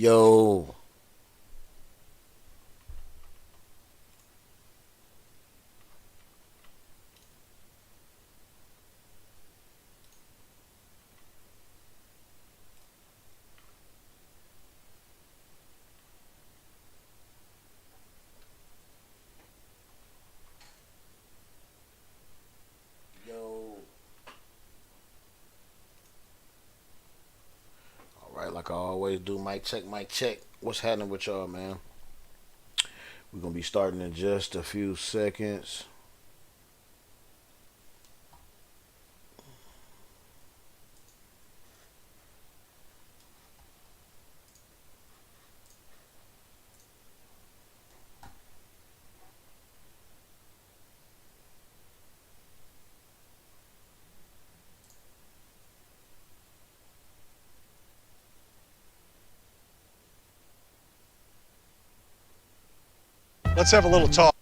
Yo, yo. All right, like I always do, mic check, mic check. What's happening with y'all, man? We're gonna be starting in just a few seconds. Let's have a little talk.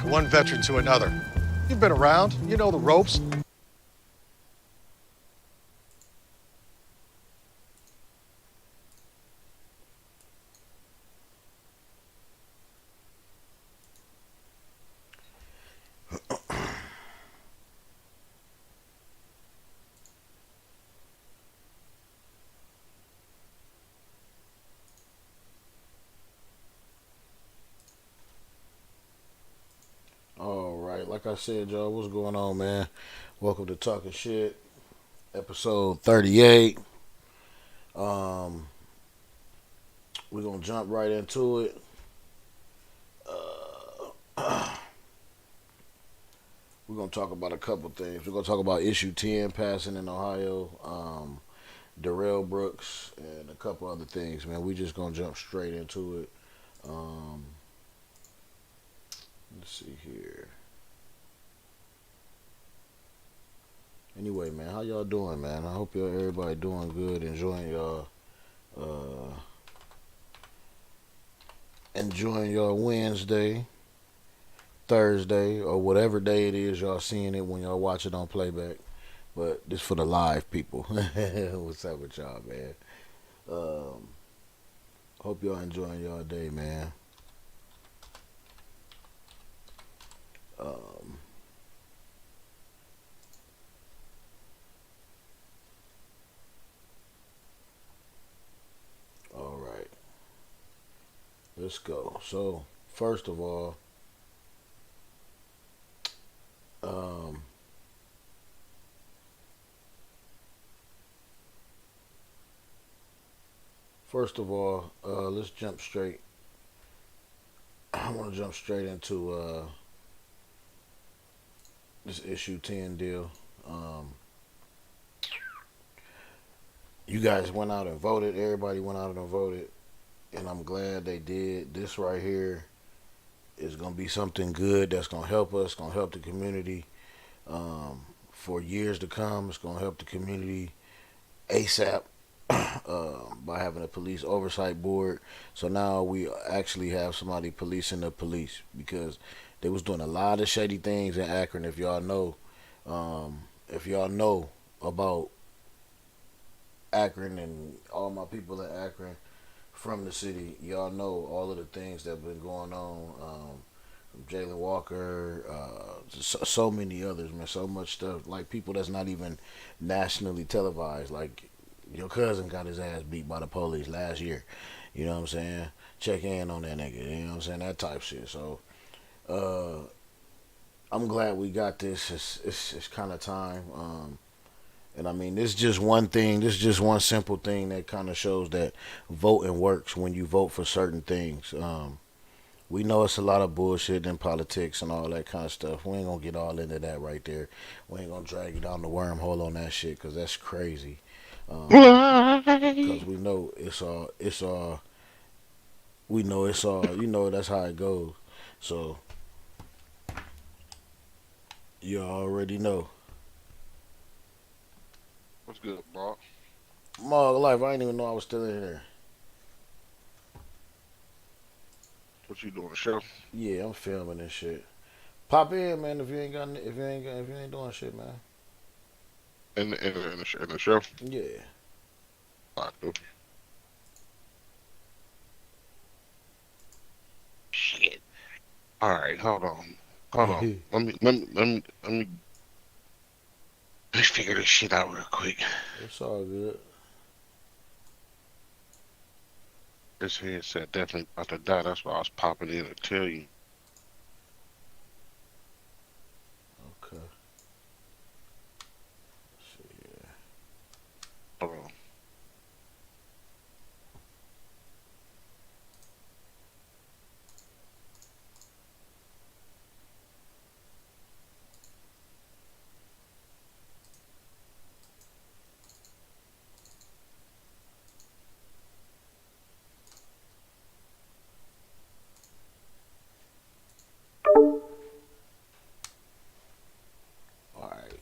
One veteran to another. You've been around, you know the ropes. All right, like I said, y'all, what's going on, man? Welcome to Talking Shit, episode 38. Um, we're gonna jump right into it. We're gonna talk about a couple things. We're gonna talk about issue 10 passing in Ohio. Darrell Brooks, and a couple other things, man. We just gonna jump straight into it. Um, let's see here. Anyway, man, how y'all doing, man? I hope everybody doing good, uh, enjoying your Wednesday, Thursday, or whatever day it is y'all seeing it when y'all watch it on playback. But this for the live people. What's up with y'all, man? Um, hope y'all enjoying y'all day, man. Um, all right, let's go. So, first of all, um, let's jump straight. I want to jump straight into this issue 10 deal. Um, you guys went out and voted. Everybody went out and voted, and I'm glad they did. This right here is gonna be something good that's gonna help us. Gonna help the community for years to come. It's gonna help the community ASAP. By having a police oversight board, so now we actually have somebody policing the police because they was doing a lot of shady things in Akron. If y'all know about Akron and all my people in Akron from the city, y'all know all of the things that have been going on. From Jalen Walker, so many others, man. So much stuff, like people that's not even nationally televised. Like your cousin got his ass beat by the police last year. You know what I'm saying? Check in on that nigga. You know what I'm saying? That type shit. So uh, I'm glad we got this. It's kind of time. And I mean, this is just one thing. This is just one simple thing that kind of shows that voting works when you vote for certain things. We know it's a lot of bullshit in politics and all that kind of stuff. We ain't gonna get all into that right there. We ain't gonna drag you down the wormhole on that shit because that's crazy. Because Why? we know we know it's all, that's how it goes. So you already know. What's good, bro? Mog life, I didn't even know I was still in here. What you doing, show? Yeah, I'm filming this shit. Pop in, man. If you ain't doing shit, man. In the show. Yeah. All right, cool. Shit. All right, hold on. Hold on. Let me figure this shit out real quick. It's all good. This headset definitely about to die. That's why I was popping in to tell you. Okay. See. Hold on. All right.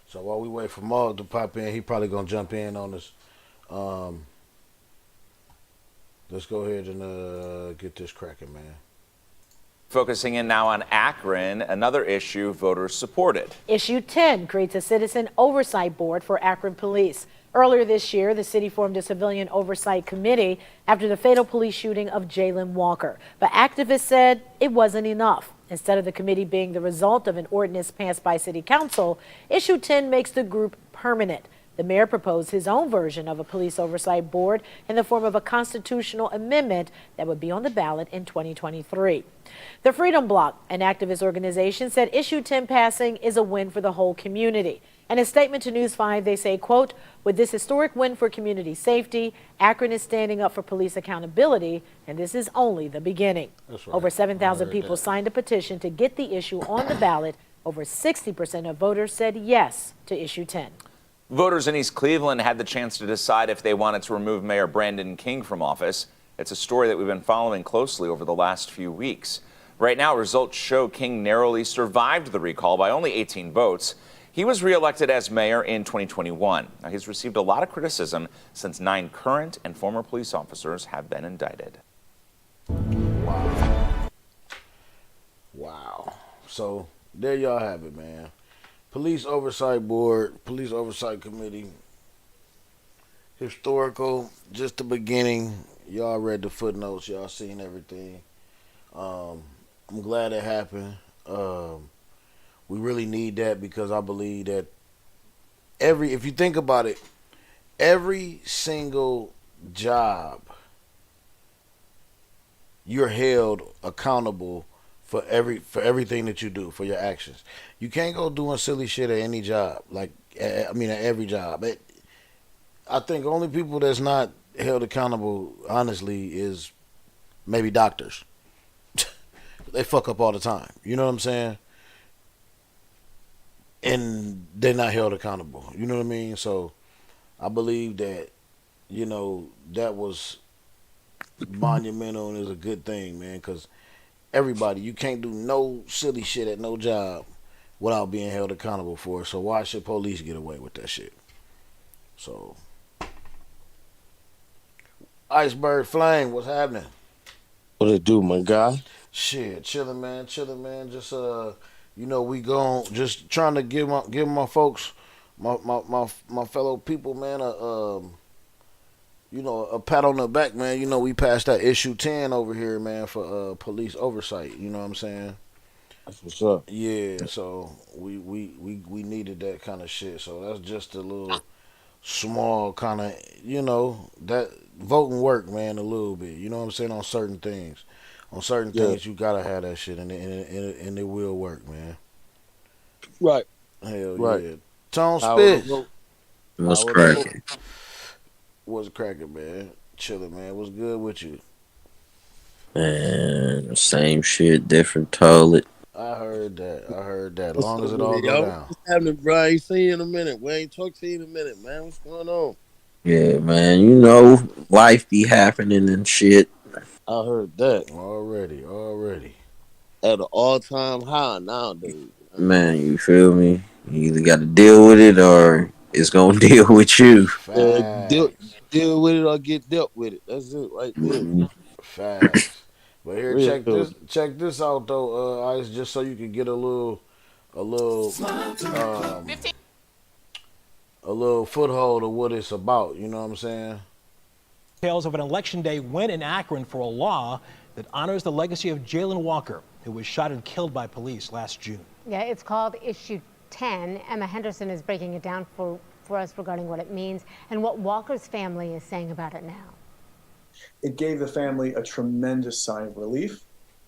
So while we wait for Maul to pop in, he probably gonna jump in on us. Um, let's go ahead and get this cracking, man. Focusing in now on Akron, another issue voters supported. Issue 10 creates a citizen oversight board for Akron police. Earlier this year, the city formed a civilian oversight committee after the fatal police shooting of Jalen Walker. But activists said it wasn't enough. Instead of the committee being the result of an ordinance passed by city council, Issue 10 makes the group permanent. The mayor proposed his own version of a police oversight board in the form of a constitutional amendment that would be on the ballot in 2023. The Freedom Bloc, an activist organization, said Issue 10 passing is a win for the whole community. In a statement to News 5, they say, quote, with this historic win for community safety, Akron is standing up for police accountability, and this is only the beginning. Right. Over 7,000 people signed a petition to get the issue on the ballot. Over 60% of voters said yes to Issue 10. Voters in East Cleveland had the chance to decide if they wanted to remove Mayor Brandon King from office. It's a story that we've been following closely over the last few weeks. Right now, results show King narrowly survived the recall by only 18 votes. He was reelected as mayor in 2021. Now, he's received a lot of criticism since 9 current and former police officers have been indicted. Wow. Wow. So there y'all have it, man. Police Oversight Board, Police Oversight Committee, historical, just the beginning. Y'all read the footnotes, y'all seen everything. I'm glad it happened. We really need that because I believe that if you think about it, every single job, you're held accountable for everything that you do, for your actions. You can't go doing silly shit at any job. At every job. I think only people that's not held accountable, honestly, is maybe doctors. They fuck up all the time. You know what I'm saying? And they're not held accountable. You know what I mean? So I believe that, that was monumental and is a good thing, man, because everybody, you can't do no silly shit at no job without being held accountable for it. So why should police get away with that shit? So, Iceberg Flame, what's happening? What it do, my guy? Shit, chilling, man. Just we gon' just trying to give my folks, my fellow people, man, a pat on the back, man. We passed that issue 10 over here, man, for police oversight. You know what I'm saying? That's what's up. Yeah, so we needed that kind of shit. So that's just a little small kind of, that voting work, man, a little bit. You know what I'm saying? On certain things. On certain things, you gotta have that shit, and it will work, man. Right. Hell right. yeah. Tone Spitz. What's cracking? What's cracking, man? Chilling, man. What's good with you? Man, same shit, different toilet. I heard that. As long as it all go down. What's happening, bro? I ain't seen you in a minute. We ain't talked to you in a minute, man. What's going on? Yeah, man, life be happening and shit. I heard that. Already. At an all-time high nowadays. Man, you feel me? You either got to deal with it or it's going to deal with you. Deal with it or get dealt with it. That's it right there. Facts. But here here. Real. Check this out though, Ice, just so you can get a little a little foothold of what it's about. You know what I'm saying? Tales of an election day win in Akron for a law that honors the legacy of Jayland Walker, who was shot and killed by police last June. Yeah, it's called Issue 10. Emma Henderson is breaking it down for us regarding what it means and what Walker's family is saying about it now. It gave the family a tremendous sigh of relief.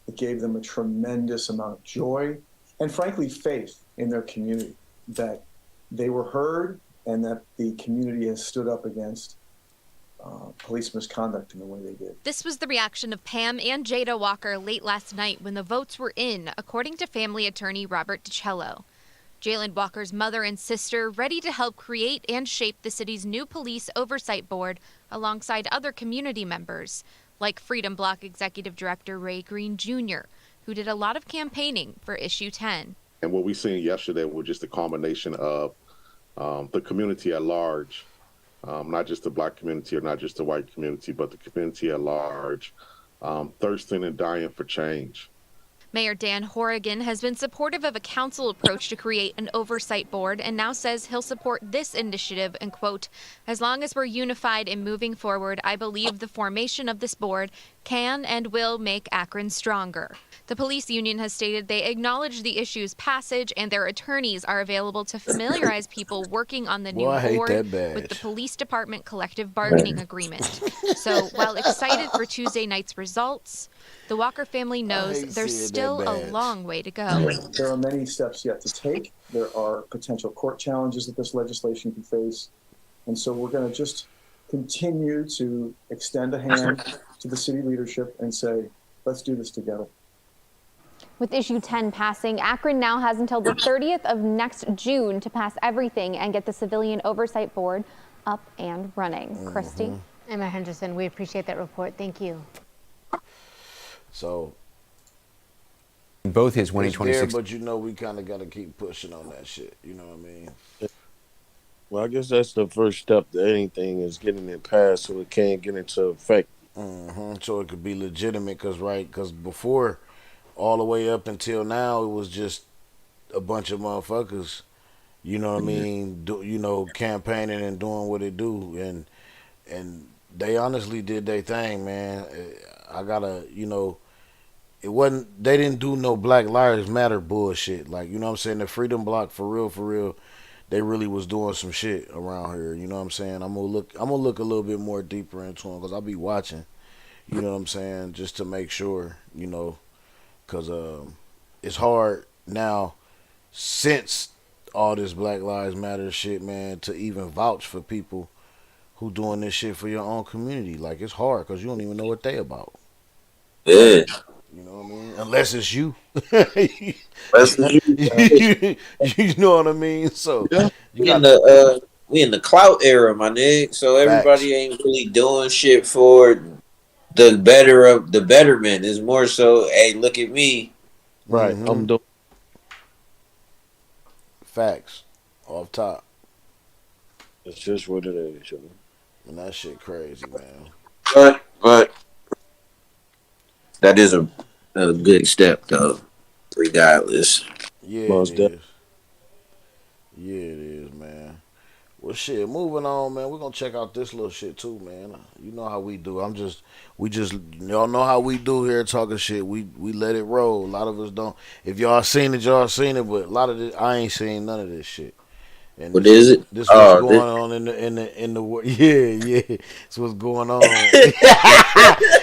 It gave them a tremendous amount of joy and, frankly, faith in their community that they were heard and that the community has stood up against police misconduct in the way they did. This was the reaction of Pam and Jada Walker late last night when the votes were in, according to family attorney Robert DiCello. Jayland Walker's mother and sister ready to help create and shape the city's new police oversight board alongside other community members, like Freedom Block Executive Director Ray Green Jr., who did a lot of campaigning for Issue 10. And what we seen yesterday was just a combination of the community at large, not just the black community or not just the white community, but the community at large, thirsting and dying for change. Mayor Dan Horrigan has been supportive of a council approach to create an oversight board and now says he'll support this initiative and, quote, as long as we're unified in moving forward, I believe the formation of this board can and will make Akron stronger. The police union has stated they acknowledge the issue's passage and their attorneys are available to familiarize people working on the new board with the police department collective bargaining agreement. So while excited for Tuesday night's results, the Walker family knows there's still a long way to go. There are many steps yet to take. There are potential court challenges that this legislation can face. And so we're going to just continue to extend a hand to the city leadership and say, let's do this together. With Issue 10 passing, Akron now has until the 30th of next June to pass everything and get the Civilian Oversight Board up and running. Christy? Emma Henderson, we appreciate that report. Thank you. So both his winning it's 26. there, but you know we kind of got to keep pushing on that shit. You know what I mean? Well, I guess that's the first step to anything is getting it passed so it can't get into effect. So it could be legitimate, because before, all the way up until now, it was just a bunch of motherfuckers. You know what I mean? Campaigning and doing what they do, and they honestly did their thing, man. I gotta, it wasn't. They didn't do no Black Lives Matter bullshit. Like, you know what I'm saying? The Freedom Block, for real, they really was doing some shit around here. You know what I'm saying? I'm gonna look a little bit more deeper into them because I'll be watching. You know what I'm saying? Just to make sure, because it's hard now since all this Black Lives Matter shit, man, to even vouch for people who doing this shit for your own community. Like, it's hard because you don't even know what they about. Yeah. You know what I mean? Unless it's you. Unless it's you. You know what I mean? So we in the clout era, my nigga. So everybody ain't really doing shit for the betterment. It's more so, hey, look at me. Right. I'm doing facts off top. It's just what it is, And that shit crazy, man. But that is a good step, though. Regardless. Yeah, it is. Yeah, it is, man. Well, shit, moving on, man. We're gonna check out this little shit too, man. You know how we do. Y'all know how we do here talking shit. We let it roll. A lot of us don't. If y'all seen it, y'all seen it. But a lot of this, I ain't seen none of this shit. And what is it? This what's going on in the world. Yeah. This what's going on. This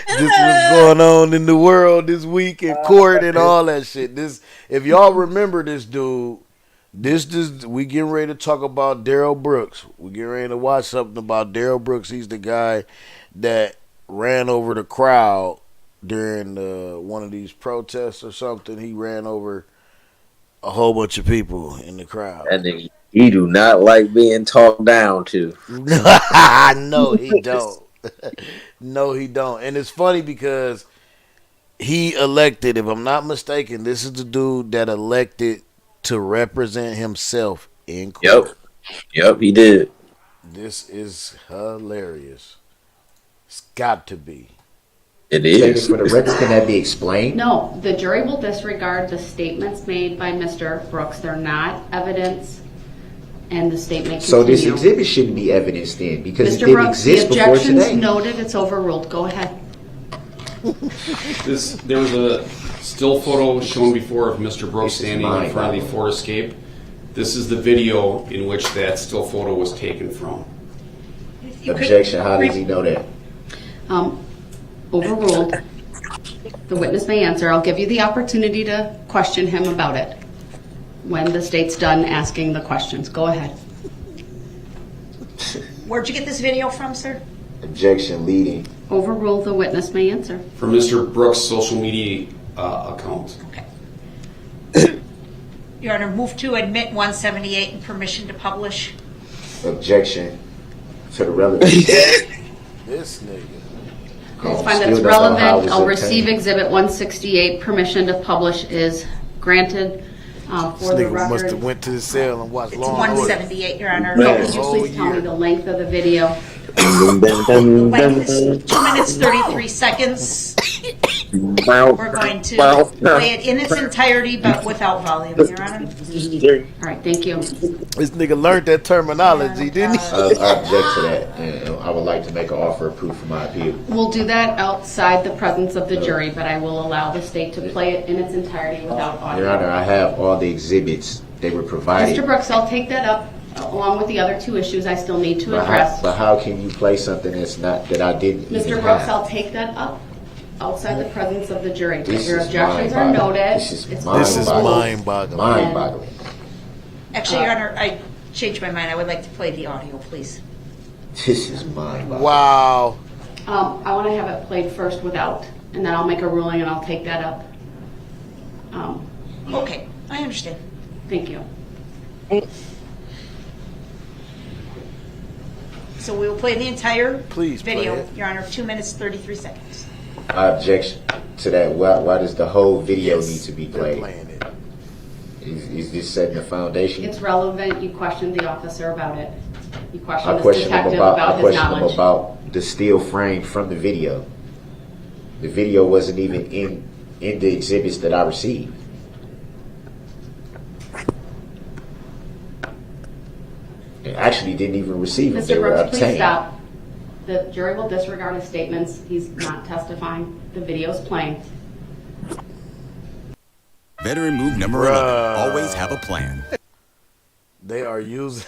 what's going on in the world this week in court and all that shit. This, if y'all remember this dude, this we getting ready to talk about Darrell Brooks. We getting ready to watch something about Darrell Brooks. He's the guy that ran over the crowd during one of these protests or something. He ran over a whole bunch of people in the crowd. And he do not like being talked down to. No, he don't. No, he don't. And it's funny because he elected, if I'm not mistaken, this is the dude that elected to represent himself in court. Yep, he did. This is hilarious. It's got to be. It Statement is. for the record, can that be explained? No, the jury will disregard the statements made by Mr. Brooks. They're not evidence, and the statement So this continue. exhibit shouldn't be evidence then, because it Mr. didn't Brooks, the exist before objection's today. noted. It's overruled. Go ahead. There was a still photo shown before of Mr. Brooks This is standing in front of the mind-boggling. Ford Escape. This is the video in which that still photo was taken from. Objection, how does he know that? Overruled. The witness may answer. I'll give you the opportunity to question him about it when the state's done asking the questions. Go ahead. Where'd you get this video from, sir? Objection, leading. Overruled. The witness may answer. From Mr. Brooks' social media account. Your Honor, move to admit 178 and permission to publish. Objection to the relevance. This nigga. It's fine. Still That's don't know how it relevant. was I'll obtained. receive Exhibit 168. Permission to publish is granted. This For the nigga must record, have went to the cell and watched It's Law and Order. 178, Your Honor. could you Oh, please tell me the length of the video? The length is 2 minutes 33 seconds. We're going to play it in its entirety, but without volume, Your Honor. All right, thank you. This nigga learned that terminology, didn't he? I object to that, and I would like to make an offer of proof for my appeal. We'll do that outside the presence of the jury, but I will allow the state to play it in its entirety without audio. Your Honor, I have all the exhibits. They were provided. Mr. Brooks, I'll take that up along with the other two issues I still need to address. But how can you play something that's not, that I didn't even Mr. Brooks, have? I'll take that up outside the presence of the jury. This Your is objections are mind-boggling. noted. This is It's mind-boggling. Mind-boggling. Actually, Your Honor, I changed my mind. I would like to play the audio, please. This is mind-boggling. Wow. I want to have it played first without, and then I'll make a ruling and I'll take that up. Okay, I understand. Thank you. So we will play the entire Please play video, it. Your Honor, 2 minutes 33 seconds. I object to that. Why does the whole video need to be played? Playing it. Is this setting the foundation? It's relevant. You questioned the officer about it. You I questioned this question him detective about. about I his question him knowledge. about the still frame from the video. The video wasn't even in the exhibits that I received. I actually didn't even receive them. They Mr. were Brooks, please obtained. stop. The jury will disregard his statements. He's not testifying. The video's playing. Veteran move number 11. Always have a plan. They are using.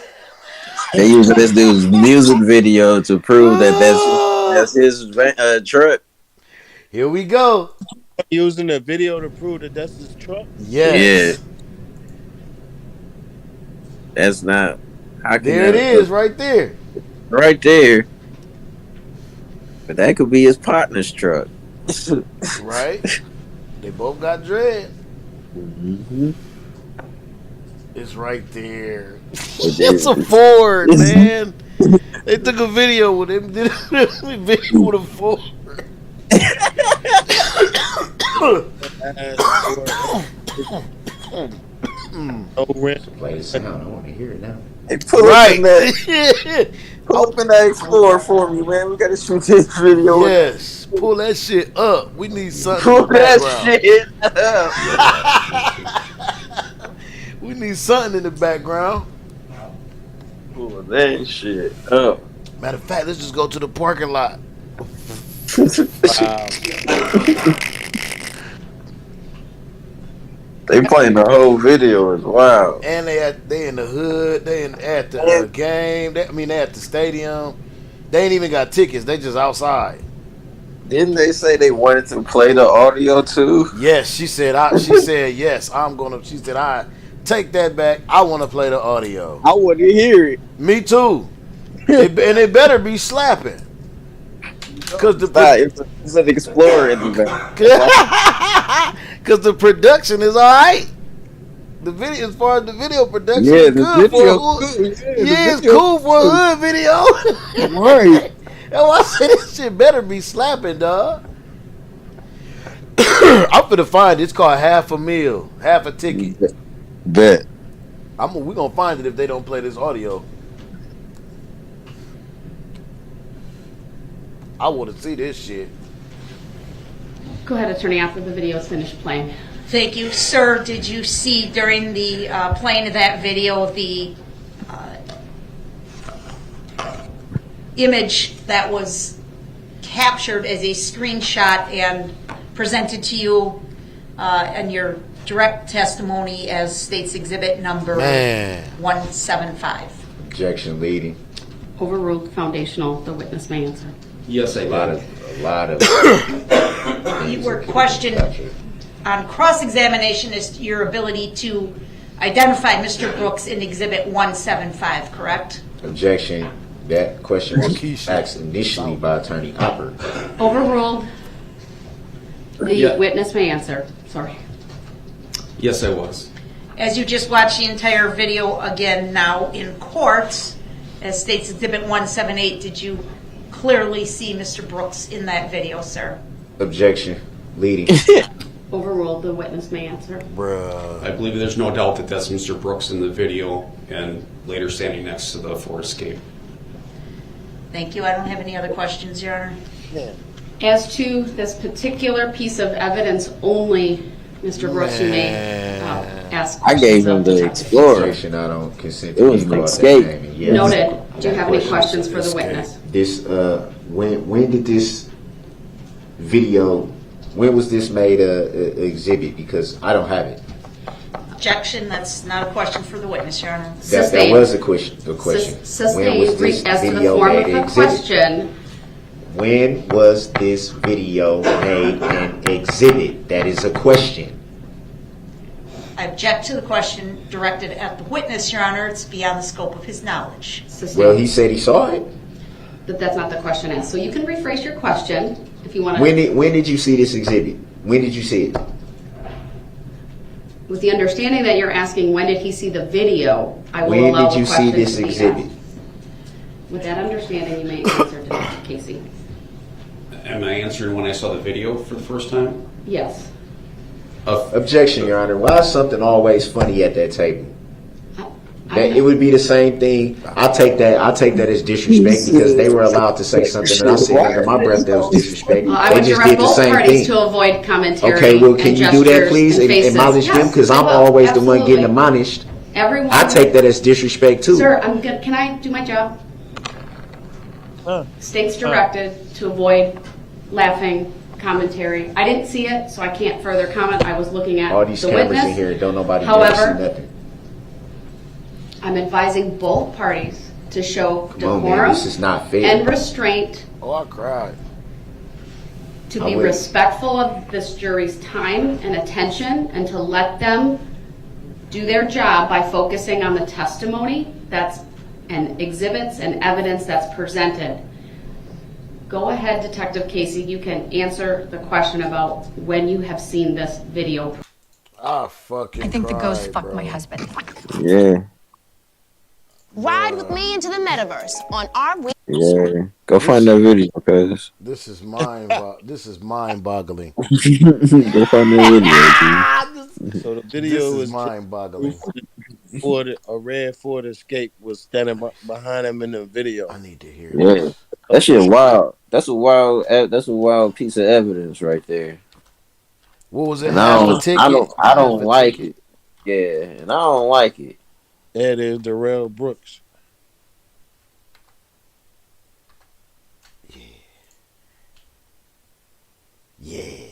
They using this dude's music video to prove that that's his truck. Here we go. Using the video to prove that that's his truck. Yes. Yeah. That's not. How can There it that- is, right there. Right there. But that could be his partner's truck. Right? They both got dread. Mm-hmm. It's right there. It It's a is. Ford, man. They took a video with him. Did a video with a Ford. Play the sound. I want to hear it now. Hey, pull up in that Explorer for me, man. We gotta shoot this video. Yes, pull that shit up. We need something. Pull in the that background. shit up. We need something in the background. Pull that shit up. Matter of fact, let's just go to the parking lot. They playing the whole video as wow. And they in the hood. They at the game. They at the stadium. They ain't even got tickets. They just outside. Didn't they say they wanted to play the audio too? Yes, she said. She said yes. I'm gonna. She said I take that back. I want to play the audio. I want to hear it. Me too. And it better be slapping. Cause It's an Explorer in the back. Cause the production is all right. The video, as far as the video production, Yeah, is the good video for a hood. good. Yeah, it's cool for a hood video. Right. That's why I said this shit better be slapping, dog. I'm finna find it. It's called half a meal, half a ticket. Bet. We gonna find it if they don't play this audio. I want to see this shit. Go ahead, Attorney, after the video is finished playing. Thank you. Sir, did you see during the playing of that video the image that was captured as a screenshot and presented to you in your direct testimony as states exhibit number 175? Objection leading. Overruled. Foundational. The witness may answer. Yes, I did. A lot of You were questioned on cross-examination as to your ability to identify Mr. Brooks in exhibit 175, correct? Objection. That question was asked initially by Attorney Hopper. Overruled. The Yeah. witness may answer. Sorry. Yes, I was. As you just watched the entire video again now in court, as states exhibit 178, did you clearly see Mr. Brooks in that video, sir? Objection leading. Overruled. The witness may answer. I believe there's no doubt that that's Mr. Brooks in the video and later standing next to the Ford Escape. Thank you. I don't have any other questions, Your Honor. As to this particular piece of evidence only, Mr. Brooks, you may ask. I gave him the Explorer. Objection. I don't consent It to was being an called that escape. name. And yes, Noted. Do you that have any question questions is for the escape. witness? This when did this video? When was this made a exhibit? Because I don't have it. Objection. That's not a question for the witness, Your Honor. That was a question. When Sustained. was this As to the video form made of an the exhibit? question, When was this video made an exhibit? That is a question. I object to the question directed at the witness, Your Honor. It's beyond the scope of his knowledge. Well, he said he saw it. but that's not the question asked. So you can rephrase your question if you want to. When did you see this exhibit? When did you see it? With the understanding that you're asking when did he see the video, I will When allow did the you see question this to be exhibit? asked. With that understanding, you may answer to Dr. Casey. Am I answering when I saw the video for the first time? Yes. Objection, Your Honor. Why is something always funny at that table? It would be the same thing. I'll take that as disrespect because they were allowed to say something and I said under my breath that was disrespect. I They would just direct did the both same parties thing. to avoid commentary. Okay, well, can and you do that, gestures please, and and faces. admonish him? Yes, Because I I'm will. always the one Absolutely. getting admonished. Everyone. I take that as disrespect too. Sir, I'm good. Can I do my job? States directed to avoid laughing commentary. I didn't see it, so I can't further comment. I was looking at All these the cameras witness. in here, don't nobody However, dare see nothing. I'm advising both parties to show Come on, decorum man, this is not fair. and restraint, Oh, I cried. to I be will. respectful of this jury's time and attention, and to let them do their job by focusing on the testimony and exhibits and evidence that's presented. Go ahead, Detective Casey. You can answer the question about when you have seen this video. I fucking I think the ghost cried, fucked bro. my husband. Yeah, Ride with me into the metaverse on our week. yeah. Go find that video, cuz. This is mind-boggling. Go find that video, So the This video is was mind-boggling. a red Ford Escape was standing behind him in the video. I need to hear dude. Yeah, this. that shit wild. That's a wild piece of evidence right there. What was it? And Half a ticket? I don't Half a like ticket? it. Yeah, and I don't like it. That is Darrell Brooks. Yeah.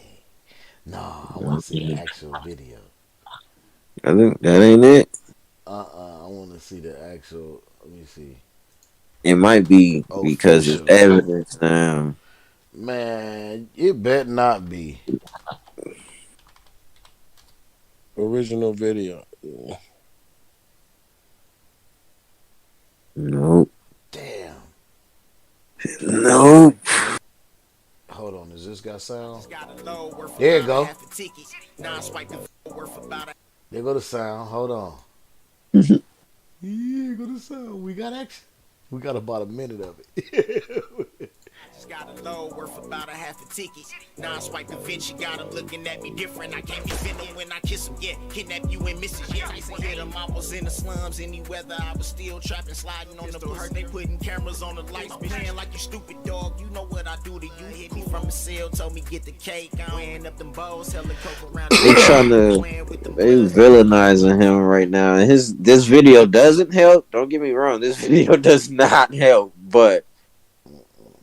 No, I want to see the actual video. I think that ain't it. I want to see the actual. Let me see. It might be because it's Official. evidence now. Man, it better not be. Original video. Yeah. Nope. Damn. Nope. Hold on, does this got sound? There you go. There go the sound. Hold on. Yeah, go the sound. We got action. We got about a minute of it. got a low worth about a half a ticket. Now I swipe the Vinci, got him looking at me different. I can't be feeling when I kiss him, yeah. Kidnap you and misses, yeah. I hit him, I was in the slums, any weather. I was still trapping, sliding on the bus. They putting cameras on the lights, playing like you stupid dog. You know what I do to you. Hit me from a cell, told me get the cake. I'm weighing up them bowls, selling coke around. They trying to, they villainizing him right now. And this video doesn't help. Don't get me wrong, this video does not help. But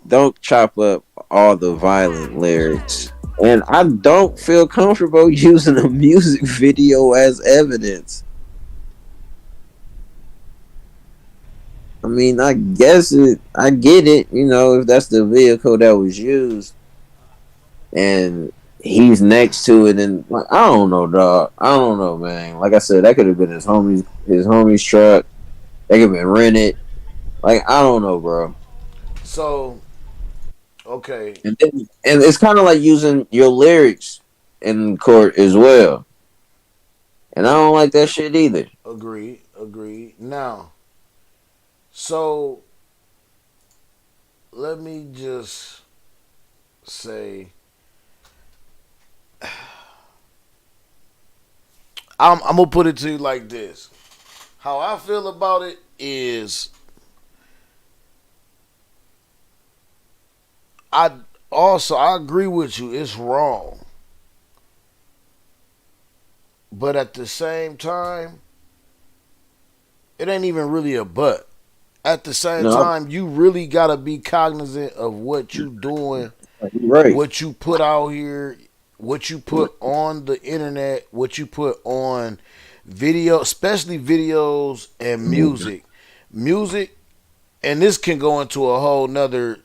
don't chop up all the violent lyrics. And I don't feel comfortable using a music video as evidence. I mean, I get it, you know, if that's the vehicle that was used and he's next to it, and like, I don't know, dog. I don't know, man. Like I said, that could have been his homie's truck. They could have been rented. Like, I don't know, bro. So, okay. And it's kind of like using your lyrics in court as well. And I don't like that shit either. Agreed. Now, so let me just say, I'm gonna put it to you like this. How I feel about it is, I agree with you. It's wrong, but at the same time, it ain't even really a but. At the same time, you really gotta be cognizant of what you doing, right? What you put out here, what you put on the internet, what you put on video, especially videos and music. Music, and this can go into a whole nother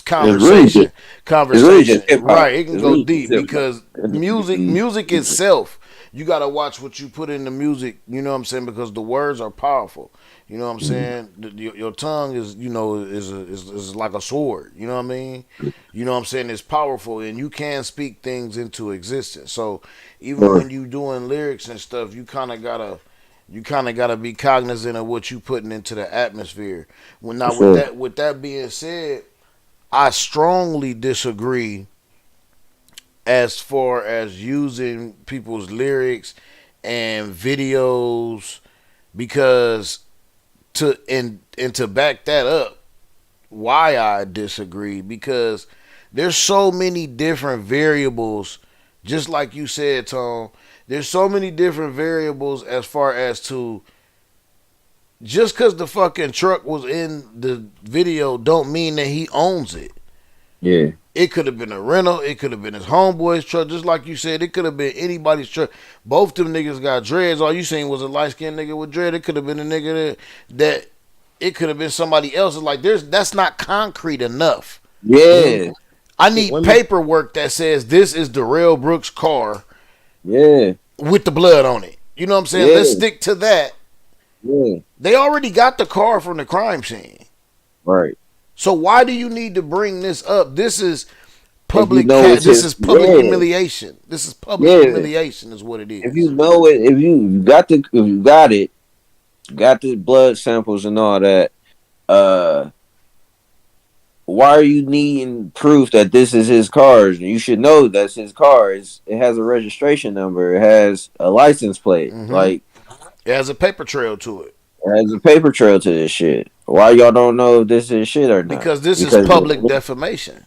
conversation. Right? It can go deep because music itself, you gotta watch what you put in the music. You know what I'm saying? Because the words are powerful. You know what I'm saying? Your tongue is, you know, is like a sword. You know what I mean? You know what I'm saying? It's powerful, and you can speak things into existence. So even when you doing lyrics and stuff, you kind of gotta be cognizant of what you putting into the atmosphere. With that being said, I strongly disagree as far as using people's lyrics and videos, because to back that up, why I disagree, because there's so many different variables, just like you said, Tom. There's so many different variables as far as to, just because the fucking truck was in the video don't mean that he owns it. Yeah. It could have been a rental. It could have been his homeboy's truck. Just like you said, it could have been anybody's truck. Both them niggas got dreads. All you seen was a light-skinned nigga with dread. It could have been a nigga that it could have been somebody else. It's like, that's not concrete enough. Yeah. I need paperwork that says this is Darrell Brooks' car. Yeah. With the blood on it. You know what I'm saying? Yeah. Let's stick to that. Yeah. They already got the car from the crime scene. Right. So why do you need to bring this up? This is public. This is public humiliation. This is public humiliation, is what it is. If you know it, if you got the blood samples and all that, why are you needing proof that this is his car? You should know that's his car. It has a registration number. It has a license plate. Like, it has a paper trail to it. It has a paper trail to this shit. Why y'all don't know if this is shit or not? Because this is public defamation.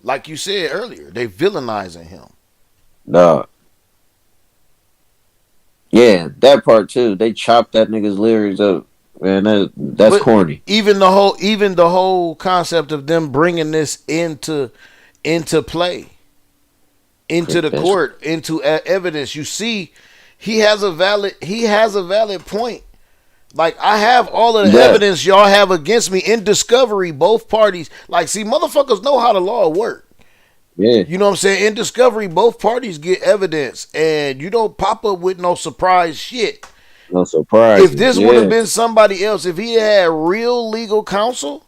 Like you said earlier, they villainizing him. No. Yeah, that part too. They chopped that nigga's lyrics up. Man, that's corny. Even the whole concept of them bringing this into play, into the court, into evidence. You see, he has a valid point. Like, I have all of the evidence y'all have against me in discovery. Both parties, like, see, motherfuckers know how the law work. Yeah. You know what I'm saying? In discovery, both parties get evidence, and you don't pop up with no surprise shit. No surprise. If this would have been somebody else, if he had real legal counsel,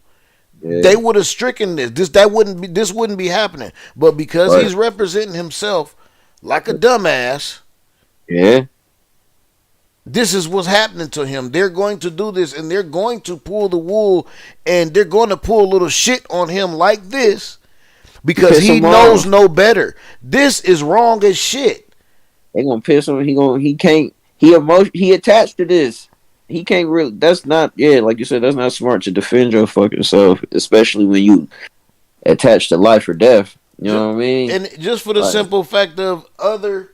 they would have stricken this. This wouldn't be happening. But because he's representing himself like a dumbass, This is what's happening to him. They're going to do this, and they're going to pull the wool, and they're going to pull a little shit on him like this because he knows no better. This is wrong as shit. They gonna piss him. He can't. He attached to this. He can't really. That's not. Yeah, like you said, that's not smart to defend your fucking self, especially when you attach to life or death. You know what I mean? And just for the simple fact of other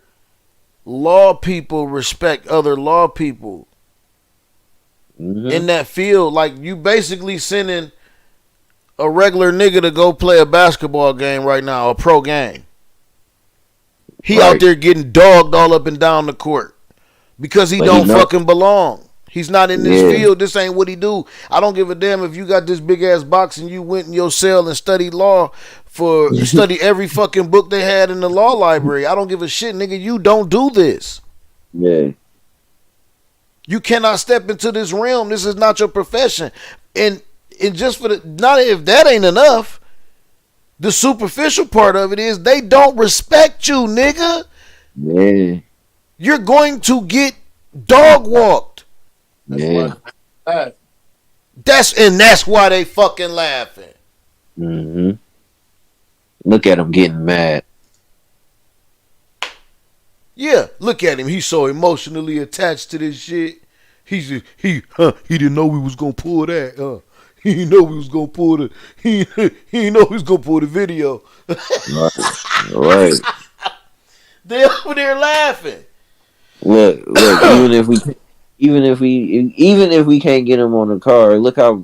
law people respect other law people in that field. Like, you basically sending a regular nigga to go play a basketball game right now, a pro game. He out there getting dogged all up and down the court because he don't fucking belong. He's not in this field. This ain't what he do. I don't give a damn if you got this big ass box and you went in your cell and studied law study every fucking book they had in the law library. I don't give a shit, nigga. You don't do this. Yeah. You cannot step into this realm. This is not your profession. And just for not if that ain't enough, the superficial part of it is they don't respect you, nigga. Yeah. You're going to get dog walked. Yeah. That's why they fucking laughing. Mm-hmm. Look at him getting mad. Yeah, look at him. He's so emotionally attached to this shit. He didn't know we was gonna pull that. He didn't know we was gonna pull the. He didn't know we was gonna pull the video. Right. They over there laughing. Look. Even if we can't get him on the car, look how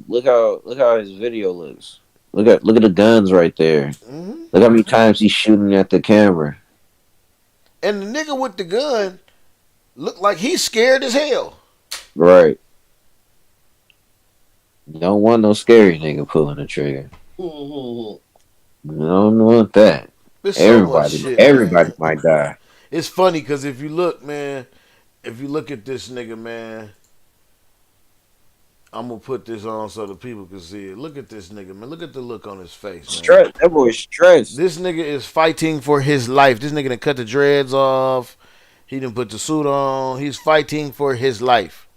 his video looks. Look at the guns right there. Mm-hmm. Look how many times he's shooting at the camera. And the nigga with the gun looked like he's scared as hell. Right. You don't want no scary nigga pulling the trigger. You don't want that. Everybody might die. It's funny because if you look, man, if you look at this nigga, man, I'm gonna put this on so the people can see it. Look at this nigga, man. Look at the look on his face, man. Stress. That boy's stressed. This nigga is fighting for his life. This nigga done cut the dreads off. He done put the suit on. He's fighting for his life.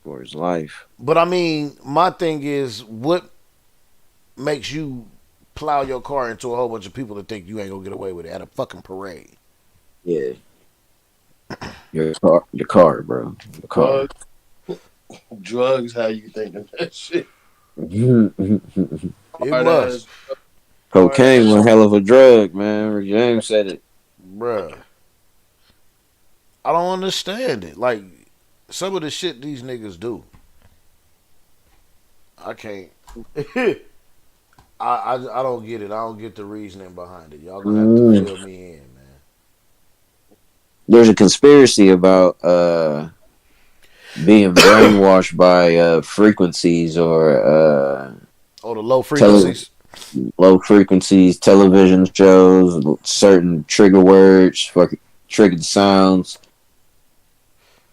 For his life. But I mean, my thing is, what makes you plow your car into a whole bunch of people that think you ain't gonna get away with it at a fucking parade? Yeah. Your car, bro. Your car. Drugs, how you thinking that shit? It must. Cocaine one hell of a drug, man. Rick James said it. Bruh. I don't understand it. Like, some of the shit these niggas do. I can't. I don't get it. I don't get the reasoning behind it. Y'all gonna have to fill me in, man. There's a conspiracy about being brainwashed by frequencies or the low frequencies. Low frequencies, television shows, certain trigger words, triggered sounds.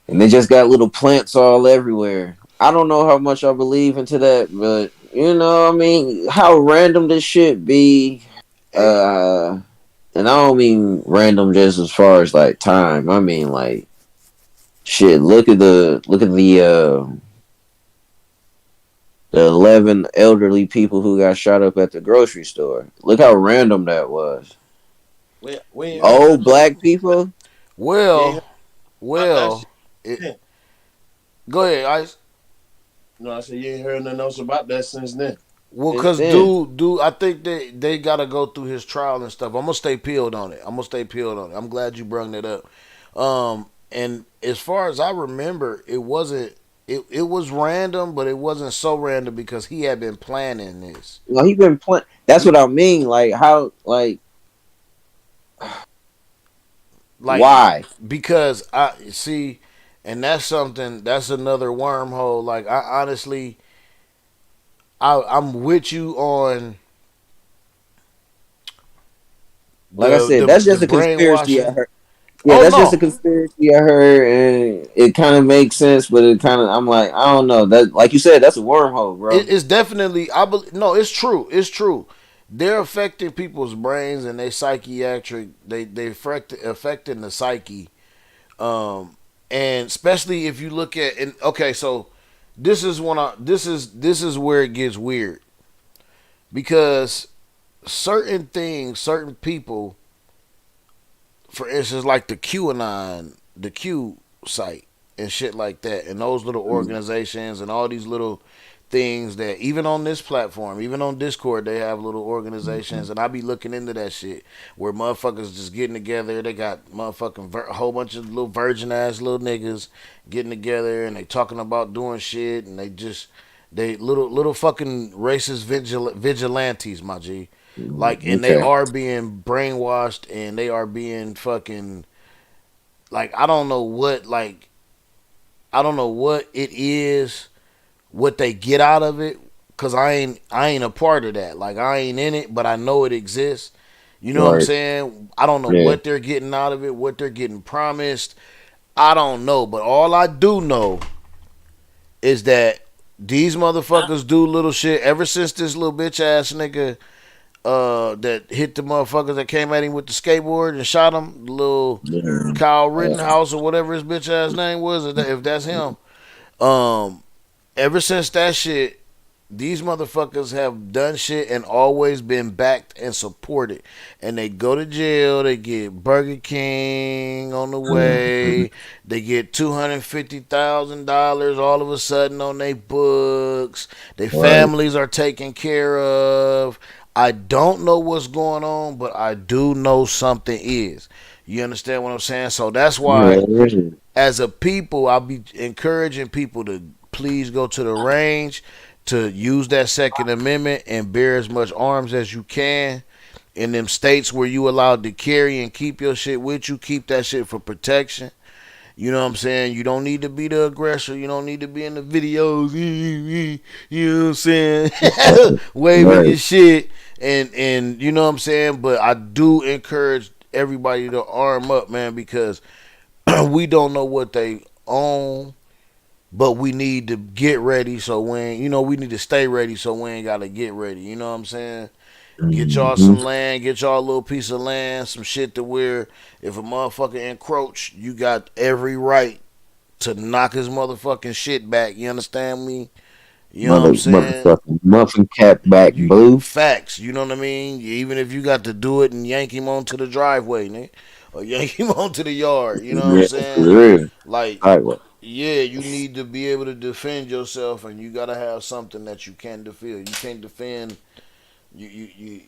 And they just got little plants all everywhere. I don't know how much I believe into that, but you know, I mean, how random this shit be. And I don't mean random just as far as like time. I mean like shit. Look at the 11 elderly people who got shot up at the grocery store. Look how random that was. Old black people. Well. Go ahead, Ice. No, I said you ain't heard nothing else about that since then. Well, because dude, I think they got to go through his trial and stuff. I'm going to stay peeled on it. I'm glad you brought that up. And as far as I remember, it was random, but it wasn't so random because he had been planning this. Well, he been planning. That's what I mean. Like, how, like why? Because I see, and that's another wormhole. Like, I honestly, I'm with you on. Like I said, that's just a conspiracy I heard. Yeah, that's just a conspiracy I heard, and it kind of makes sense, but I'm like, I don't know. That, like you said, that's a wormhole, bro. It's definitely, no, it's true. It's true. They're affecting people's brains and they psychiatric. They affecting the psyche, And especially if you look at and okay, so this is where it gets weird because certain things, certain people, for instance, like the Q site and shit like that, and those little organizations and all these little things that even on this platform, even on Discord, they have little organizations, and I be looking into that shit where motherfuckers just getting together. They got motherfucking a whole bunch of little virgin ass little niggas getting together, and they talking about doing shit, and they little fucking racist vigilantes, my G. Like, and they Okay. are being brainwashed, and they are being fucking like I don't know what it is, what they get out of it, cause I ain't a part of that. Like I ain't in it, but I know it exists. You know what I'm Right. saying? I don't know Yeah. what they're getting out of it, what they're getting promised. I don't know, but all I do know is that these motherfuckers do little shit ever since this little bitch ass nigga that hit the motherfuckers that came at him with the skateboard and shot him, little Yeah. Kyle Rittenhouse or whatever his bitch ass name was, if that's him. Um, Ever since that shit, these motherfuckers have done shit and always been backed and supported. And they go to jail, they get Burger King on the way, they get $250,000 all of a sudden on their books. Their Right. families are taken care of. I don't know what's going on, but I do know something is. You understand what I'm saying? So that's why, Yeah. as a people, I'll be encouraging people to please go to the range, to use that Second Amendment and bear as much arms as you can. In them states where you allowed to carry and keep your shit with you, keep that shit for protection. You know what I'm saying? You don't need to be the aggressor. You don't need to be in the videos. You know what I'm saying? Waving your Right. shit and you know what I'm saying? But I do encourage everybody to arm up, man, because we don't know what they own, but we need to get ready so when we need to stay ready so we ain't gotta get ready. You know what I'm saying? Get y'all Mhm. some land, get y'all a little piece of land, some shit to where if a motherfucker encroach, you got every right to knock his motherfucking shit back. You understand me? You know what I'm saying? Motherfucking muffin cap back blue. Facts. You know what I mean? Even if you got to do it and yank him onto the driveway, nigga, or yank him onto the yard. You know what I'm Yeah, for saying? real. Like, Highway. yeah, you need to be able to defend yourself, and you gotta have something that you can defend. You can't defend. You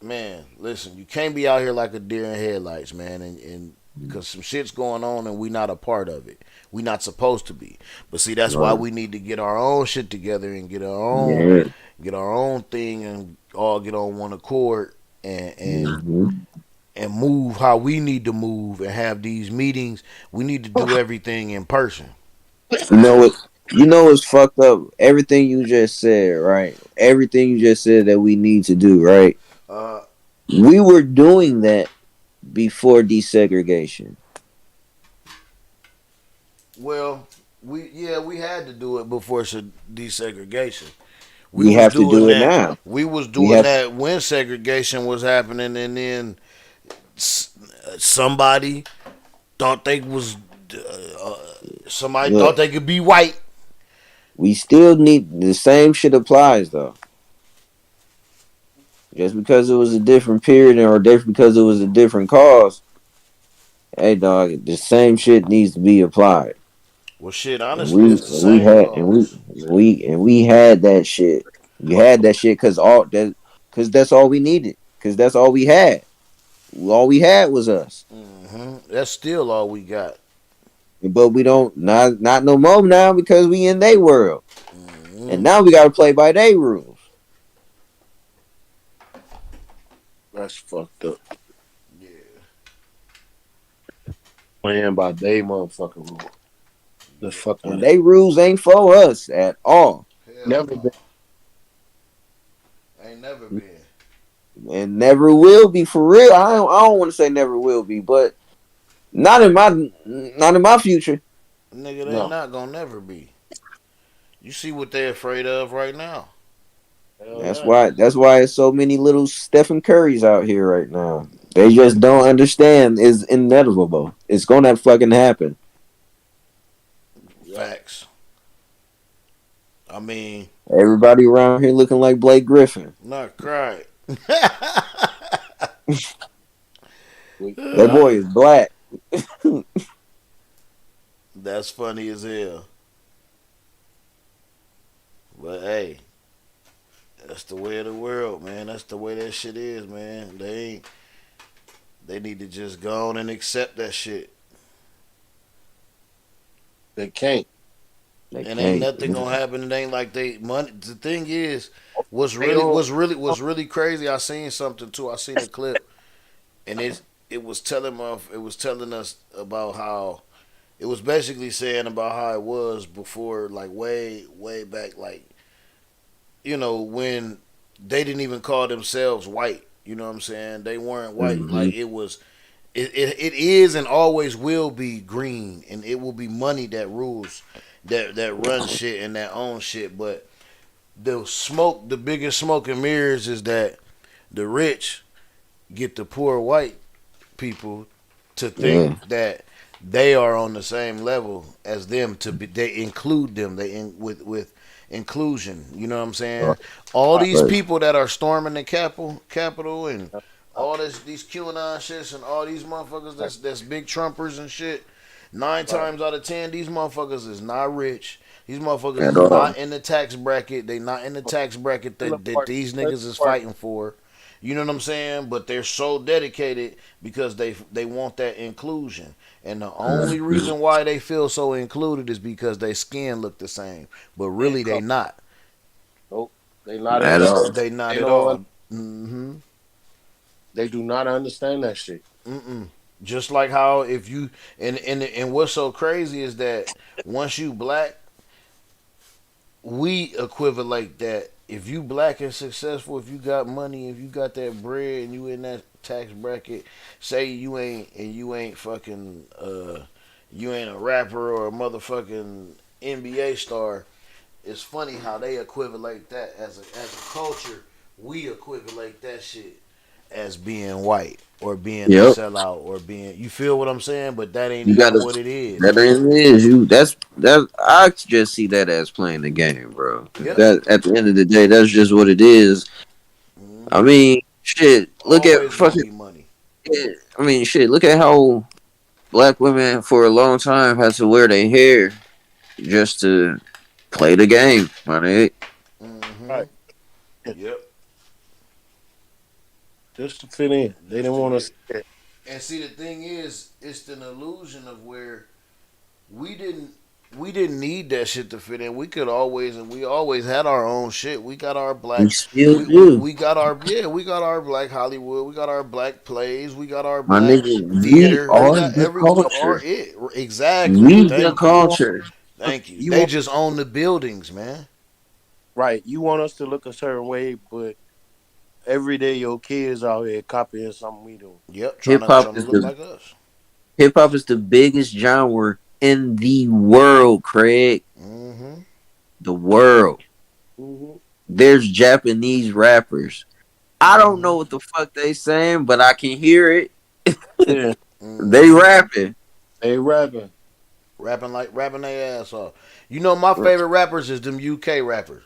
man, listen, you can't be out here like a deer in headlights, man, and because some shit's going on and we not a part of it. We not supposed to be. But see, that's why Right. we need to get our own shit together and Yeah. get our own thing and all get on one accord and hmm and move how we need to move and have these meetings. We need to do everything in person. You know what? You know what's fucked up? Everything you just said, right? Everything you just said that we need to do, right? Uh, We were doing that before desegregation. well, we had to do it before desegregation. We We was have to doing do it that. now. We was We doing have that when segregation was happening, and then somebody thought they was uh, somebody thought look. they could be white. We still need the same shit applies though. Just because it was a different period or just because it was a different cause, hey dog, the same shit needs to be applied. Well, shit, And honestly, we it's the we same had and cause. we had that shit. We had that shit because that's all we needed. Because that's all we had. All we had was us. That's still all we got. But we don't not no more now because we in their world. And Mhm. now we gotta play by their rules. That's fucked up. Playing by they motherfucking rule. The And fucking they rules ain't for us at all. Hell never no, been. ain't never been. And never will be for real. I don't want to say never will be, but not in my future. Nigga, they No. not gonna never be. You see what they afraid of right now. Hell That's yeah. why that's why it's so many little Stephen Currys out here right now. They just don't understand it's inevitable. It's gonna fucking happen. Facts. I mean, Everybody around here looking like Blake Griffin. not cry. That boy is black. That's funny as hell. But hey, that's the way of the world, man. That's the way that shit is, man. They need to just go on and accept that shit. They can't. And ain't nothing gonna happen. It ain't like they money. The thing is, what's really crazy. I seen something too. I seen a clip, and it was telling us about how it was basically saying about how it was before, like way back, like when they didn't even call themselves white. You know what I'm saying? They weren't white. Mm-hmm. Like it was. It is and always will be green, and it will be money that rules, that runs shit and that owns shit. But the biggest smoke and mirrors is that the rich get the poor white people to think that they are on the same level as them. They include them. With inclusion. You know what I'm saying? All these people that are storming the Capitol and all these QAnon shits and all these motherfuckers that's big Trumpers and shit. 9 times out of 10, these motherfuckers is not rich. These motherfuckers is not in the tax bracket. They not in the tax bracket that these niggas is fighting for. You know what I'm saying? But they're so dedicated because they want that inclusion. And the only reason why they feel so included is because their skin look the same. But really they not. Nope. They not at all. They not at all. Mm-hmm. They do not understand that shit. Just like how if you and what's so crazy is that once you black, we equivalent that. If you black and successful, if you got money, if you got that bread and you in that tax bracket, say you ain't fucking you ain't a rapper or a motherfucking NBA star. It's funny how they equivalent that as a culture. We equivalent that shit as being white or being a sellout or being, you feel what I'm saying? But that ain't what it is. That ain't it. That I just see that as playing the game, bro. Yep. That at the end of the day, that's just what it is. I mean, shit. Look at fucking money. I mean, shit. Look at how black women for a long time had to wear their hair just to play the game, my nigga. Right. Yep. Just to fit in. They didn't want us. And see, the thing is, it's an illusion of where we didn't need that shit to fit in. We always had our own shit. We got our black. We still do. We got our black Hollywood. We got our black plays. We got our My black nigga, theater. we are the culture. We are it. Exactly. We the culture. Thank you. They just own the buildings, man. Right. You want us to look a certain way, but every day your kids out here copying something we do. Yep. Hip hop is look like us. Hip hop is the biggest genre in the world, Craig. Mm-hmm. The world. Mm-hmm. There's Japanese rappers. I don't know what the fuck they saying, but I can hear it. Yeah. They rapping. They rapping. Rapping their ass off. You know my favorite rappers is them UK rappers.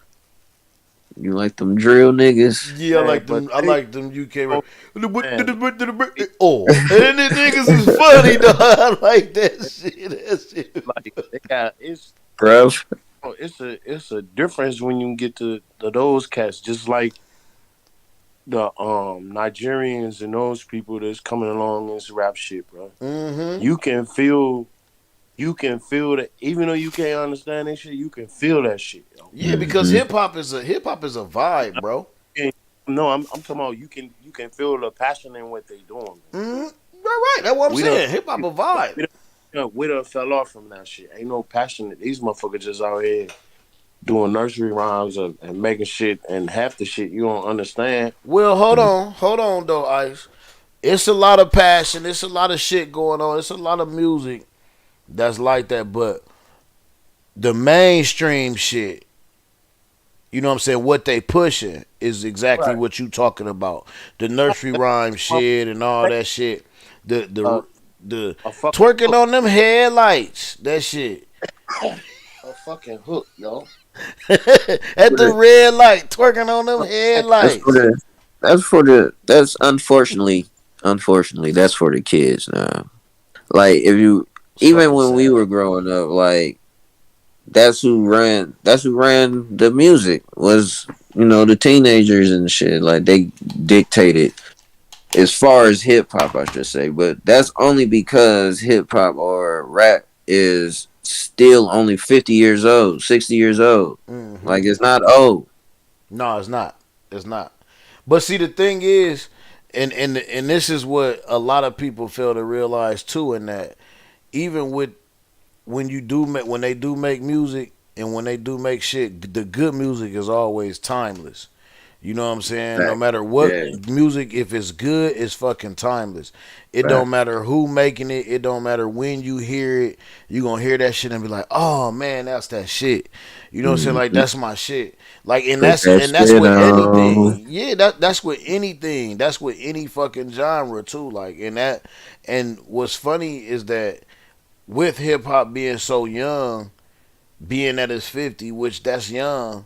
You like them drill niggas? Yeah, I like them. I like them UK rappers. Oh, and the niggas is funny though. I like that shit. That shit. Like they got Bruv. It's a difference when you get to those cats. Just like the Nigerians and those people that's coming along in this rap shit, bro. Mm-hmm. You can feel that, even though you can't understand that shit, you can feel that shit. Yo. Yeah, because hip hop is a vibe, bro. No, I'm talking about you can feel the passion in what they doing. Mm-hmm. Right. That's what I'm saying. Hip hop a vibe. We done fell off from that shit. Ain't no passion. These motherfuckers just out here doing nursery rhymes and making shit, and half the shit you don't understand. Well, hold on though, Ice. It's a lot of passion. It's a lot of shit going on. It's a lot of music that's like that, but the mainstream shit, you know what I'm saying, what they pushing is exactly what you talking about. The nursery rhyme shit and all that shit. The twerking on them headlights. That shit. a fucking hook, yo. At the red light, twerking on them That's for headlights. the. That's unfortunately, that's for the kids now. Like if you, It's even fucking when we sad. were growing up, like that's who ran the music was, the teenagers and shit. Like they dictated as far as hip hop, I should say, but that's only because hip hop or rap is still only 50 years old, 60 years old. Like it's not old. No, it's not. It's not. But see, the thing is, and this is what a lot of people fail to realize too, in that even with when they do make music and when they do make shit, the good music is always timeless. You know what I'm saying? No matter what Yeah. music, if it's good, it's fucking timeless. It Right. don't matter who making it. It don't matter when you hear it. You gonna hear that shit and be like, "Oh man, that's that shit." You know what I'm saying? Like Mhm. that's my shit. Like and Put that's that and that's shit with on. anything. Yeah, that's with anything. That's with any fucking genre too. Like and what's funny is that with hip hop being so young, being that it's 50, which that's young,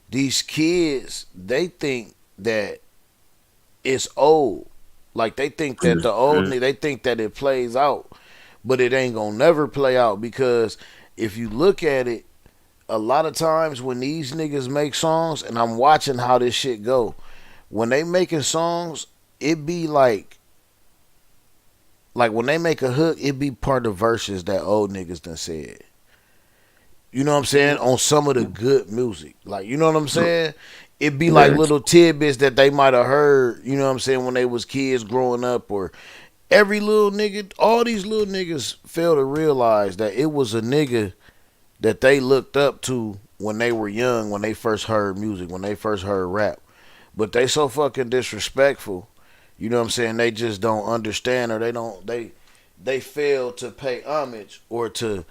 these kids they think that it's old. Like they think that they think that it plays out, but it ain't gonna never play out because if you look at it, a lot of times when these niggas make songs, and I'm watching how this shit go, when they making songs, it be like when they make a hook, it be part of verses that old niggas done said. You know what I'm saying? On some of the good music. Like, you know what I'm saying? It'd be like Yeah. little tidbits that they might have heard, you know what I'm saying, when they was kids growing up, or every little nigga, all these little niggas fail to realize that it was a nigga that they looked up to when they were young, when they first heard music, when they first heard rap. But they so fucking disrespectful, you know what I'm saying, they just don't understand, or they fail to pay homage or to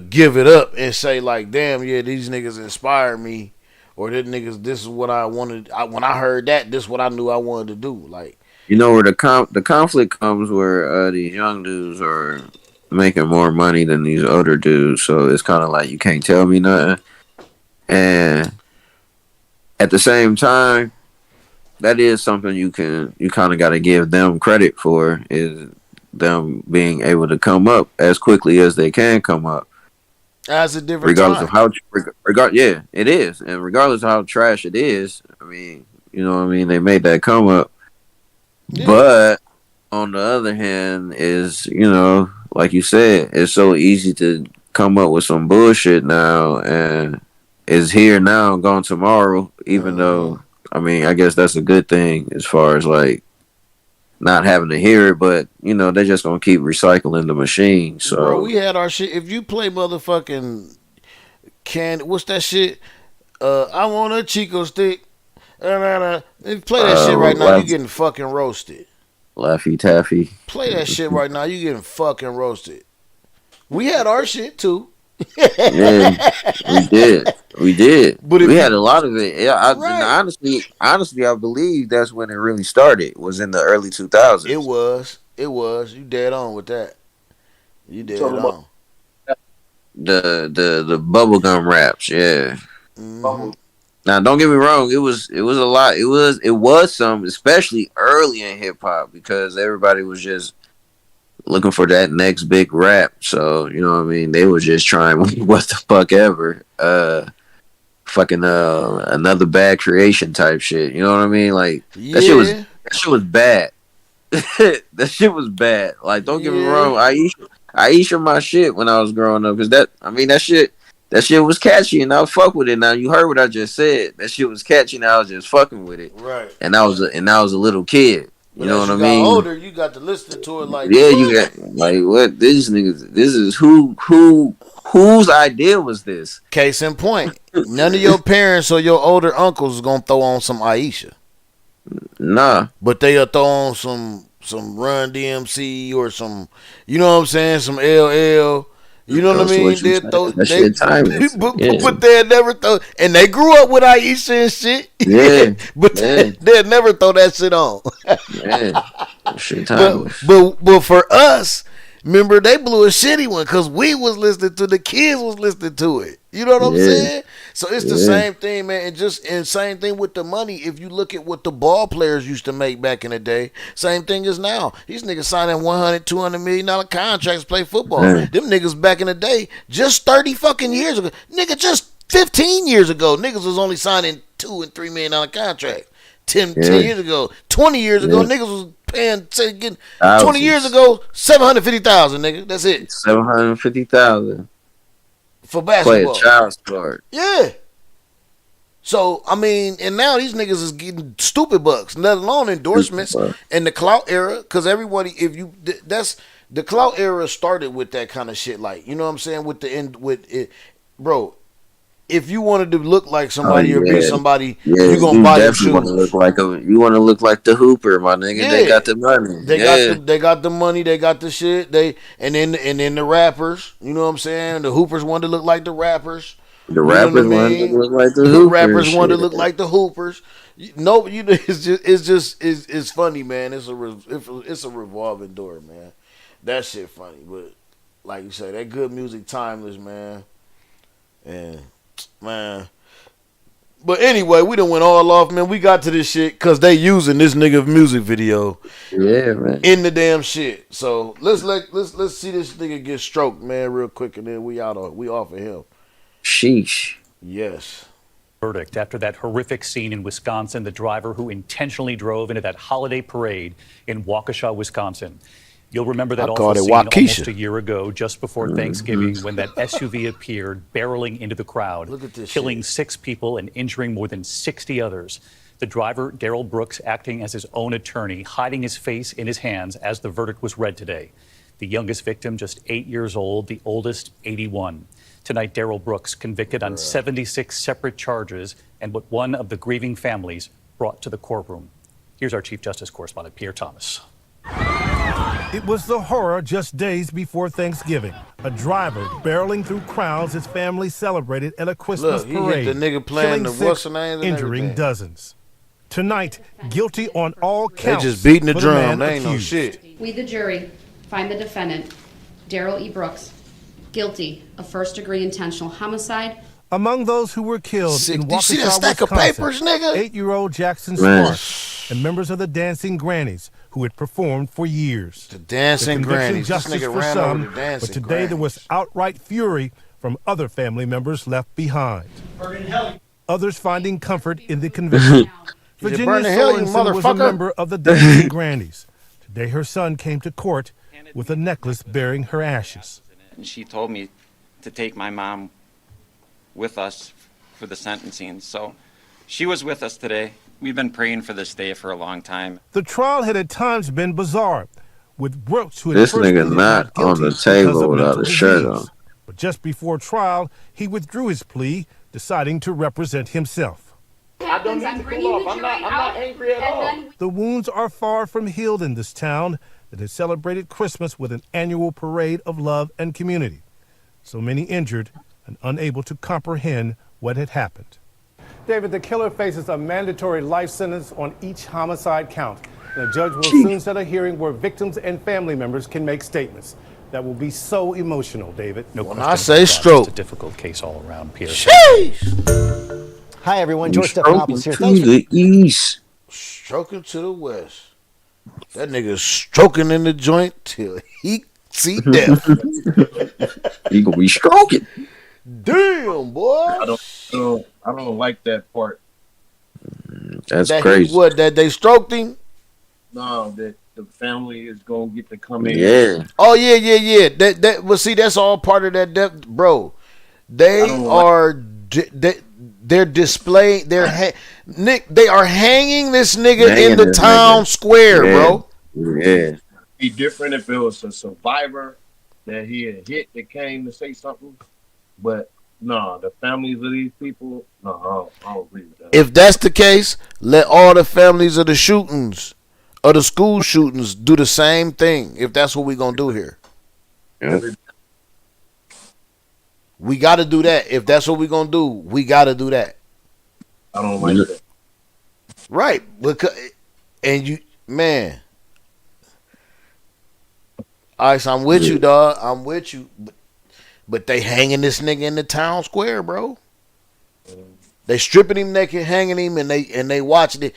give it up and say like, damn, yeah, these niggas inspire me, or this is what I wanted. When I heard that, this is what I knew I wanted to do. Like, Where the conflict comes where these young dudes are making more money than these older dudes, so it's kind of like you can't tell me nothing. And at the same time, that is something you kind of got to give them credit for, is them being able to come up as quickly as they can come up, that's a different regardless time. of how yeah, it is, and regardless of how trash it is. I mean, they made that come up. Yeah. But on the other hand, is like you said, it's so easy to come up with some bullshit now, and it's here now, gone tomorrow. Even though, I mean, I guess that's a good thing as far as like not having to hear it, but they're just gonna keep recycling the machine. So, Bro, we had our shit. If you play motherfucking what's that shit? I want a Chico stick. If you play that shit right now, you getting fucking roasted. Laffy Taffy. Play that shit right now, you getting fucking roasted. We had our shit too. Yeah, we did. But We had a lot of it. Yeah, Right. honestly, I believe that's when it really started. Was in the early 2000s. It was. You dead on with that. You dead Talking about on. The bubblegum raps, yeah. Mhm. Now, don't get me wrong. It was a lot. It was some, especially early in hip hop, because everybody was just looking for that next big rap. So you know what I mean. They were just trying what the fuck ever. Fucking another bad creation type shit. You know what I mean? Like that shit was bad. That shit was bad. Like, don't get me wrong. Aisha my shit when I was growing up, because that shit was catchy, and I fuck with it. Now you heard what I just said. That shit was catchy, and I was just fucking with it. Right. And I was a little kid. But You know as what I you got mean? older, you got to listen to it like, Yeah, you got like what these niggas. This is whose idea was this? Case in point, none of your parents or your older uncles is gonna throw on some Aisha. Nah. But they'll throw on some Run DMC or some, you know what I'm saying, some LL. You know what I That's mean? what you said. That shit timeless. Yeah. But they'll never throw, and they grew up with Aisha and shit. Yeah. But Yeah. they'll never throw that shit on. Yeah. That shit timeless. But for us, Remember, they blew a shitty one because we was listening to the kids was listening to it. You know what I'm saying? So it's the same thing, man. And same thing with the money. If you look at what the ball players used to make back in the day, same thing as now. These niggas signing $100, $200 million contracts to play football. Them niggas back in the day, just 30 fucking years ago, nigga, just 15 years ago, niggas was only signing $2 and $3 million contracts. 10 years ago, 20 years ago, niggas was paying, say, getting 20 years ago, $750,000, nigga. That's it. $750,000 for basketball. Play a child sport. Yeah. So I mean, and now these niggas is getting stupid bucks, let alone endorsements and the clout era. Because everybody, that's the clout era started with that kind of shit. Like, you know what I'm saying? With the end, with it, bro. If you wanted to look like somebody or be somebody, you're gonna buy your shoes. You want to look like the Hooper, my nigga. Yeah. They got the money. They got the money. They got the shit. And then the rappers. You know what I'm saying? The Hoopers wanted to look like the rappers. The rappers wanted to look like the Hoopers. The rappers wanted to look like the Hoopers. It's funny, man. It's a revolving door, man. That shit funny, but like you said, that good music timeless, man. And man, but anyway, we done went all off, man. We got to this shit because they using this nigga music video, man, in the damn shit. So let's see this nigga get stroked, man, real quick, and then we off of him. Sheesh. Yes. Verdict after that horrific scene in Wisconsin, the driver who intentionally drove into that holiday parade in Waukesha, Wisconsin. You'll remember that awful scene almost a year ago, just before Thanksgiving, when that SUV appeared barreling into the crowd, killing 6 people and injuring more than 60 others. The driver, Darrell Brooks, acting as his own attorney, hiding his face in his hands as the verdict was read today. The youngest victim, just 8 years old, the oldest, 81. Tonight, Darrell Brooks convicted on 76 separate charges and what one of the grieving families brought to the courtroom. Here's our Chief Justice correspondent, Pierre Thomas. It was the horror just days before Thanksgiving. A driver barreling through crowds his family celebrated at a Christmas parade, hit the nigga playing killing the what's 6, the name, injuring dozens. Tonight, guilty on all counts. They just beating the for drum. man They ain't no accused. shit. We, the jury, find the defendant, Darrell E. Brooks, guilty of first-degree intentional homicide. Among those who were killed in Did you see that Waukesha, stack of Wisconsin, papers, nigga? 8-year-old Jackson Man. Smart and members of the Dancing Grannies who had performed for years. The Dancing conviction Grannies. This justice nigga for ran some, over the Dancing but today there was outright fury from other family members left behind. Others finding comfort in the conviction. Virginia burning hell, you Sorensen was a motherfucker. member of the Dancing Grannies. Today her son came to court with a necklace bearing her ashes. And she told me to take my mom with us for the sentencing. So she was with us today. We've been praying for this day for a long time. The trial had at times been bizarre, with Brooks who had This first nigga pleaded not guilty on the because table of without mental a shirt disease. on. But just before trial, he withdrew his plea, deciding to represent himself. I don't need to cool off. I'm not angry at all. The wounds are far from healed in this town that has celebrated Christmas with an annual parade of love and community. So many injured and unable to comprehend what had happened. David, the killer faces a mandatory life sentence on each homicide count. The judge will soon set a hearing where victims and family members can make statements. That will be so emotional, David. No When question I say about that. stroke. It's a difficult case all around, Pierre. Hi, everyone. George Stroking Stephanopoulos here. to Thanks for the east. Stroking to the west. That nigga's stroking in the joint till he see death. He gonna be stroking. Damn, boy. I don't like that part. That's that crazy. That they stroked him? No, that the family is gonna get to come in. Yeah. Oh yeah. Well, see, that's all part of that depth, bro. They are they're displaying. They are hanging this nigga in the town square, bro. Yeah. Be different if it was a survivor that he had hit that came to say something, but no, the families of these people, no, I don't agree with that. If that's the case, let all the families of the shootings, of the school shootings, do the same thing. If that's what we're gonna do here, we got to do that. If that's what we're gonna do, we got to do that. I don't like that. Right? Because, and you, man, Ice, I'm with you, dog. I'm with you. But they hanging this nigga in the town square, bro. They stripping him naked, hanging him, and they watching it.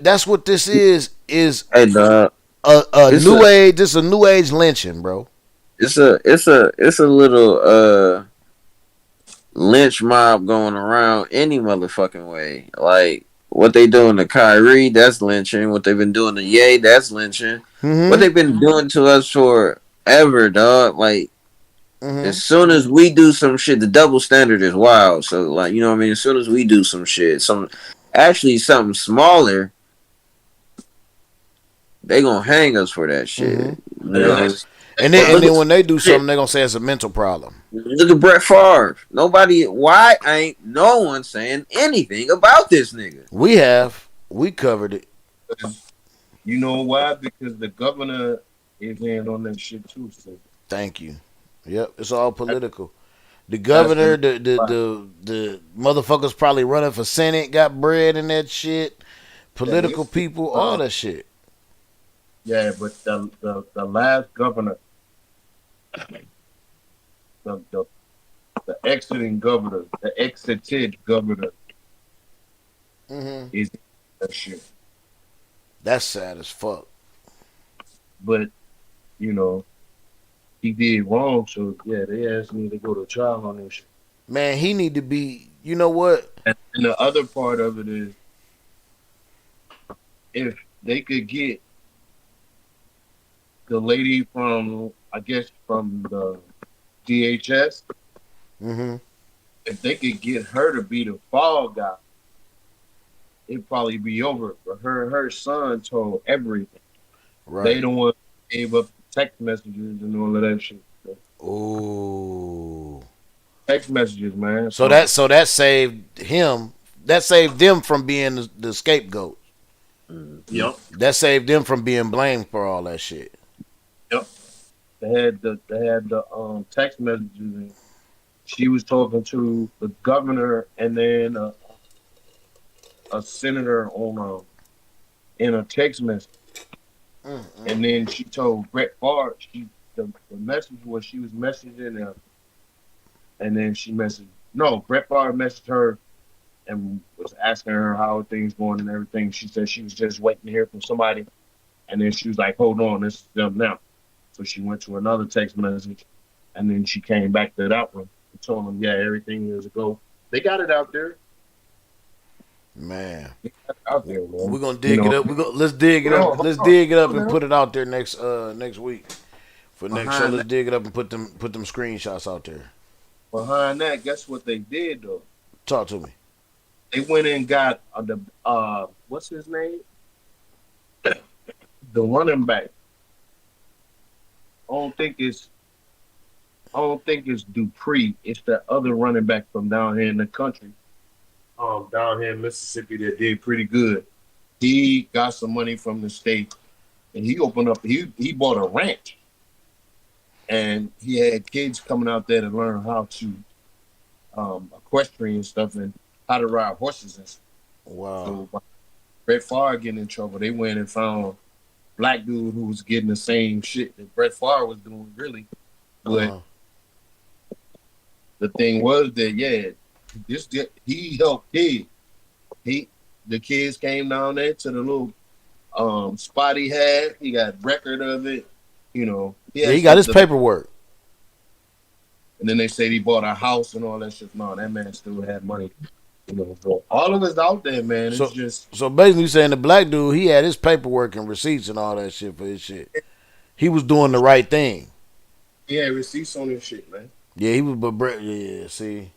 That's what this is. Hey, dog. A new age. This is a new age lynching, bro. It's a little lynch mob going around any motherfucking way. Like what they doing to Kyrie, that's lynching. What they've been doing to Ye, that's lynching. Mm-hmm. What they've been doing to us forever, dog. Like as soon as we do some shit, the double standard is wild. So like, you know what I mean? As soon as we do some shit, something smaller, they gonna hang us for that shit. You know? And then when they do something, they gonna say it's a mental problem. Look at Brett Favre. Why ain't no one saying anything about this nigga? We covered it. You know why? Because the governor is in on that shit too. So. Thank you. Yep, it's all political. The governor, the motherfuckers probably running for Senate, got bread in that shit. Political people, all that shit. Yeah, but the last governor, the exiting governor, the exited governor, is that shit. That's sad as fuck. But you know, he did wrong, so yeah, they asked me to go to trial on this shit. Man, he need to be. You know what? And the other part of it is, if they could get the lady from, I guess, from the DHS, if they could get her to be the fall guy, it'd probably be over. But her son told everything. Right. They don't want to give up text messages and all of that shit. Ooh. Text messages, man. So that saved him. That saved them from being the scapegoat. Yep. That saved them from being blamed for all that shit. Yep. They had the text messages, and she was talking to the governor and then a senator on in a text message. And then she told Brett Favre, the message was she was messaging him, and then Brett Favre messaged her and was asking her how things going and everything. She said she was just waiting to hear from somebody, and then she was like, "Hold on, this is them now." So she went to another text message, and then she came back to that one and told them, "Yeah, everything is a go." They got it out there. Man, out there, man. We're gonna dig it up. Let's dig it up. Let's dig it up and put it out there next week for next show. Let's dig it up and put them screenshots out there. Behind that, guess what they did though? Talk to me. They went and got what's his name? The running back. I don't think it's Dupree. It's the other running back from down here in the country. Down here in Mississippi that did pretty good. He got some money from the state, and he opened up. He bought a ranch, and he had kids coming out there to learn how to equestrian stuff and how to ride horses and stuff. Wow. So Brett Favre getting in trouble. They went and found black dude who was getting the same shit that Brett Favre was doing, really. But the thing was that he helped kids. The kids came down there to the little spot he had. He got record of it. You know, he got his paperwork. And then they said he bought a house and all that shit. No, that man still had money. You know, so all of us out there, man. It's so basically, you saying the black dude, he had his paperwork and receipts and all that shit for his shit. He was doing the right thing. He had receipts on his shit, man. Yeah, he was. But yeah, see,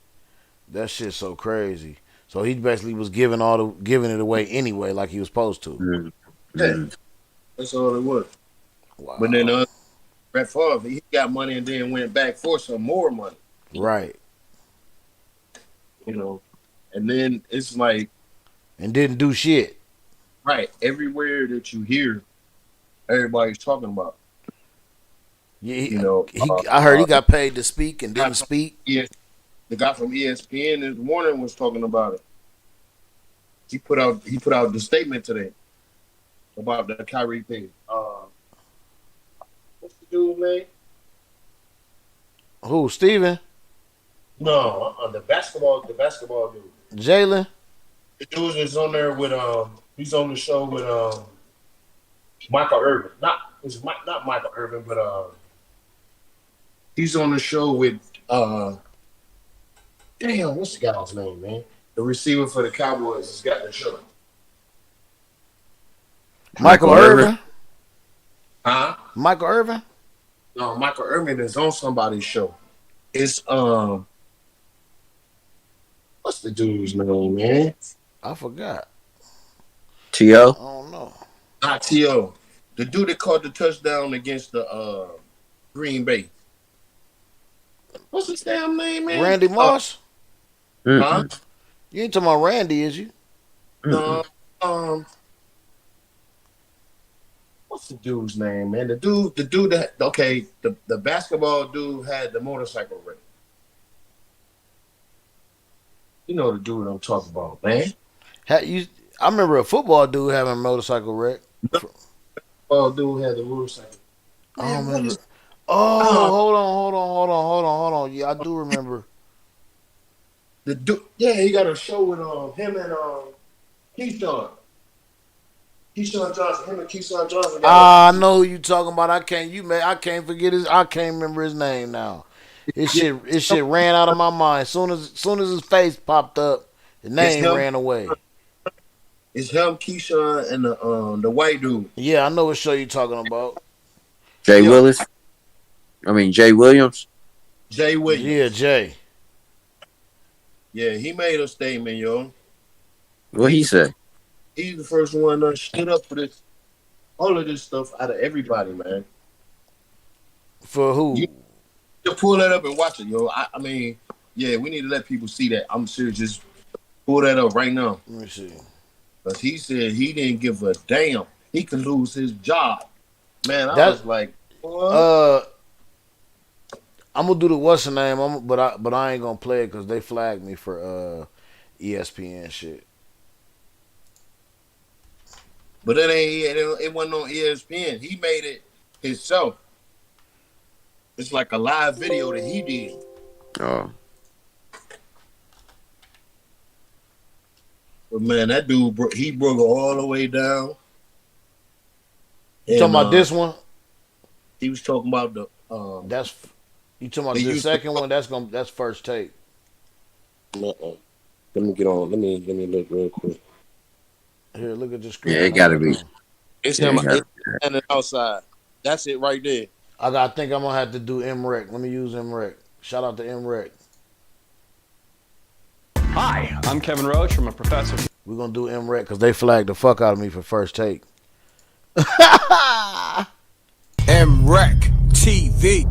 that shit's so crazy. So he basically was giving it away anyway, like he was supposed to. Yeah, that's all it was. Wow. But then Brett Favre, he got money and then went back for some more money. Right. You know, and then it's like, and didn't do shit. Right. Everywhere that you hear, everybody's talking about. Yeah, you know, I heard he got paid to speak and didn't speak. Yeah, the guy from ESPN this morning was talking about it. He put out the statement today about the Kyrie thing. What's his dude, man? Who? Steven? No, the basketball dude. Jalen? The dude is on there with he's on the show with Michael Irvin. Not Michael Irvin, but he's on the show with damn, what's the guy's name, man? The receiver for the Cowboys has got the show. Michael Irvin? Huh? Michael Irvin? No, Michael Irvin is on somebody's show. It's what's the dude's name, man? I forgot. T.O.? I don't know. Not T.O. The dude that caught the touchdown against the Green Bay. What's his damn name, man? Randy Moss? Huh? You ain't talking about Randy, is you? No. What's the dude's name, man? The dude that the basketball dude had the motorcycle wreck. You know the dude I'm talking about, man. I remember a football dude having a motorcycle wreck. Football dude had the motorcycle. I don't remember. Hold on. Yeah, I do remember. The dude, yeah, he got a show with him and Keyshawn. Keyshawn Johnson. Him and Keyshawn Johnson. I know who you talking about. I can't remember his name now. His shit ran out of my mind. As soon as his face popped up, the name ran away. It's him, Keyshawn, and the white dude. Yeah, I know what show you talking about. Jay Williams. Jay Williams. Yeah, Jay. Yeah, he made a statement, yo. What he said? He's the first one that stood up for this, all of this stuff out of everybody, man. For who? You pull that up and watch it, yo. I mean, yeah, we need to let people see that. I'm serious. Just pull that up right now. Let me see. Because he said he didn't give a damn. He could lose his job. Man, I was like, what? I'm gonna do the what's the name, but I ain't gonna play it because they flagged me for ESPN shit. But it wasn't on ESPN. He made it himself. It's like a live video that he did. Oh. But man, that dude he broke it all the way down. You talking about this one? He was talking about the you talking about the second one? That's first take. Let me get on. Let me look real quick. Here, look at the screen. Yeah, it gotta be. It's him standing outside. That's it right there. I think I'm gonna have to do MREC. Let me use MREC. Shout out to MREC. Hi, I'm Kevin Roach. I'm a professor. We're gonna do MREC because they flagged the fuck out of me for first take. MREC TV.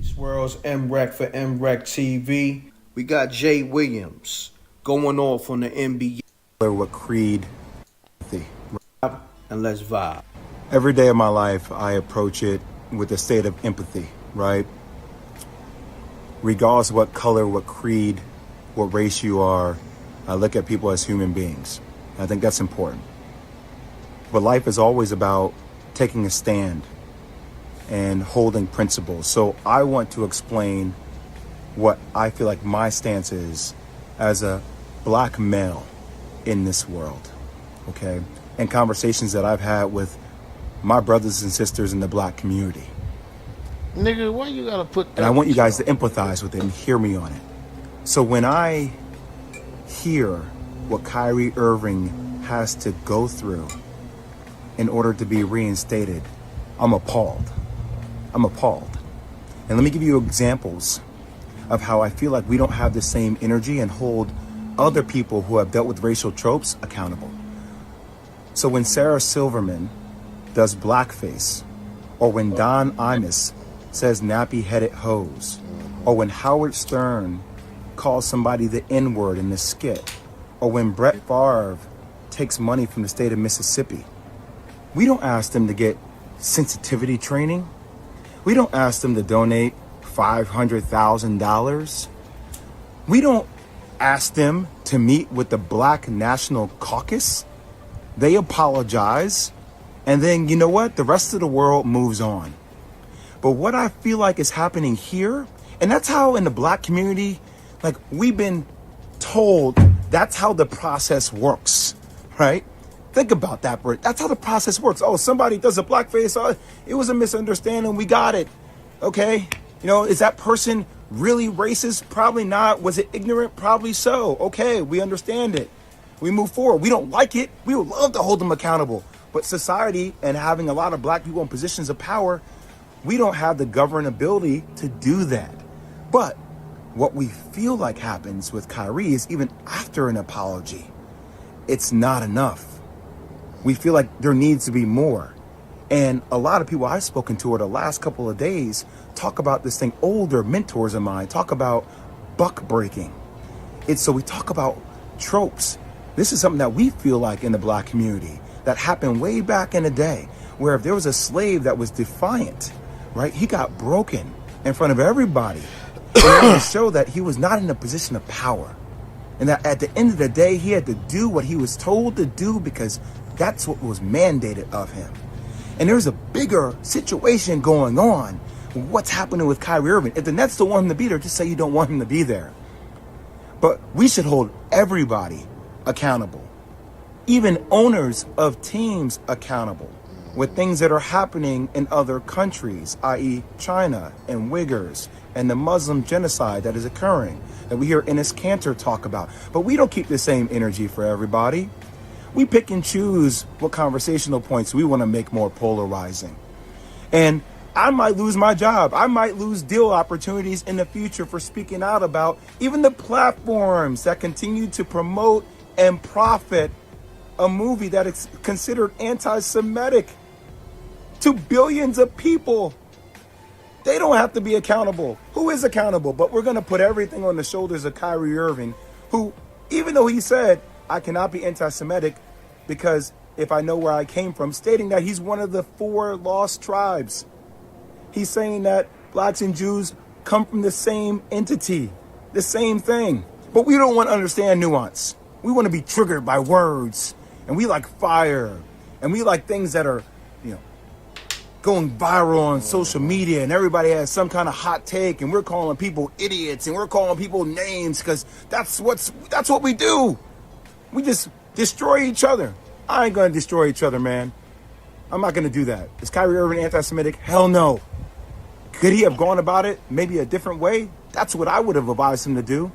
Swirls MREC for MREC TV. We got Jay Williams going off on the NBA. What creed? And let's vibe. Every day of my life, I approach it with a state of empathy, right? Regardless of what color, what creed, what race you are, I look at people as human beings. I think that's important. But life is always about taking a stand and holding principles. So I want to explain what I feel like my stance is as a black male in this world, okay? And conversations that I've had with my brothers and sisters in the black community. Nigga, why you gotta put that? And I want you guys to empathize with it and hear me on it. So when I hear what Kyrie Irving has to go through in order to be reinstated, I'm appalled. I'm appalled. And let me give you examples of how I feel like we don't have the same energy and hold other people who have dealt with racial tropes accountable. So when Sarah Silverman does blackface, or when Don Imus says nappy-headed hoes, or when Howard Stern calls somebody the N-word in the skit, or when Brett Favre takes money from the state of Mississippi, we don't ask them to get sensitivity training. We don't ask them to donate $500,000. We don't ask them to meet with the Black National Caucus. They apologize, and then, you know what? The rest of the world moves on. But what I feel like is happening here, and that's how in the black community, like we've been told that's how the process works, right? Think about that, Bert. That's how the process works. Oh, somebody does a blackface. Oh, it was a misunderstanding. We got it. Okay. You know, is that person really racist? Probably not. Was it ignorant? Probably so. Okay, we understand it. We move forward. We don't like it. We would love to hold them accountable. But society and having a lot of black people in positions of power, we don't have the governability to do that. But what we feel like happens with Kyrie is even after an apology, it's not enough. We feel like there needs to be more. And a lot of people I've spoken to over the last couple of days talk about this thing. Older mentors of mine talk about buck breaking. So we talk about tropes. This is something that we feel like in the black community that happened way back in the day, where if there was a slave that was defiant, right, he got broken in front of everybody in order to show that he was not in a position of power. And that at the end of the day, he had to do what he was told to do because that's what was mandated of him. And there's a bigger situation going on. What's happening with Kyrie Irving? If the Nets don't want him to be there, just say you don't want him to be there. But we should hold everybody accountable, even owners of teams accountable, with things that are happening in other countries, i.e. China and Uyghurs and the Muslim genocide that is occurring, that we hear Enes Kanter talk about. But we don't keep the same energy for everybody. We pick and choose what conversational points we want to make more polarizing. And I might lose my job. I might lose deal opportunities in the future for speaking out about even the platforms that continue to promote and profit a movie that is considered anti-Semitic to billions of people. They don't have to be accountable. Who is accountable? But we're going to put everything on the shoulders of Kyrie Irving, who, even though he said, I cannot be anti-Semitic because if I know where I came from, stating that he's one of the 4 lost tribes. He's saying that blacks and Jews come from the same entity, the same thing. But we don't want to understand nuance. We want to be triggered by words, and we like fire, and we like things that are, going viral on social media, and everybody has some kind of hot take, and we're calling people idiots, and we're calling people names because that's what we do. We just destroy each other. I ain't gonna destroy each other, man. I'm not gonna do that. Is Kyrie Irving anti-Semitic? Hell no. Could he have gone about it maybe a different way? That's what I would have advised him to do.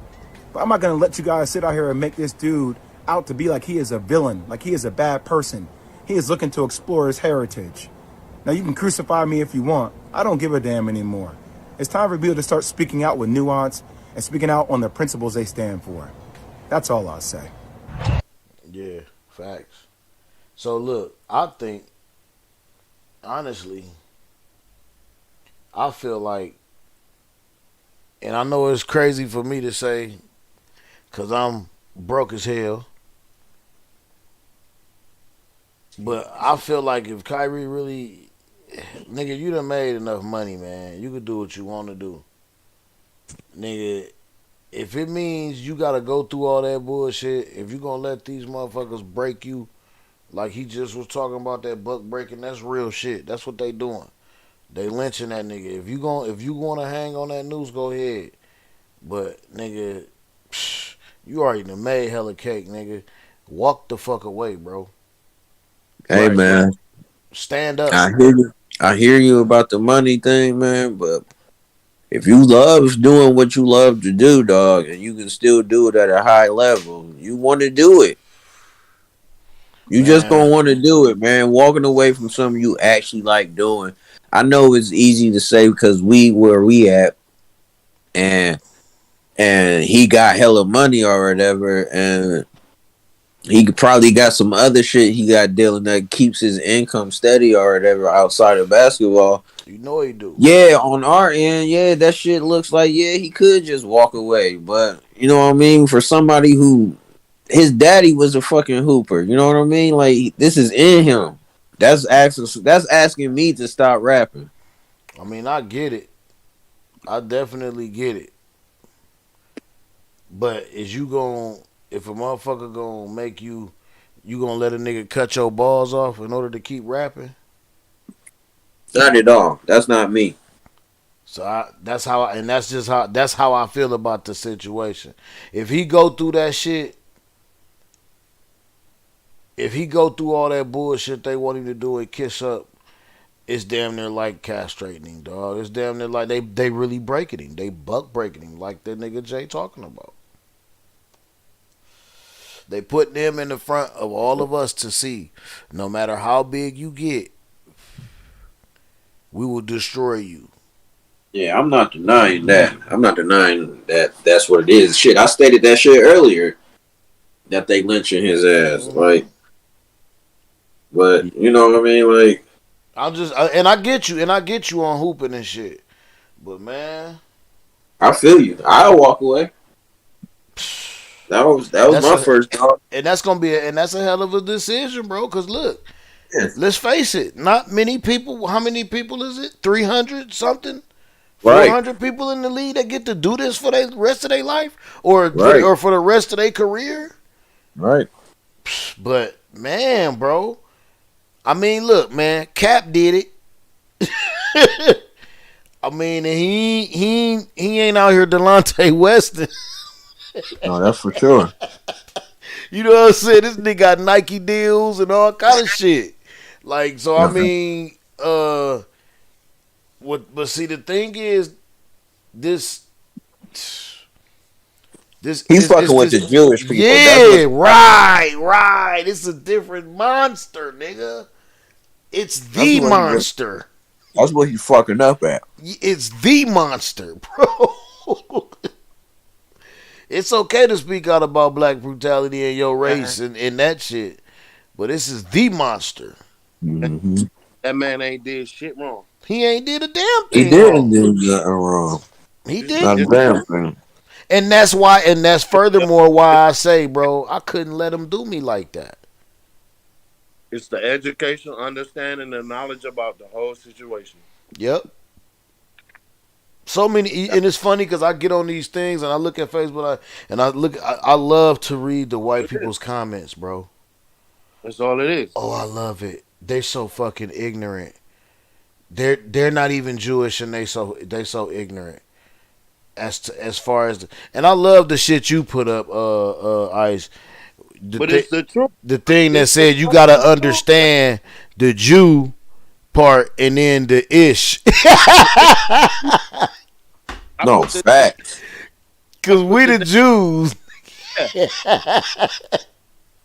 But I'm not gonna let you guys sit out here and make this dude out to be like he is a villain, like he is a bad person. He is looking to explore his heritage. Now, you can crucify me if you want. I don't give a damn anymore. It's time for people to start speaking out with nuance and speaking out on the principles they stand for. That's all I'll say. Yeah, facts. So, look, I think, honestly, I feel like, and I know it's crazy for me to say, because I'm broke as hell, but I feel like if Kyrie really, nigga, you done made enough money, man. You could do what you want to do. Nigga, if it means you got to go through all that bullshit, if you going to let these motherfuckers break you, like he just was talking about that buck breaking, that's real shit. That's what they doing. They lynching that nigga. If you want to hang on that noose, go ahead. But, nigga, you already done made hella cake, nigga. Walk the fuck away, bro. Hey, Right, man. Stand up. I hear you about the money thing, man, but if you love doing what you love to do, dog, and you can still do it at a high level, you want to do it. You just gonna want to do it, man. Walking away from something you actually like doing. I know it's easy to say because where we at, and he got hella money or whatever, and he probably got some other shit he got dealing that keeps his income steady or whatever outside of basketball. You know he do. Yeah, on our end, yeah, that shit looks like, yeah, he could just walk away. But, you know what I mean? For somebody who, his daddy was a fucking hooper. You know what I mean? Like, this is in him. That's asking me to stop rapping. I mean, I get it. I definitely get it. But if a motherfucker gonna make you gonna let a nigga cut your balls off in order to keep rapping? Not at all. That's not me. So that's how, and that's how I feel about the situation. If he go through that shit, if he go through all that bullshit they want him to do and kiss up, it's damn near like castrating him, dog. It's damn near like they really breaking him. They buck breaking him like that nigga Jay talking about. They put them in the front of all of us to see. No matter how big you get, we will destroy you. Yeah, I'm not denying that. I'm not denying that that's what it is. Shit, I stated that shit earlier. That they lynching his ass. Like, but you know what I mean? Like, and I get you on hooping and shit. But man, I feel you. I'll walk away. That was my first thought. And that's gonna be that's a hell of a decision, bro. Cause look, let's face it, not many people. How many people is it? 300 something. 400 people in the league that get to do this for the rest of their life, or for the rest of their career. Right. But man, bro, I mean, look, man, Cap did it. I mean, he ain't out here Delonte Weston. No, that's for sure. You know what I'm saying? This nigga got Nike deals and all kind of shit. Like, so I mean, but see, the thing is, this he's fucking with the Jewish people. Yeah, right. It's a different monster, nigga. It's the monster. That's what he's fucking up at. It's the monster, bro. It's okay to speak out about black brutality and your race and that shit, but this is the monster. Mm-hmm. That man ain't did shit wrong. He ain't did a damn thing. He didn't do nothing wrong. He did not a damn thing. And that's why, and that's furthermore why I say, bro, I couldn't let him do me like that. It's the education, understanding, and knowledge about the whole situation. Yep. So many, and it's funny because I get on these things and I look at Facebook I love to read the white people's comments, bro. That's all it is. Oh, I love it. They're so fucking ignorant. They're not even Jewish and they so ignorant. As far as and I love the shit you put up, Ice. But it's the truth. The thing that said you gotta understand the Jew part and then the ish. No, facts. Cause we the Jews.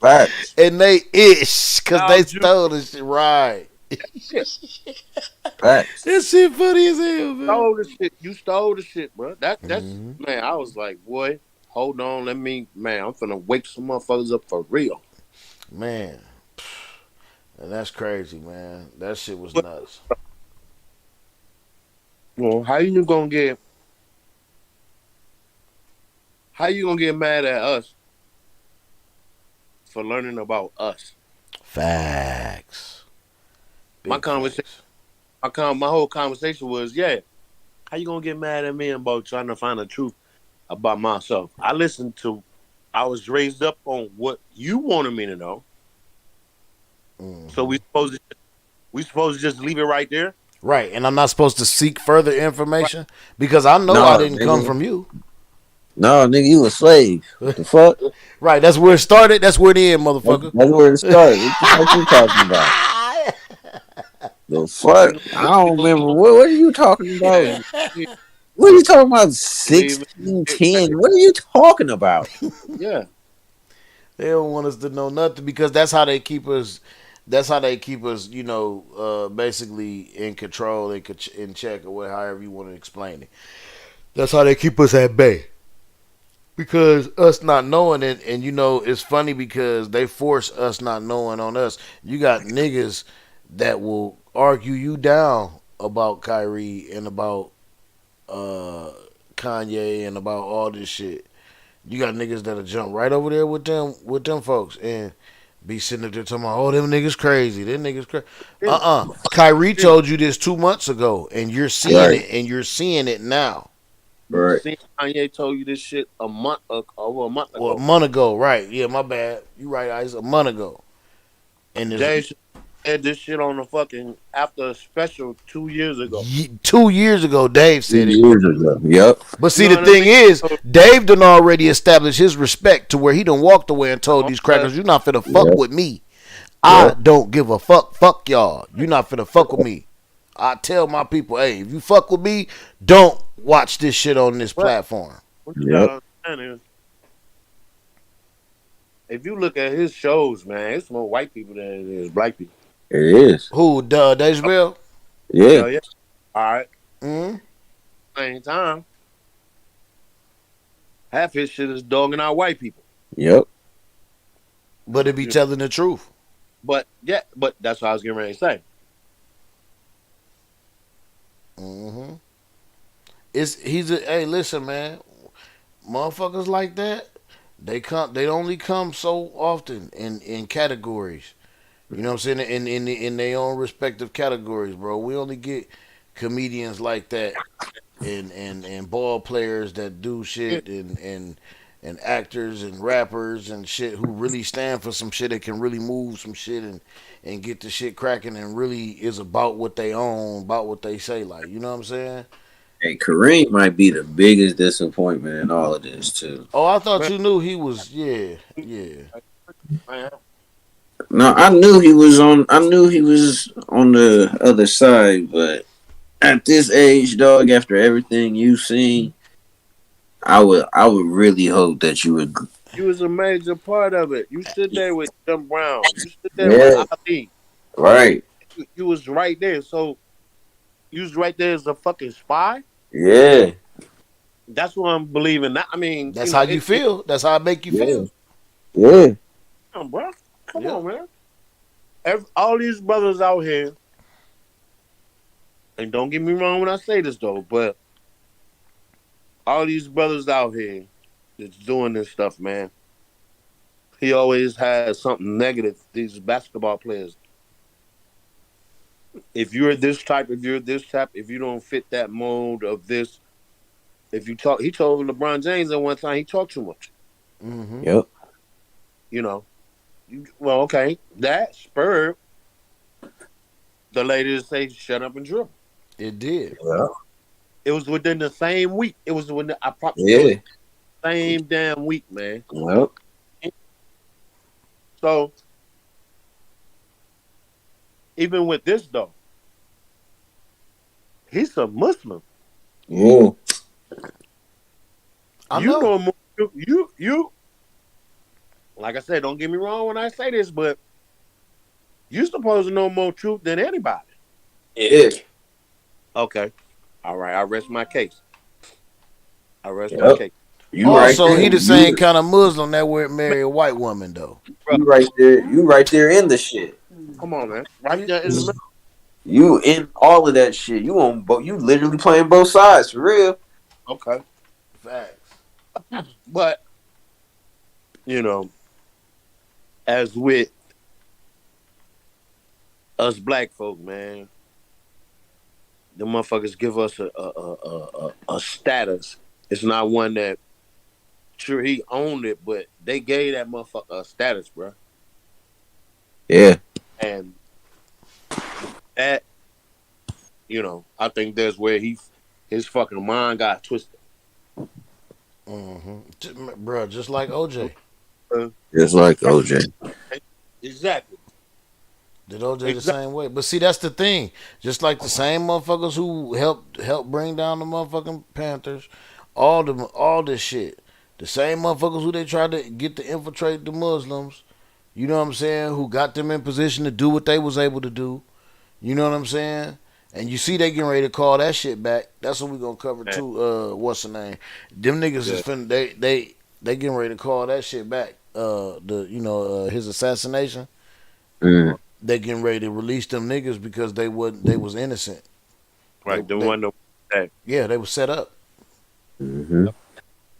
Facts. And they ish. Cause they stole the shit. Right. Facts. That shit funny as hell, man. You stole the shit, bro. That's man, I was like, boy, hold on, I'm finna wake some motherfuckers up for real. Man. And that's crazy, man. That shit was nuts. Well, how you gonna get mad at us for learning about us? Facts. My whole conversation was, how you gonna get mad at me about trying to find the truth about myself? I was raised up on what you wanted me to know. Mm-hmm. So we supposed to just leave it right there? Right, and I'm not supposed to seek further information because I know I didn't come from you. No, nigga, you a slave. What the fuck? Right, that's where it started. That's where it ended, motherfucker. That's where it started. What you talking about? The fuck? I don't remember. What are you talking about? What are you talking about? 1610? What are you talking about? Yeah. They don't want us to know nothing because that's how they keep us. That's how they keep us, basically in control, in check, or however you want to explain it. That's how they keep us at bay. Because us not knowing it, and it's funny because they force us not knowing on us. You got niggas that will argue you down about Kyrie and about Kanye and about all this shit. You got niggas that'll jump right over there with them folks and be sitting up there talking about, oh, them niggas crazy. Them niggas crazy. Kyrie told you this 2 months ago, and you're seeing it, and you're seeing it now. Right. Kanye told you this shit a month ago. Well, a month ago, right? Yeah, my bad. You right, Ice. A month ago. And Jay Had this shit on the fucking after a special 2 years ago. 2 years ago, Dave said it. Years ago. Yep. But see, You know the what I thing mean? is, Dave done already established his respect to where he done walked away and told these crackers, "You're not finna fuck with me. I don't give a fuck. Fuck y'all. You're not finna fuck with me. I tell my people, hey, if you fuck with me, don't watch this shit on this platform." What you gotta understand is, if you look at his shows, man, it's more white people than it is black people. It is. Who, Dave Chappelle? Yeah. Hell yeah. All right. Mm-hmm. Same time, half his shit is dogging out white people. Yep. But it be telling the truth. But yeah, but that's what I was getting ready to say. Mm-hmm. Hey, listen, man. Motherfuckers like that, they only come so often in categories. You know what I'm saying? In their own respective categories, bro. We only get comedians like that and ball players that do shit and actors and rappers and shit who really stand for some shit that can really move some shit and get the shit cracking and really is about what they own, about what they say, like, you know what I'm saying? Hey, Kareem might be the biggest disappointment in all of this too. Oh, I thought you knew he was. Yeah. No, I knew he was on. I knew he was on the other side, but at this age, dog, after everything you've seen, I would really hope that you would. You was a major part of it. You stood there with Jim Brown. You stood there with Ali. Right. You was right there. So you was right there as a fucking spy. Yeah. That's what I'm believing. I mean, that's how you feel. That's how it make you feel. Yeah. Come on, bro. Come on, man. All these brothers out here, and don't get me wrong when I say this though, but all these brothers out here that's doing this stuff, man. He always has something negative. These basketball players. If you're this type, if you don't fit that mold of this, if you talk, he told LeBron James at one time he talked too much. Mm-hmm. Yep. You know, well, okay, that spurred the lady to say, "Shut up and dribble." It did. Yeah. It was within the same week. It was when I probably same damn week, man. Well. So even with this though, he's a Muslim. Yeah. I know. You like I said, don't get me wrong when I say this, but you're supposed to know more truth than anybody. Yeah. Okay. All right. I rest my case. My case. He the same kind of Muslim that would marry a white woman though. You right there. You right there in the shit. Come on, man. Right there in the middle. You in all of that shit. You on both. You literally playing both sides for real. Okay. Facts. But you know, as with us black folk, man, the motherfuckers give us a status. It's not one that sure he owned it, but they gave that motherfucker a status, bro. Yeah. And that, you know, I think that's where his fucking mind got twisted. Mm-hmm. Bro, just like OJ. Just like OJ. Exactly. Did OJ the same way? But see, that's the thing. Just like the same motherfuckers who helped bring down the motherfucking Panthers, all this shit. The same motherfuckers who they tried to get to infiltrate the Muslims, you know what I'm saying, who got them in position to do what they was able to do. You know what I'm saying? And you see they getting ready to call that shit back. That's what we gonna cover too. What's the name? Them niggas is finna they getting ready to call that shit back. His assassination. Mm. They getting ready to release them niggas because they was innocent. Right, yeah, they was set up. Mm-hmm.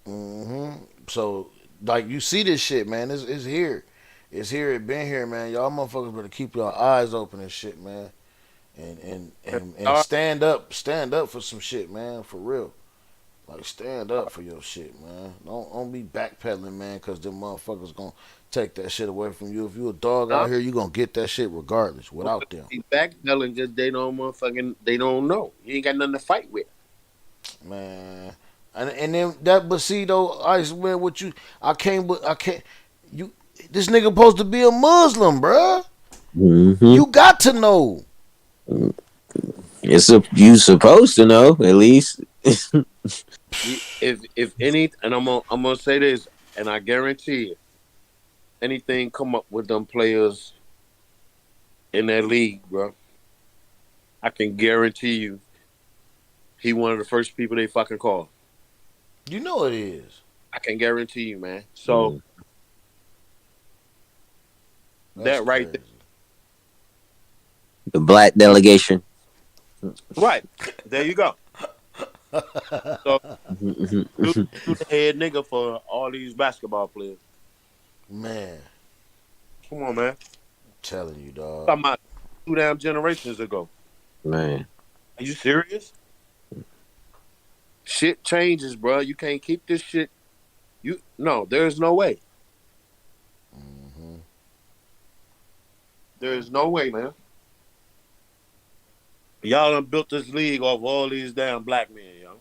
Mm-hmm. So like you see this shit, man. It's here. It's here. It been here, man. Y'all motherfuckers better keep your eyes open and shit, man. And stand up for some shit, man. For real. Like, stand up for your shit, man. Don't be backpedaling, man, because them motherfuckers gonna take that shit away from you. If you a dog out here, you gonna get that shit regardless, without them. Be backpedaling because they don't know. You ain't got nothing to fight with. Man. And then that, but see though, Ice, man, what you, I can't, you, this nigga supposed to be a Muslim, bruh. Mm-hmm. You got to know. You supposed to know, at least. if any, and I'm gonna say this, and I guarantee it, anything come up with them players in that league, bro, I can guarantee you, he one of the first people they fucking call. You know it is. I can guarantee you, man. So that right there. The black delegation. Right. There you go. So, do the head nigga for all these basketball players. Man. Come on, man. I'm telling you, dog. Talking about 2 damn generations ago. Man. Are you serious? Shit changes, bro. You can't keep this shit. No, there's no way. Mm-hmm. There's no way, man. Y'all done built this league off all these damn black men, yo.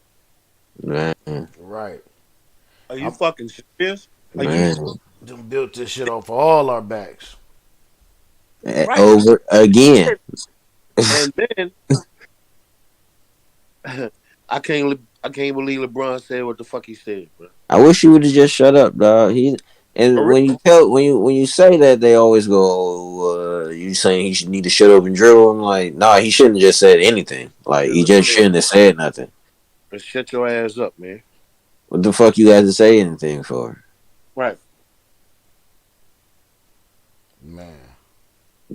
Man. Right. Are you fucking serious? Man. Them built this shit off of all our backs. Right. Over again. And then I can't believe LeBron said what the fuck he said, bro. I wish he would have just shut up, dog. When you say that, they always go, "Oh, you saying he should need to shut up and dribble?" I'm like, nah, he shouldn't have just said anything. Like, he just shouldn't have said nothing. But shut your ass up, man. What the fuck you guys to say anything for? Right. Man.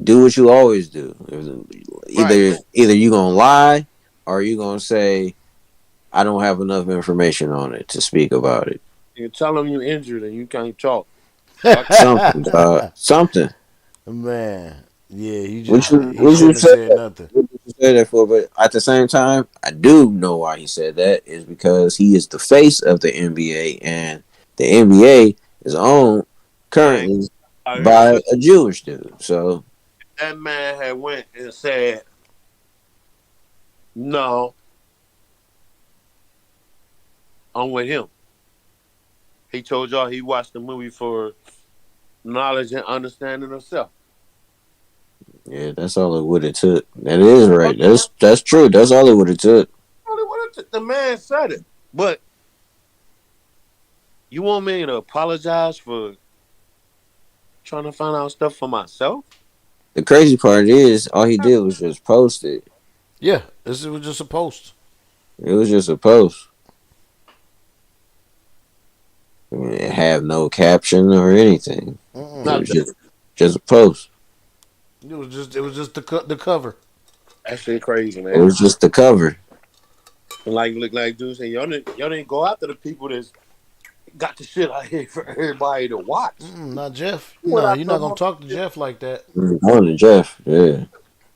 Do what you always do. Either you gonna lie or you gonna say, I don't have enough information on it to speak about it. You tell them you're injured and you can't talk. Something, dog. Something. Man. Yeah, he What shouldn't you have said nothing. What you say that for? But at the same time, I do know why he said that is because he is the face of the NBA, and the NBA is owned currently by a Jewish dude. So that man had went and said, "No, I'm with him." He told y'all he watched the movie for knowledge and understanding of self. yeah, that's all it would have took. That is right. That's true. That's all it would have took. The man said it, but you want me to apologize for trying to find out stuff for myself? The crazy part is, all he did was just post it. Yeah, this was just a post. It was just a post. I mean, it have no caption or anything. It was just a post. It was just the cover. That shit crazy, man. It was just the cover. Like look like dude saying y'all didn't go after the people that's got the shit out here for everybody to watch. Not Jeff. No, you're not gonna talk to Jeff like that. Going to Jeff, yeah.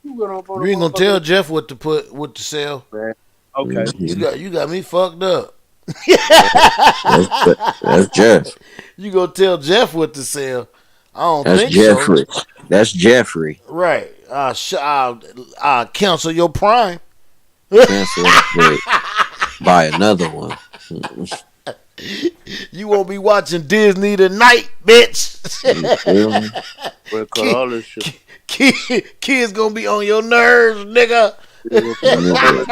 You ain't gonna tell Jeff what to sell. Man. Okay. You got me fucked up. That's Jeff. You gonna tell Jeff what to sell? I don't That's think Jeffrey. so. That's Jeffrey. Right. I'll cancel your Prime. Cancel buy another one. You won't be watching Disney tonight, bitch. All this shit. Kids gonna be on your nerves, nigga.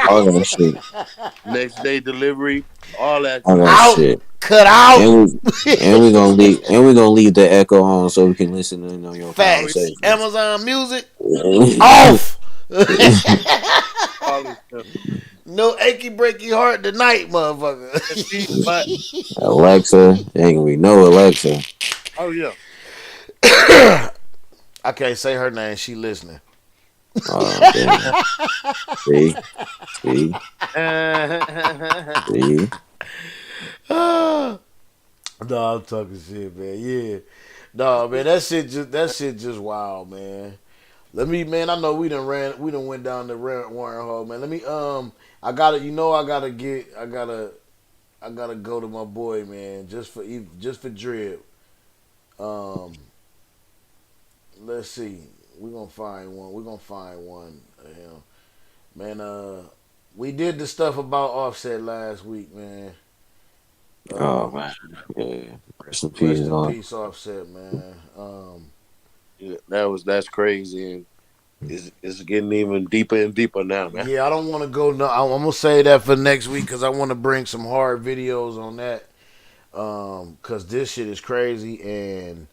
All that shit. Next day delivery, all that. All that shit. Cut out. And we gonna leave the echo on so we can listen in on your facts. conversation. Amazon Music off. No achy breaky heart tonight, motherfucker. Alexa, ain't gonna be no Alexa. Oh yeah. I can't say her name. She listening. Oh, see. No, I'm talking shit, man. Yeah, no, man. That shit just wild, man. Man. I know we done went down the wormhole, man. I gotta I gotta go to my boy, man, just for Drip. Let's see. We're gonna find one. We're gonna find one of him. Man, we did the stuff about Offset last week, man. Oh man, yeah. Rest in Rest peace, in on. peace, Offset, man. Yeah, that's crazy, and it's getting even deeper and deeper now, man. Yeah, I don't want to go. No, I'm gonna say that for next week because I want to bring some hard videos on that. Because this shit is crazy, and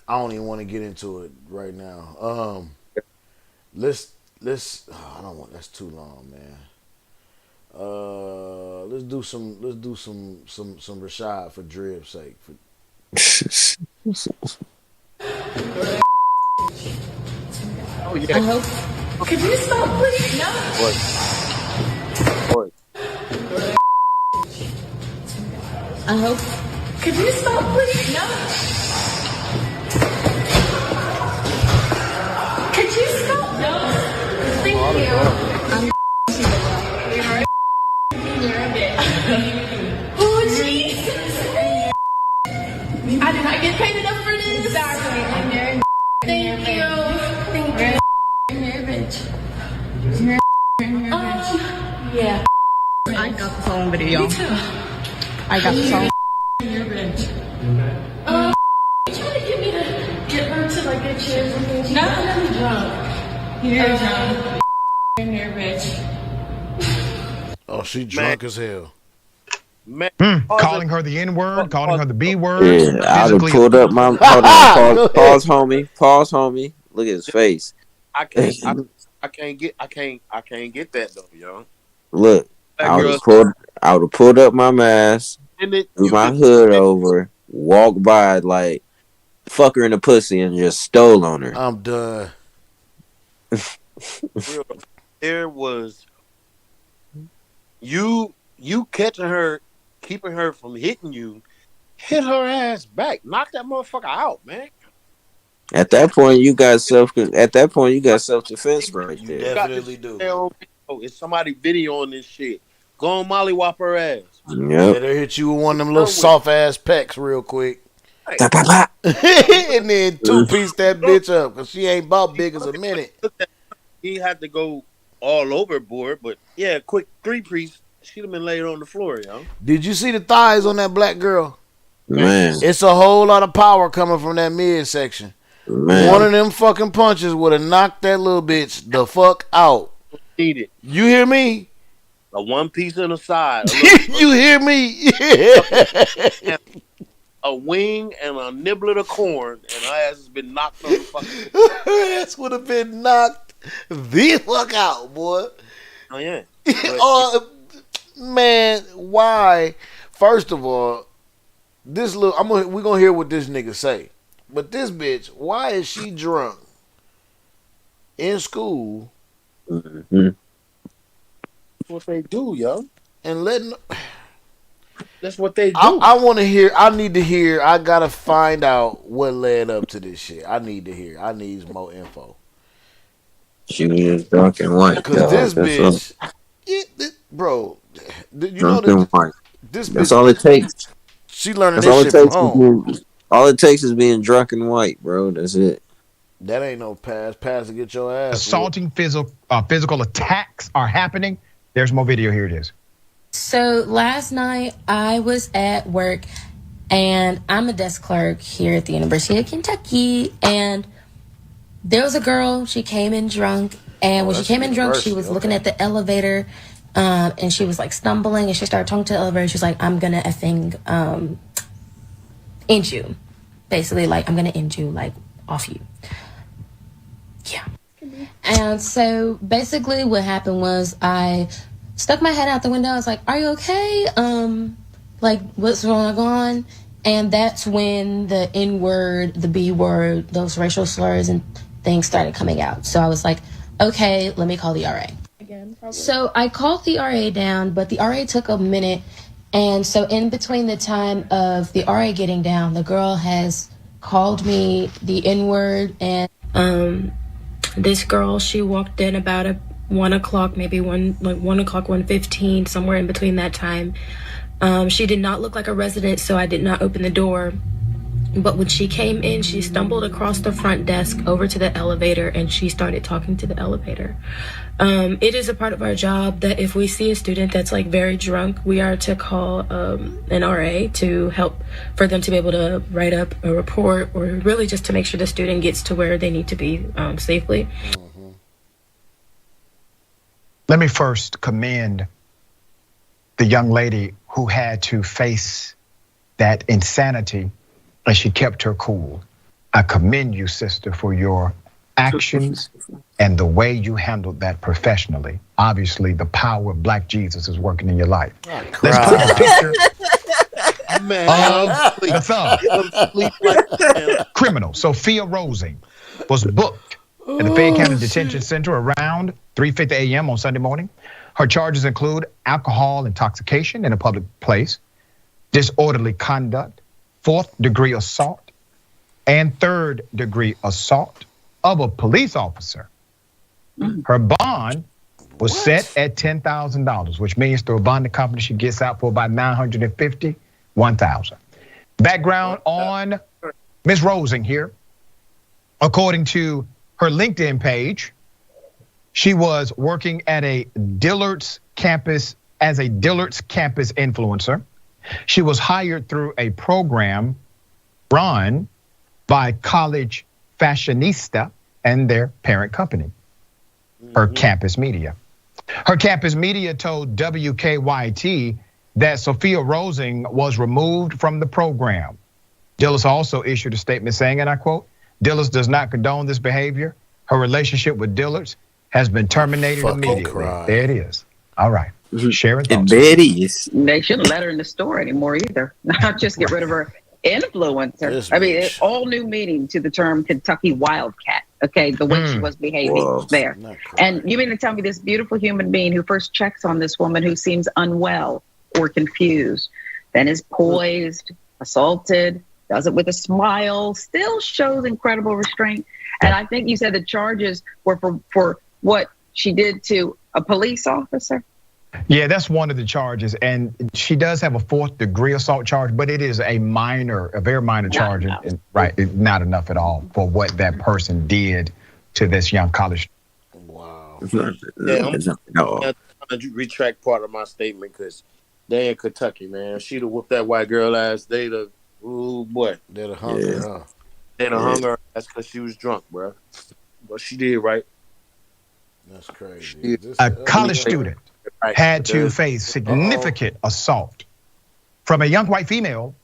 I don't even want to get into it right now. Let's. I don't want. That's too long, man. Let's do some Rashad for Drib's sake. Oh yeah. Could you stop, please? No. What? I hope. Could you stop, please? No. Could you stop? No. Thank you. You're a bitch. Oh, Jesus. I did not get paid enough for this. Exactly. And you're a Thank you. Thank you. You're a bitch. You're a bitch. Yeah. I got the phone video. Me too. I got the phone. You're a bitch. You trying to get me to get her to like get chairs and things? No, I'm drunk. You're drunk. You're a bitch. Oh, she drunk as hell. Man, calling her the N-word, calling her the B-word. Yeah, I would have pulled up my. Hold on, pause, homie. Pause, homie. Look at his face. I can't get that though, yo. Look, I would have pulled up my mask, threw my hood over, walked by like fuck her in the pussy, and just stole on her. I'm done. There was you catching her, keeping her from hitting you, hit her ass back, knock that motherfucker out, man. At that point, you got self defense right there. You definitely do. Oh, it's somebody videoing this shit. Go on, Molly whop her ass. Yep. Let her hit you with one of them little soft ass pecs real quick. And then two-piece that bitch up because she ain't about big as a minute. He had to go all overboard, but yeah, quick three-piece. She'd have been laid on the floor, yo. Did you see the thighs on that black girl? Man. It's a whole lot of power coming from that midsection. Man. One of them fucking punches would have knocked that little bitch the fuck out. Need it. You hear me? A one piece on the side. You hear me? A wing and a niblet of corn, and her ass has been knocked on the fucking. Her ass would have been knocked the fuck out, boy. Oh yeah. Man, why? First of all, we're gonna hear what this nigga say. But this bitch, why is she drunk in school? Mm-hmm. That's what they do, yo. And letting. That's what they do. I want to hear. I need to hear. I gotta find out what led up to this shit. I need to hear. I need more info. She was just drunk and white. Because this bitch, bro, you drunk know and white. This bitch. That's all it takes. She learning this shit from home. All it takes is being drunk and white, bro. That's it. That ain't no pass. Pass to get your ass. Assaulting physical attacks are happening. There's more video. Here it is. So last night I was at work, and I'm a desk clerk here at the University of Kentucky, and there was a girl. She came in drunk, and when she came in drunk, she was looking at the elevator, and she was like stumbling, and she started talking to the elevator. She was like, "I'm gonna effing end you," basically like, "I'm gonna end you, like off you." Yeah. And so basically what happened was I stuck my head out the window. I was like, "Are you okay? Like, what's going on?" And that's when the N-word, the B-word, those racial slurs and things started coming out. So I was like, okay, let me call the RA. So I called the RA down, but the RA took a minute. And so in between the time of the RA getting down, the girl has called me the N-word. And this girl, she walked in about 1 o'clock, maybe 1 o'clock, 1:15, somewhere in between that time. She did not look like a resident, so I did not open the door. But when she came in, she stumbled across the front desk over to the elevator, and she started talking to the elevator. It is a part of our job that if we see a student that's like very drunk, we are to call an RA to help for them to be able to write up a report, or really just to make sure the student gets to where they need to be safely. Let me first commend the young lady who had to face that insanity, and she kept her cool. I commend you, sister, for your actions and the way you handled that professionally. Obviously, the power of Black Jesus is working in your life. Let's put a picture of the thug. Criminal Sophia Rosing was booked in the Fayette County Detention Center around 3:50 a.m. on Sunday morning. Her charges include alcohol intoxication in a public place, disorderly conduct, 4th-degree assault, and 3rd-degree assault of a police officer. Her bond was set at $10,000, which means through a bonding company, she gets out for about $951,000. Background on Ms. Rosing here. According to her LinkedIn page, she was working at a Dillard's campus as a Dillard's campus influencer. She was hired through a program run by College Fashionista and their parent company, her campus media. Her campus media told WKYT that Sophia Rosing was removed from the program. Dillard's also issued a statement saying, and I quote, "Dillard's does not condone this behavior. Her relationship with Dillard's has been terminated immediately." There it is. All right. Sharon thoughts. They shouldn't let her in the store anymore either. Not just get rid of her influencer. I mean, all new meaning to the term Kentucky Wildcat. Okay, the way she was behaving there. And you mean to tell me this beautiful human being who first checks on this woman who seems unwell or confused, then is poised, assaulted, does it with a smile, still shows incredible restraint. And I think you said the charges were for what she did to a police officer. Yeah, that's one of the charges. And she does have a 4th-degree assault charge, but it is a very minor charge. Right, not enough at all for what that person did to this young college. Wow. Yeah, I'm trying to retract part of my statement because they in Kentucky, man. She'd have whooped that white girl ass. They'd have, ooh boy. They'd have hung her, huh? They'd have hung her. That's because she was drunk, bro. But she did right. That's crazy. A college student had to face significant assault from a young white female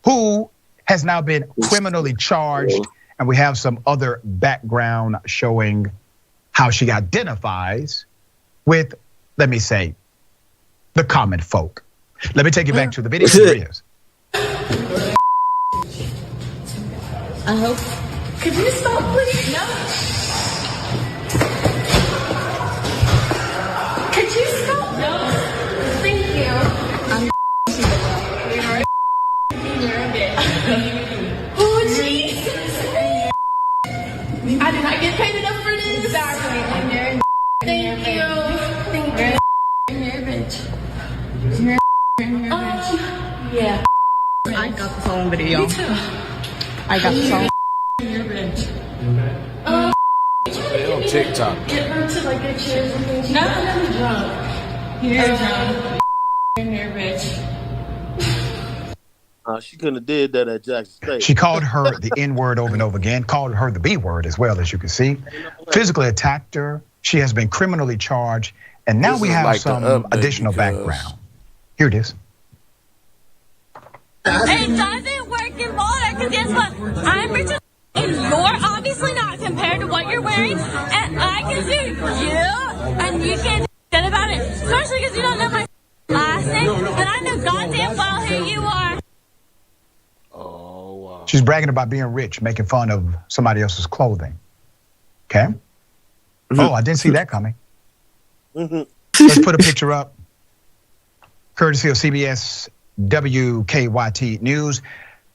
who has now been criminally charged. And we have some other background showing how she identifies with, let me say, the common folk. Let me take you back to the video. Here it is. I hope. Could you stop, please? No. Could you stop? No. Thank you. I'm you're a bitch. Oh, Jesus. I did not get paid enough for this. Exactly. Thank you. Thank you. You're a bitch. You're a bitch. Yeah. I got the phone video. Me too. I got the phone. You're a bitch. They on TikTok. Get her to like get chairs and things. No, I'm drunk. You're drunk. You're a bitch. She couldn't have did that at Jackson State. She called her the N-word over and over again, called her the B-word as well, as you can see. Physically attacked her. She has been criminally charged. And now we have like some additional background. Here it is. It doesn't work in Boulder because guess what? I'm rich and you're obviously not compared to what you're wearing. And I can sue you and you can't do shit about it. Especially because you don't know my last name. But I know goddamn well who you are. Oh, wow. She's bragging about being rich, making fun of somebody else's clothing. Okay? Oh, I didn't see that coming. Let's put a picture up. Courtesy of CBS WKYT News.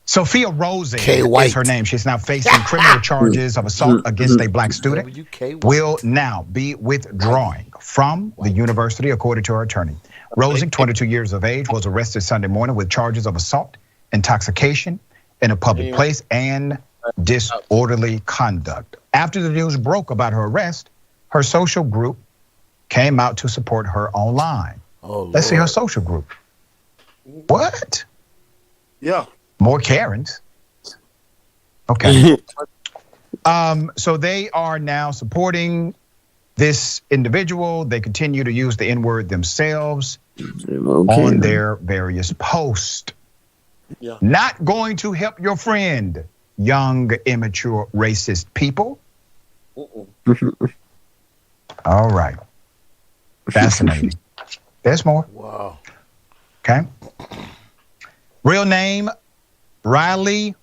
Sophia Rosing is her name. She's now facing criminal charges of assault against a black student. Will now be withdrawing from the university, according to her attorney. Rosen, 22 years of age, was arrested Sunday morning with charges of assault, intoxication in a public place, and disorderly conduct. After the news broke about her arrest, her social group came out to support her online. Let's see her social group. What? Yeah. More Karens. Okay. So they are now supporting this individual. They continue to use the N-word themselves on their various posts. Yeah. Not going to help your friend, young, immature, racist people. All right. Fascinating. There's more. Wow. Okay. Real name, Riley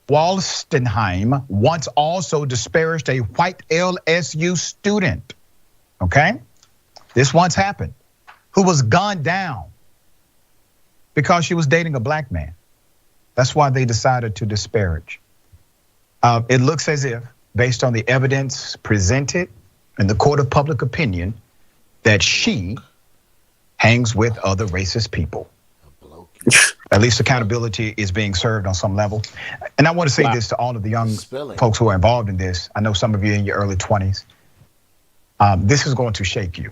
Walstenheim, once also disparaged a white LSU student. Okay. This once happened. Who was gunned down because she was dating a black man. That's why they decided to disparage. It looks as if, based on the evidence presented in the court of public opinion, that she hangs with other racist people. At least accountability is being served on some level. And I want to say this to all of the young folks who are involved in this. I know some of you in your early 20s. This is going to shake you.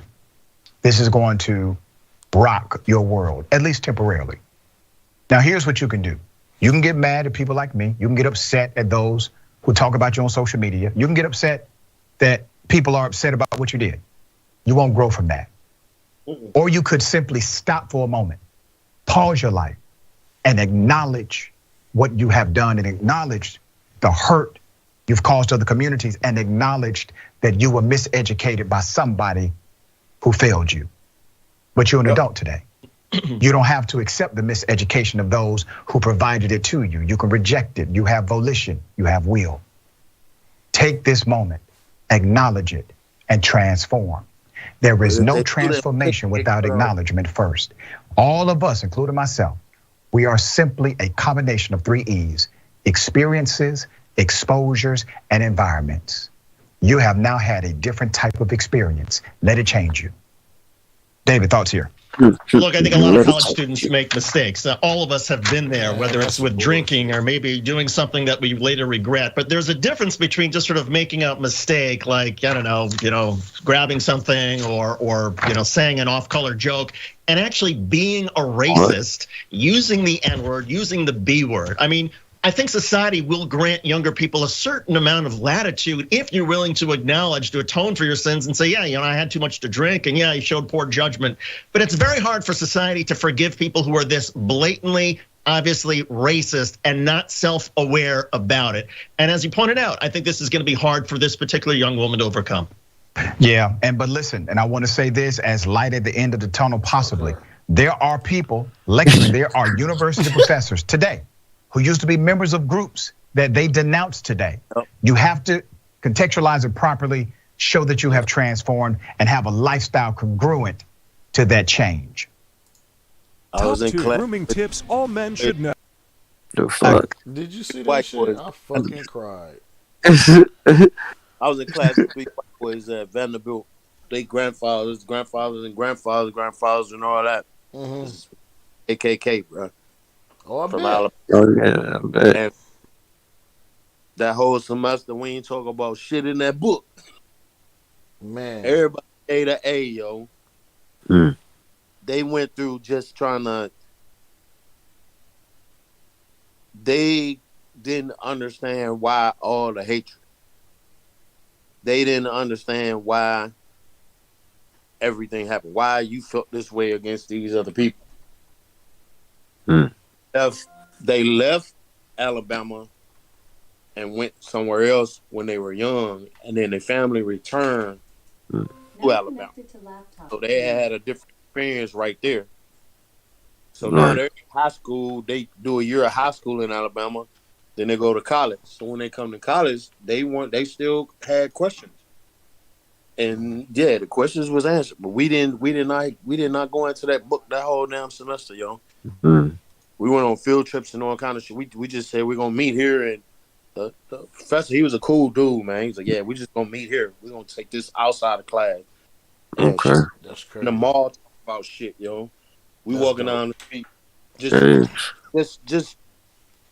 This is going to rock your world, at least temporarily. Now, here's what you can do. You can get mad at people like me. You can get upset at those who talk about you on social media. You can get upset that people are upset about what you did. You won't grow from that. Or you could simply stop for a moment, pause your life, and acknowledge what you have done and acknowledge the hurt you've caused other communities and acknowledged that you were miseducated by somebody who failed you. But you're an adult today. You don't have to accept the miseducation of those who provided it to you. You can reject it. You have volition. You have will. Take this moment, acknowledge it, and transform. There is no transformation without acknowledgement first. All of us, including myself, we are simply a combination of 3 E's: experiences, exposures, and environments. You have now had a different type of experience. Let it change you. David, thoughts here? Look, I think a lot of college students make mistakes. All of us have been there, whether it's with drinking or maybe doing something that we later regret. But there's a difference between just sort of making a mistake, like, I don't know, grabbing something or saying an off-color joke, and actually being a racist, using the N-word, using the B-word. I mean, I think society will grant younger people a certain amount of latitude if you're willing to acknowledge, to atone for your sins and say, yeah, I had too much to drink and yeah, I showed poor judgment. But it's very hard for society to forgive people who are this blatantly, obviously racist and not self-aware about it. And as you pointed out, I think this is going to be hard for this particular young woman to overcome. Yeah, but listen, and I want to say this as light at the end of the tunnel possibly. There are people lecturing, there are university professors today who used to be members of groups that they denounced today. You have to contextualize it properly, show that you have transformed and have a lifestyle congruent to that change. Top 2 grooming tips all men should know. The fuck? Did you see that shit? I fucking cried. I was in class with 3 white boys at Vanderbilt. They grandfathers and grandfathers and all that. This is AKK, bro. Oh, I From bet. Alabama. Oh, yeah, I bet. And that whole semester, we ain't talk about shit in that book. Man. Everybody A to A, yo. They went through just trying to. They didn't understand why all the hatred. They didn't understand why everything happened. Why you felt this way against these other people. They left Alabama and went somewhere else when they were young, and then their family returned to Alabama. So they had a different experience right there. So now they're in high school. They do a year of high school in Alabama, then they go to college. So when they come to college, they still had questions. And yeah, the questions was answered, but we did not go into that book that whole damn semester, yo. We went on field trips and all kind of shit. We just said we're gonna meet here, and the professor, he was a cool dude, man. He's like, yeah, we just gonna meet here. We're gonna take this outside of class. Okay, that's crazy. In the mall, about shit, yo. We That's walking dope. down the street, just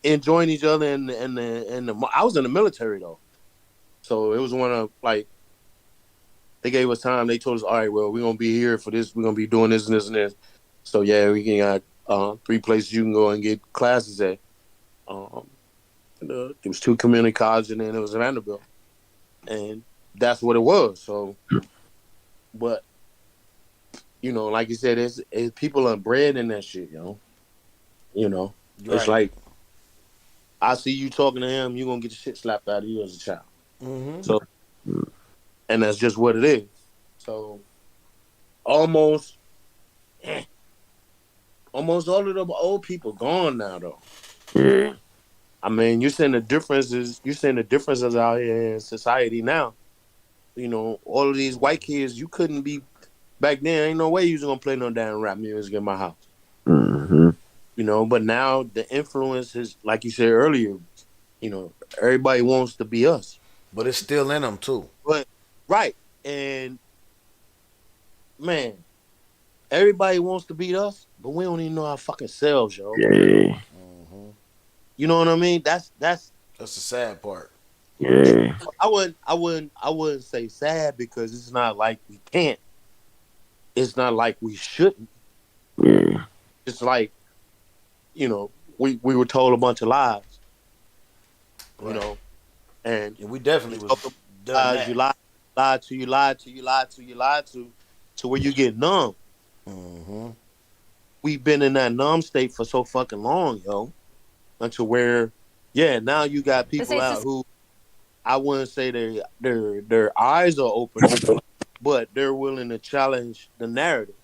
enjoying each other. And I was in the military though, so it was one of like they gave us time. They told us, all right, well, we're gonna be here for this. We're gonna be doing this and this and this. So yeah, we can got 3 places you can go and get classes at. There was 2 community colleges and then it was Vanderbilt, and that's what it was. So, but you know, like you said, it's people are bred in that shit, yo. You know, it's like I see you talking to him, you're gonna get the shit slapped out of you as a child. Mm-hmm. So, and that's just what it is. So, almost all of the old people gone now, though. Yeah. I mean, you're seeing the differences. You're seeing the differences out here in society now. You know, all of these white kids, you couldn't be back then. Ain't no way you was gonna play no damn rap music in my house. Mm-hmm. You know, but now the influence is, like you said earlier. You know, everybody wants to be us, but it's still in them too. But right, and man, everybody wants to beat us, but we don't even know our fucking selves, yo. Yeah. Mm-hmm. You know what I mean? That's the sad part. Yeah. I wouldn't say sad because it's not like we can't. It's not like we shouldn't. Yeah. It's like, you know, we were told a bunch of lies. Right. You know, and we definitely was done that. You lied to where you get numb. Mm-hmm. We've been in that numb state for so fucking long, yo. Until where, yeah, now you got people out who I wouldn't say their eyes are open, but they're willing to challenge the narrative.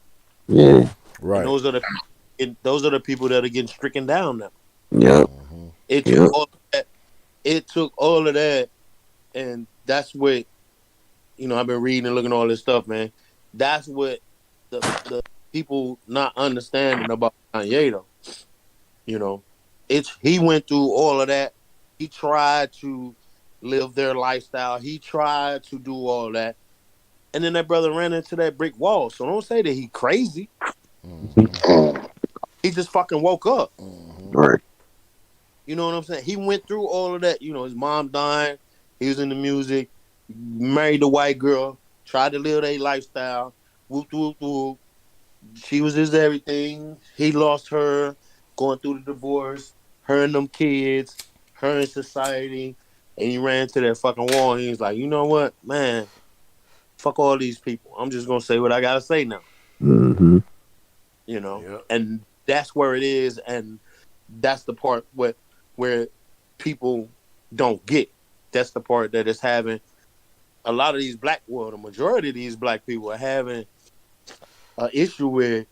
Yeah. Right. And those are the people that are getting stricken down now. Yep. Mm-hmm. It took all of that. It took all of that, and that's what, you know, I've been reading and looking at all this stuff, man. That's what the people not understanding about Kanye, though. You know, he went through all of that. He tried to live their lifestyle. He tried to do all that. And then that brother ran into that brick wall. So don't say that he crazy. Mm-hmm. He just fucking woke up. Mm-hmm. Right. You know what I'm saying? He went through all of that. You know, his mom dying. He was in the music. Married a white girl. Tried to live their lifestyle. Whoop, whoop, whoop. She was his everything. He lost her. Going through the divorce. Her and them kids. Her in society. And he ran to that fucking wall. And he was like, you know what? Man, fuck all these people. I'm just going to say what I got to say now. Mm-hmm. You know? And that's where it is. And that's the part where people don't get. That's the part that is having a lot of these the majority of these black people are having an issue with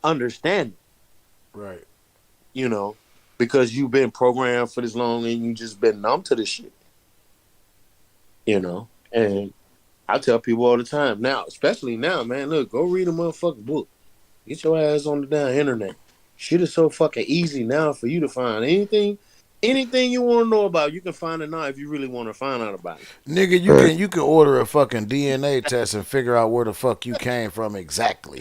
understanding. Right. You know, because you've been programmed for this long and you just been numb to this shit. You know, and I tell people all the time now, especially now, man, look, go read a motherfucking book. Get your ass on the damn internet. Shit is so fucking easy now for you to find anything you want to know about. You can find it now if you really want to find out about it. Nigga, you can order a fucking DNA test and figure out where the fuck you came from exactly.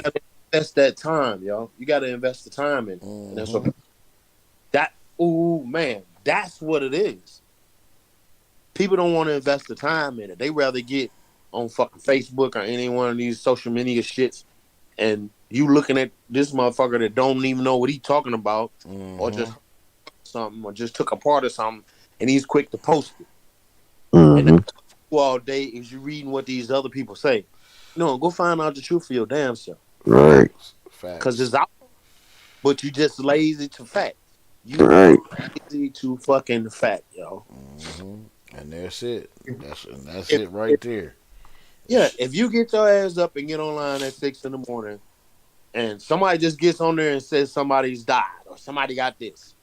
That's that time, yo. You got to invest the time in. Mm-hmm. And that's what that's what it is. People don't want to invest the time in it. They rather get on fucking Facebook or any one of these social media shits, and you looking at this motherfucker that don't even know what he's talking about, or just something, or just took a part of something, and he's quick to post it. Mm-hmm. And that's all day is you reading what these other people say. No, go find out the truth for your damn self. Right. Because it's out, but you just lazy to fact. You lazy to fucking fact, yo. Mm-hmm. And that's it. That's it right there. Yeah, if you get your ass up and get online at 6 a.m. and somebody just gets on there and says somebody's died or somebody got this,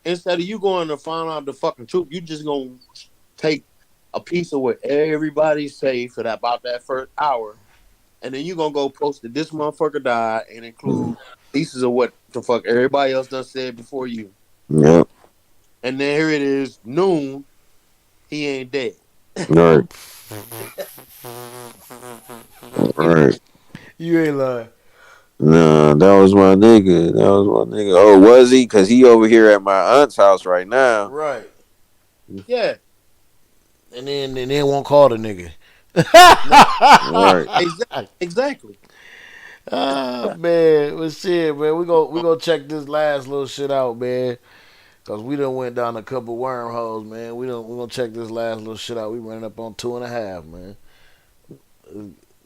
instead of you going to find out the fucking truth, you just gonna take a piece of what everybody say for about that first hour, and then you gonna go post that this motherfucker died and include pieces of what the fuck everybody else done said before you. Yep. And then here it is, noon, he ain't dead. Right. Right. You ain't lying. Nah, that was my nigga. Oh, was he? Because he over here at my aunt's house right now. Right. Yeah. And then won't call the nigga. Right. Exactly. Man, well, shit, man. We gonna check this last little shit out, man. Cause we done went down a couple wormholes, man. We gonna check this last little shit out. We running up on 2.5, man.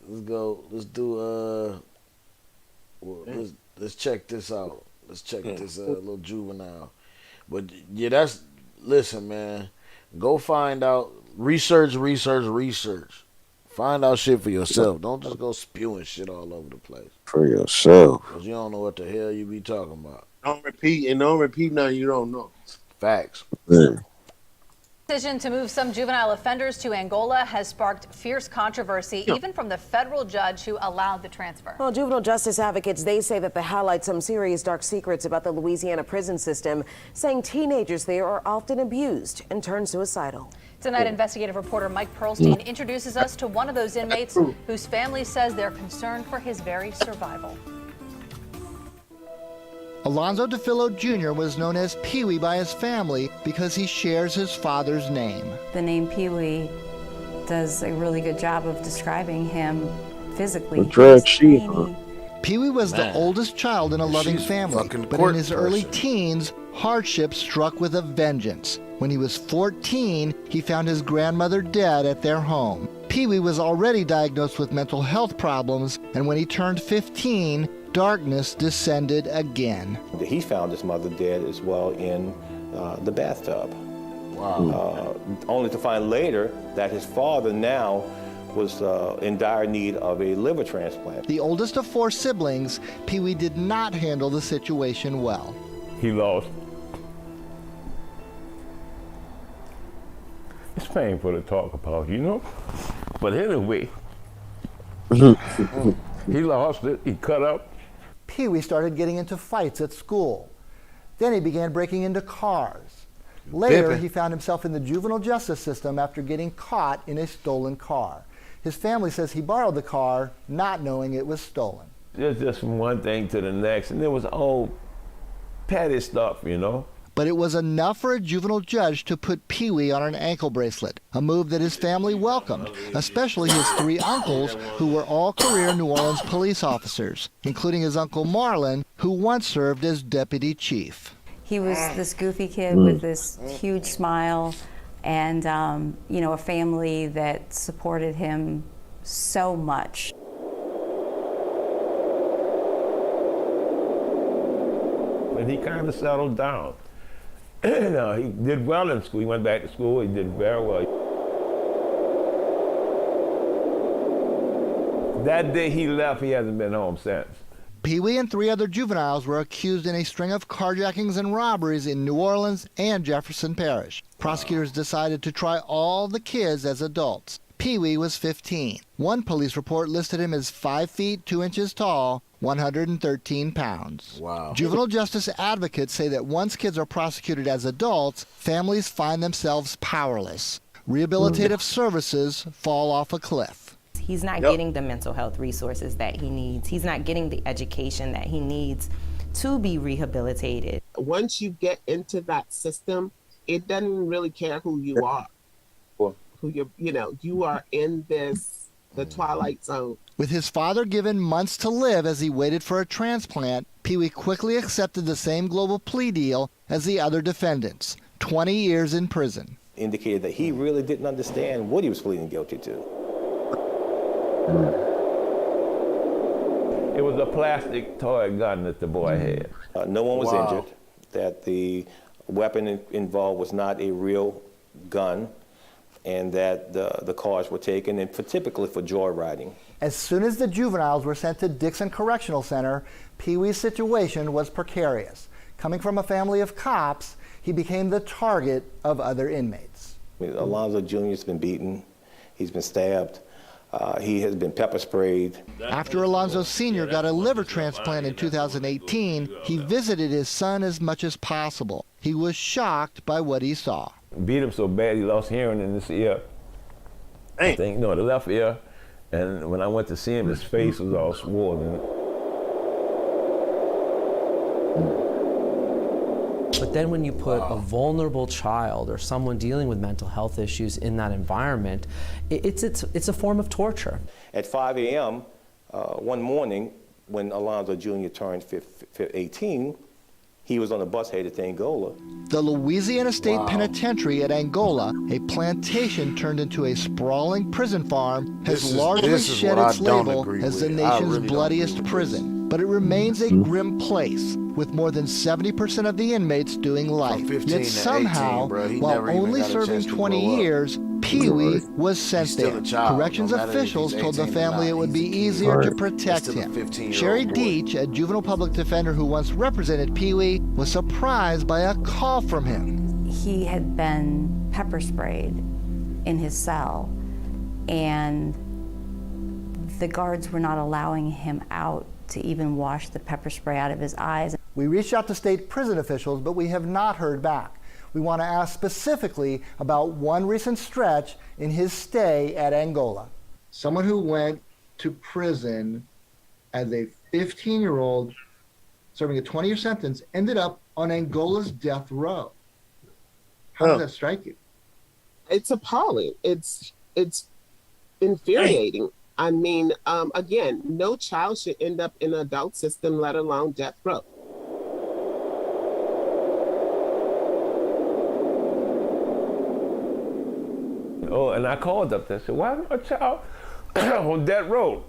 Let's go. Let's do let's check this out. Let's check this little juvenile. But yeah, listen, man. Go find out. Research. Find out shit for yourself. Don't just go spewing shit all over the place. For yourself. Cause you don't know what the hell you be talking about. Don't repeat nothing you don't know. Facts. Yeah. Decision to move some juvenile offenders to Angola has sparked fierce controversy, even from the federal judge who allowed the transfer. Well, juvenile justice advocates, they say that they highlight some serious dark secrets about the Louisiana prison system, saying teenagers there are often abused and turn suicidal. Tonight, investigative reporter Mike Pearlstein introduces us to one of those inmates whose family says they're concerned for his very survival. Alonzo DeFillo Jr. was known as Pee-wee by his family because he shares his father's name. The name Pee-wee does a really good job of describing him physically. Pee-wee was the oldest child in a loving family, but in his early teens, hardship struck with a vengeance. When he was 14, he found his grandmother dead at their home. Pee-wee was already diagnosed with mental health problems, and when he turned 15, darkness descended again. He found his mother dead as well in the bathtub. Wow. Only to find later that his father now was in dire need of a liver transplant. The oldest of 4 siblings, Pee-wee did not handle the situation well. He lost. It's painful to talk about, you know? But anyway, he lost it, he cut up. Pee-wee started getting into fights at school. Then he began breaking into cars. Later, he found himself in the juvenile justice system after getting caught in a stolen car. His family says he borrowed the car, not knowing it was stolen. It's just from one thing to the next, and it was all petty stuff, you know? But it was enough for a juvenile judge to put Pee-wee on an ankle bracelet, a move that his family welcomed, especially his 3 uncles, who were all career New Orleans police officers, including his uncle Marlon, who once served as deputy chief. He was this goofy kid with this huge smile and, a family that supported him so much. And he kind of settled down. He did well in school. He went back to school. He did very well. That day he left, he hasn't been home since. Pee-wee and 3 other juveniles were accused in a string of carjackings and robberies in New Orleans and Jefferson Parish. Prosecutors decided to try all the kids as adults. Pee-wee was 15. One police report listed him as 5 feet 2 inches tall, 113 pounds. Wow. Juvenile justice advocates say that once kids are prosecuted as adults, families find themselves powerless. Rehabilitative services fall off a cliff. He's not getting the mental health resources that he needs. He's not getting the education that he needs to be rehabilitated. Once you get into that system, it doesn't really care who you are. Who you are in the twilight zone. With his father given months to live as he waited for a transplant, Pee-wee quickly accepted the same global plea deal as the other defendants, 20 years in prison. Indicated that he really didn't understand what he was pleading guilty to. It was a plastic toy gun that the boy had. No one was injured, that the weapon involved was not a real gun, and that the cars were taken, and typically for joyriding. As soon as the juveniles were sent to Dixon Correctional Center, Pee-wee's situation was precarious. Coming from a family of cops, he became the target of other inmates. Alonzo Jr. has been beaten, he's been stabbed, he has been pepper sprayed. After Alonzo Sr. got a liver transplant in 2018, he visited his son as much as possible. He was shocked by what he saw. Beat him so bad he lost hearing in this ear. I think, the left ear. And when I went to see him, his face was all swollen. But then when you put a vulnerable child or someone dealing with mental health issues in that environment, it's a form of torture. At 5 a.m. One morning, when Alonzo Jr. turned 18, he was on a bus headed to Angola. The Louisiana State Penitentiary at Angola, a plantation turned into a sprawling prison farm, has largely shed its label as the nation's bloodiest prison. But it remains a grim place, with more than 70% of the inmates doing life. Yet somehow, while only serving 20 years, Pee-wee was sent there. Corrections officials told the family it would be easier to protect him. Sherry Deach, a juvenile public defender who once represented Pee-wee, was surprised by a call from him. He had been pepper sprayed in his cell, and the guards were not allowing him out to even wash the pepper spray out of his eyes. We reached out to state prison officials, but we have not heard back. We want to ask specifically about one recent stretch in his stay at Angola. Someone who went to prison as a 15-year-old serving a 20-year sentence ended up on Angola's death row. How does that strike you? It's appalling. It's infuriating. I mean, again, no child should end up in an adult system, let alone death row. Oh, and I called up there and said, why is my child on death row?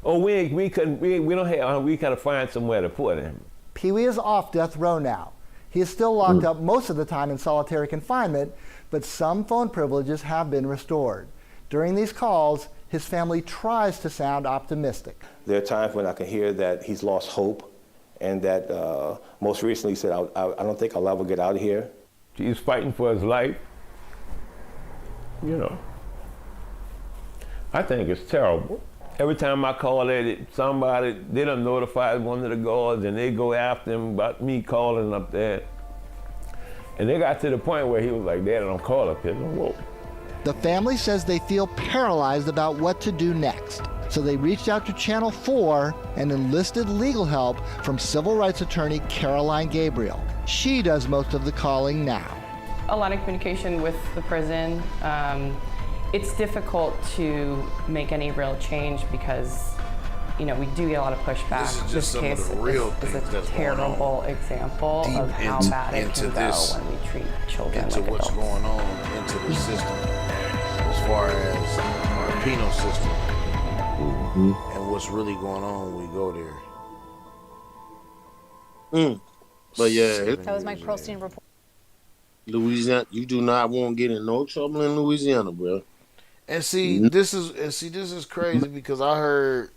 Oh, we gotta find somewhere to put him. Pee-wee is off death row now. He is still locked up most of the time in solitary confinement, but some phone privileges have been restored. During these calls, his family tries to sound optimistic. There are times when I can hear that he's lost hope, and that most recently he said, I don't think I'll ever get out of here. He's fighting for his life. You know, I think it's terrible. Every time I call somebody, they done notified one of the guards and they go after him about me calling up there. And they got to the point where he was like, Dad, don't call up here no more. The family says they feel paralyzed about what to do next. So they reached out to Channel 4 and enlisted legal help from civil rights attorney Caroline Gabriel. She does most of the calling now. A lot of communication with the prison. It's difficult to make any real change because, you know, we do get a lot of pushback. This case is a terrible example of how bad it can go when we treat children like what's adults. going on into the system as far as our penal system and what's really going on when we go there. But yeah, That was Mike Pearlstein report. Louisiana, you do not want to get in no trouble in Louisiana, bro. And see, this is crazy because I heard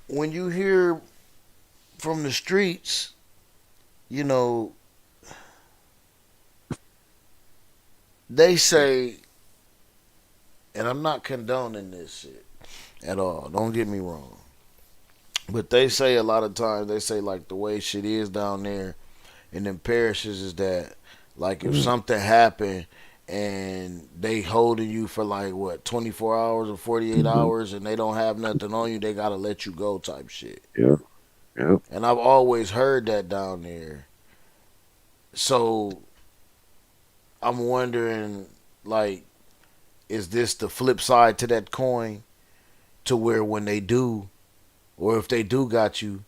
when you hear from the streets, you know, they say, and I'm not condoning this shit at all. Don't get me wrong, but they say a lot of times they say like the way shit is down there in them parishes is that like if something happened and they holding you for like what 24 hours or 48 hours and they don't have nothing on you, they gotta let you go type shit. Yeah. And I've always heard that down there. So I'm wondering, like, is this the flip side to that coin? To where when they do, or if they do got you,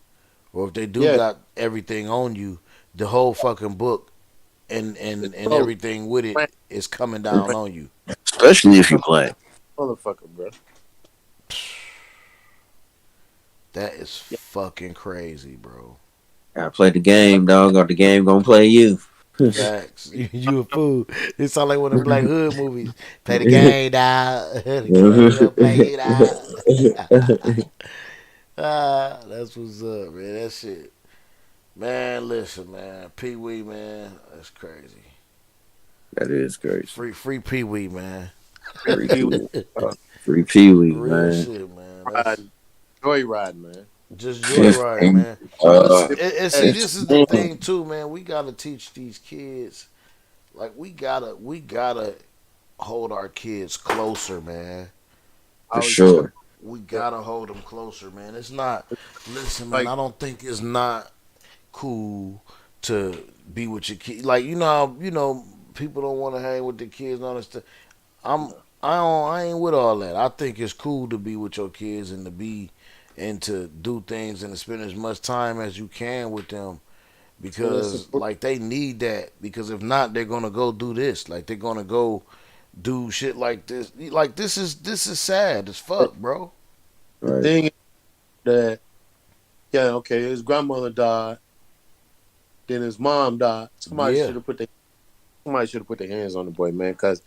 or if they do got everything on you, the whole fucking book and everything with it is coming down on you. Especially if you play. Motherfucker, bro. That is fucking crazy, bro. Gotta play the game, dog, or the game gonna play you. Facts. You a fool. It sound like one of the Black Hood movies. Play the game, dog. Play it, dog. That's what's up, man. That shit. Man, listen, man. Pee-wee, man. That's crazy. That is crazy. Free Pee-wee, man. Free Pee-wee. Free Pee-wee, Real man. shit, man. Joyride, man. Just joyride, man. And see, this is the thing too, man. We gotta teach these kids. Like we gotta hold our kids closer, man. For sure. We gotta hold them closer, man. It's not. Listen, man. I don't think it's not cool to be with your kids. Like people don't want to hang with the kids and all this stuff. I ain't with all that. I think it's cool to be with your kids and to be and to do things and to spend as much time as you can with them because like they need that because if not they're gonna go do this. Like they're gonna go do shit like this. Like this is sad as fuck, bro. The thing is that his grandmother died, then his mom died. Somebody should have put their hands on the boy, man, because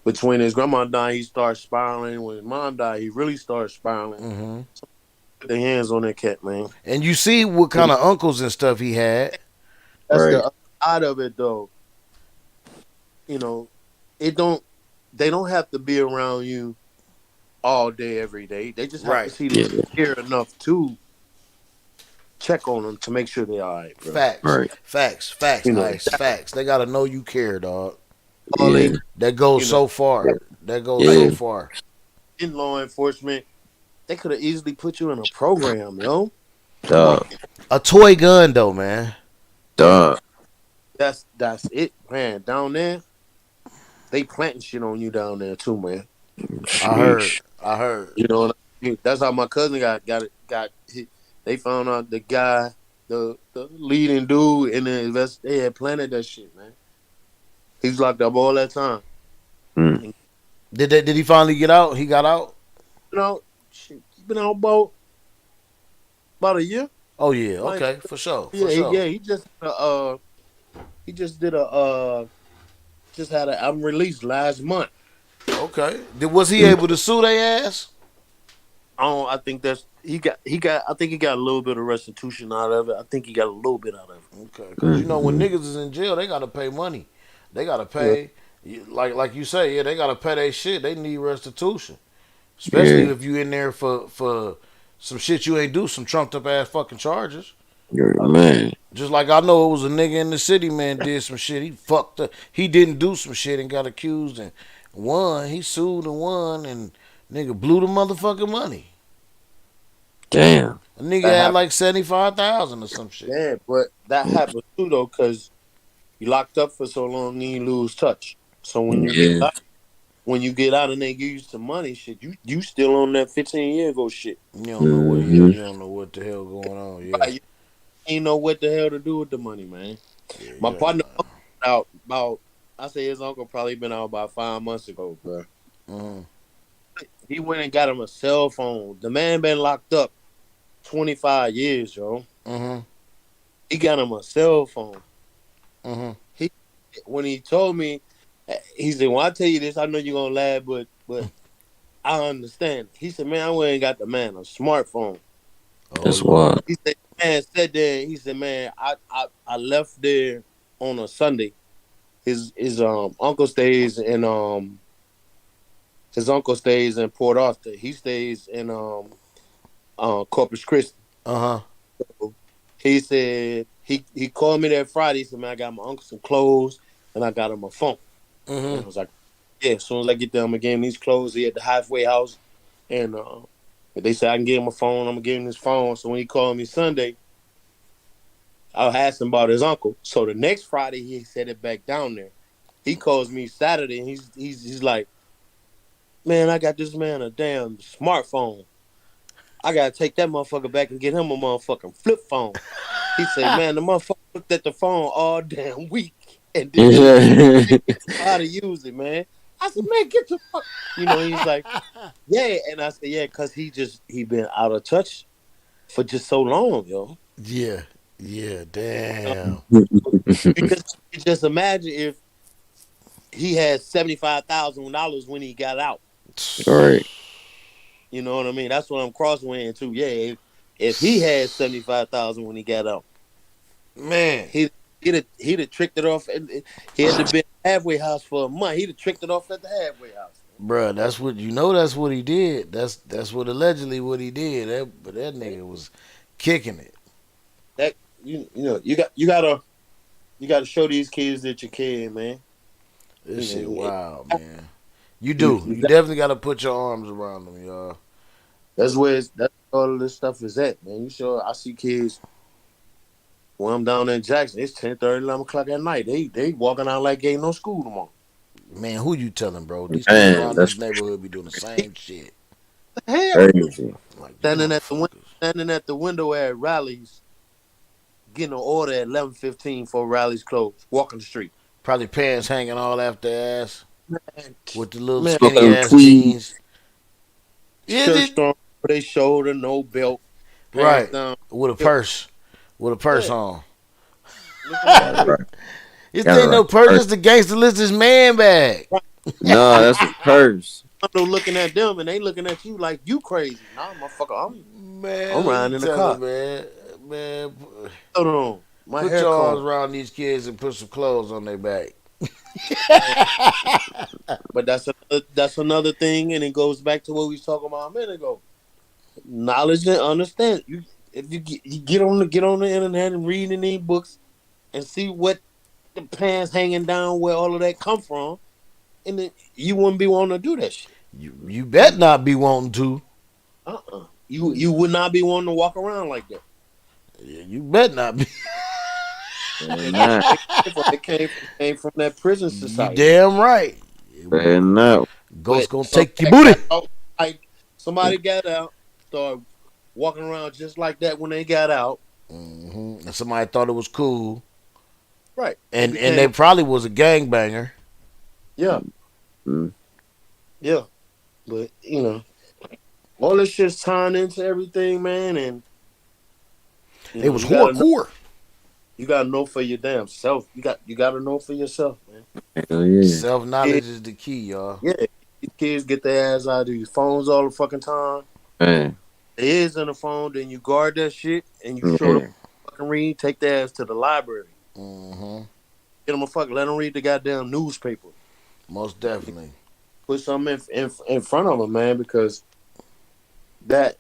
between his grandma dying, he started spiraling. When his mom died, he really started spiraling. Mm-hmm. Put their hands on that cat, man. And you see what kind of uncles and stuff he had. That's the other side of it, though. You know, they don't have to be around you all day, every day. They just have to see that you care enough to check on them to make sure they're all right, bro. Facts, facts. They gotta know you care, dog. Yeah. That goes so far. That goes so far. In law enforcement, they could have easily put you in a program, yo. Dog. A toy gun, though, man. Dog. That's it, man. Down there, they planting shit on you down there too, man. I heard. You know, that's how my cousin got hit. They found out the guy, the leading dude in the invest. They had planted that shit, man. He's locked up all that time. Mm. Did he finally get out? He got out. You know, shit, he's been out about a year. Oh yeah, okay, for sure. He just had an album released last month. Okay, was he able to sue their ass? I think he got. I think he got a little bit of restitution out of it. I think he got a little bit out of it. Okay, because when niggas is in jail, they gotta pay money. They gotta pay, like you say, they gotta pay their shit. They need restitution, especially if you in there for some shit you ain't do, some trumped up ass fucking charges. Man. Just like I know it was a nigga in the city, man, did some shit. He fucked up. He didn't do some shit and got accused and won. He sued and won and nigga blew the motherfucking money. Damn. A nigga had like 75,000 or some shit. Yeah, but that happened too though, cause you locked up for so long, you lose touch. So when you get out and they give you some money, shit, you still on that 15 year ago shit. You don't know what you don't know what the hell going on. Yeah, you ain't know what the hell to do with the money, man. My partner out about. I say his uncle probably been out about 5 months ago, bro. Mm-hmm. He went and got him a cell phone. The man been locked up 25 years, yo. Mm-hmm. He got him a cell phone. Mm-hmm. When he told me, he said, "Well, I tell you this, I know you're gonna laugh, but I understand." He said, "Man, I went and got the man a smartphone." That's wild. He said, "Man, said there." He said, "Man, I left there on a Sunday. His uncle stays in Port Arthur. He stays in Corpus Christi." He said he called me that Friday. He said, "Man, I got my uncle some clothes and I got him a phone." And I was like, "Yeah." As soon as I get there, I'm gonna give him these clothes. He at the halfway house, and they said I can give him a phone. I'm gonna give him his phone. So when he called me Sunday, I asked him about his uncle. So the next Friday, he set it back down there. He calls me Saturday, and he's like, "Man, I got this man a damn smartphone. I gotta take that motherfucker back and get him a motherfucking flip phone." He said, "Man, the motherfucker looked at the phone all damn week and didn't know how to use it, man." I said, "Man, get the fuck." He's like, "Yeah," and I said, "Yeah, cause he been out of touch for just so long, yo." Yeah, damn. Because you just imagine if he had $75,000 when he got out. All right. You know what I mean? That's what I'm crosswaying too. Yeah, if he had 75,000 when he got out, man, he'd have tricked it off. And he had to be at the halfway house for a month. He'd have tricked it off at the halfway house. Bruh, that's what That's what he did. That's what allegedly what he did. But that nigga was kicking it. That you gotta show these kids that you care, man. This shit wild, man. You do. You definitely got to put your arms around them, y'all. That's where all of this stuff is at, man. You sure? I see kids when I'm down in Jackson. It's 10:30, 11 o'clock at night. They walking out like ain't no school tomorrow. Man, who you telling, bro? These kids around this neighborhood be doing the same shit. Hell, like, standing at the window at rallies, getting an order at 11:15 for rallies closed. Walking the street. Probably pants hanging all after ass. Man, with the little man, skinny ass jeans. Shirt storm over their shoulder, no belt. Right. Down. With a purse. With a purse on. This Got ain't no purse, it's the gangster list's man bag. No, that's a purse. I'm looking at them and they looking at you like you crazy. Nah, motherfucker, I'm riding in the car. Man, hold on. Put your arms around these kids and put some clothes on their back. But that's another thing, and it goes back to what we was talking about a minute ago. Knowledge and understand. If you get on the internet and read in these books and see what the pants hanging down, where all of that come from, and then you wouldn't be wanting to do that shit. You bet not be wanting to. You would not be wanting to walk around like that. Yeah, you bet not be. It came from that prison society. You damn right. No. Ghost gonna take your booty. Like somebody got out, started walking around just like that when they got out. Mm-hmm. And somebody thought it was cool. Right. And they probably was a gangbanger. Yeah. Yeah. But, all this shit's tying into everything, man, and it was hardcore. You gotta know for your damn self. You gotta know for yourself, man. Hell yeah. Self-knowledge is the key, y'all. Yeah. These kids get their ass out of these phones all the fucking time. Man. It is in the phone, then you guard that shit and you show them fucking read, take their ass to the library. Mm-hmm. Get them let them read the goddamn newspaper. Most definitely. Put something in front of them, man, because that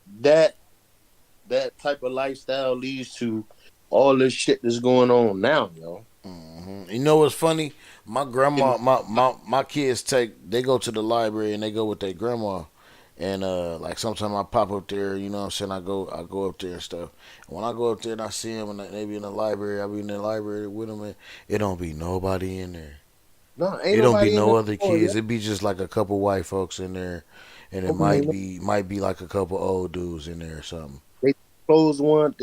type of lifestyle leads to all this shit that's going on now, yo. Mm-hmm. You know what's funny? My grandma, my kids they go to the library and they go with their grandma, and like sometimes I pop up there, you know what I'm saying? I go up there and stuff. And when I go up there and I see them and they be in the library, I be in the library with them, and it don't be nobody in there. No, ain't it don't be no there other kids. It be just like a couple white folks in there, and it might be like a couple old dudes in there or something. They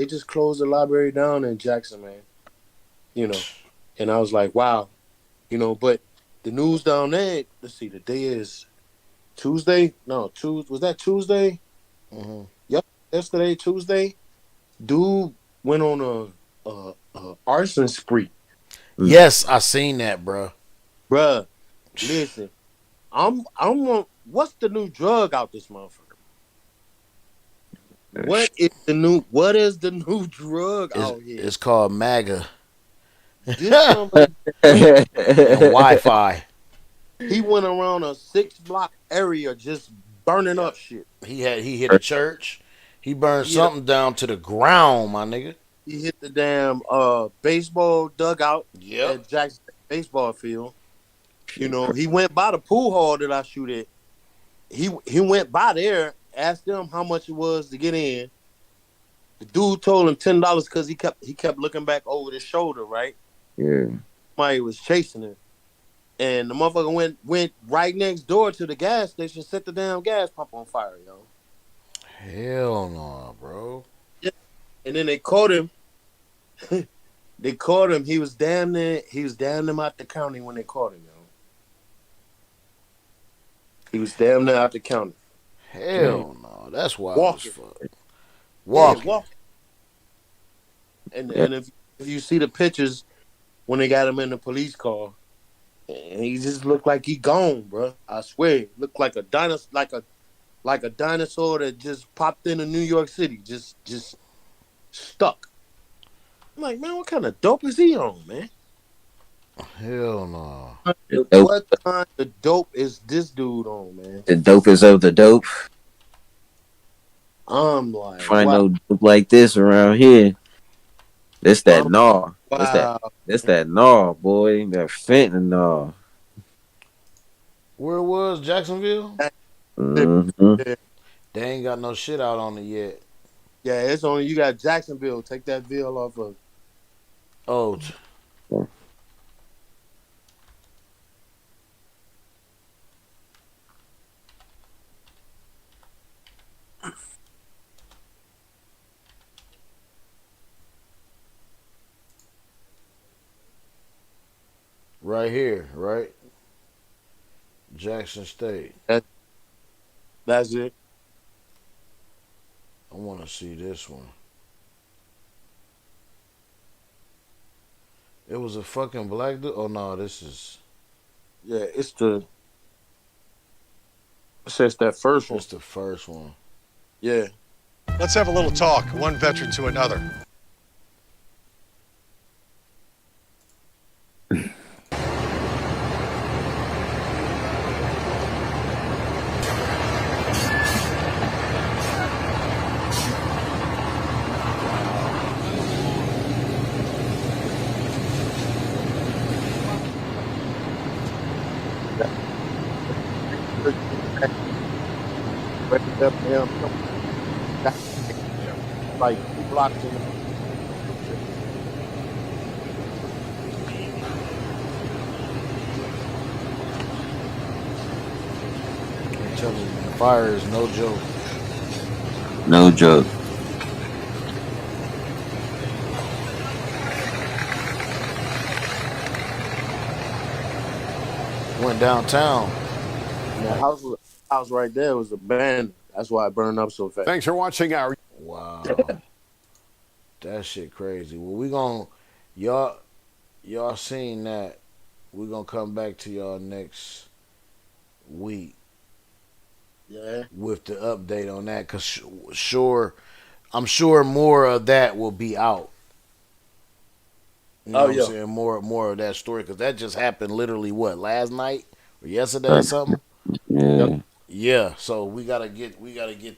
just closed the library down in Jackson, man. And I was like, wow. But the news down there, let's see, the day is Tuesday? No, was that Tuesday? Mm-hmm. Yep, yesterday, Tuesday. Dude went on a arson spree. Yes, I seen that, bro. Bruh, listen, I'm on, what's the new drug out this motherfucker? What is the new drug out here? It's called MAGA. And Wi-Fi. He went around a 6-block area just burning up shit. He hit a church. He burned something down to the ground, my nigga. He hit the damn baseball dugout at Jackson baseball field. He went by the pool hall that I shoot at. He went by there, asked them how much it was to get in. The dude told him $10 because he kept looking back over his shoulder, right? Yeah. Somebody was chasing him. And the motherfucker went right next door to the gas station, set the damn gas pump on fire, yo. Hell no, bro. Yeah. And then they caught him. They caught him. He was damn near out the county when they caught him, yo. He was damn near out the county. Hell no. That's wild walking. as fuck. Walking. Yeah, walking. And if you see the pictures when they got him in the police car, and he just looked like he gone, bro. I swear, looked like a dinosaur, like a dinosaur that just popped into New York City, just stuck. I'm like, man, what kind of dope is he on, man? Hell no. What kind of dope is this dude on, man? The dopest of the dope. I'm like, find no dope like this around here. This that gnaw. Wow. This that gnaw, boy. That fentanyl. Where it was? Jacksonville? Mm-hmm. They ain't got no shit out on it yet. Yeah, it's only you got Jacksonville. Take that Ville off of. Oh. Right here, right? Jackson State. That's it. I want to see this one. It was a fucking black dude. Oh no, this is. Yeah, it's the. It says that first one. It's the first one. Yeah. Let's have a little talk, one veteran to another. Like 2 blocks in. I'm telling you, man, fire is no joke. No joke. Went downtown. The house right there was abandoned. That's why it burned up so fast. Thanks for watching our. Wow. That shit crazy. Well, we gonna y'all seen that. We're gonna come back to y'all next week. Yeah. With the update on that, cause I'm sure more of that will be out. You know what I'm saying? More of that story, cause that just happened literally last night or yesterday or something. Yeah. Yeah, so we gotta get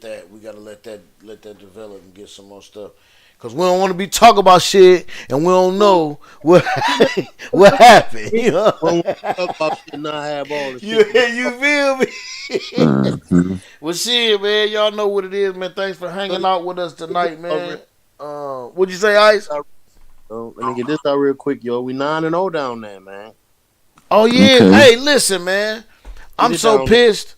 that. We gotta let that develop and get some more stuff. Cause we don't want to be talking about shit and we don't know what happened. You know, talk about shit and not have all the shit. You feel me? Mm-hmm. Well, shit, man, y'all know what it is, man. Thanks for hanging out with us tonight, man. What'd you say, Ice? Let me get this out real quick, yo. We 9-0 down there, man. Oh yeah. Okay. Hey, listen, man. I'm so pissed,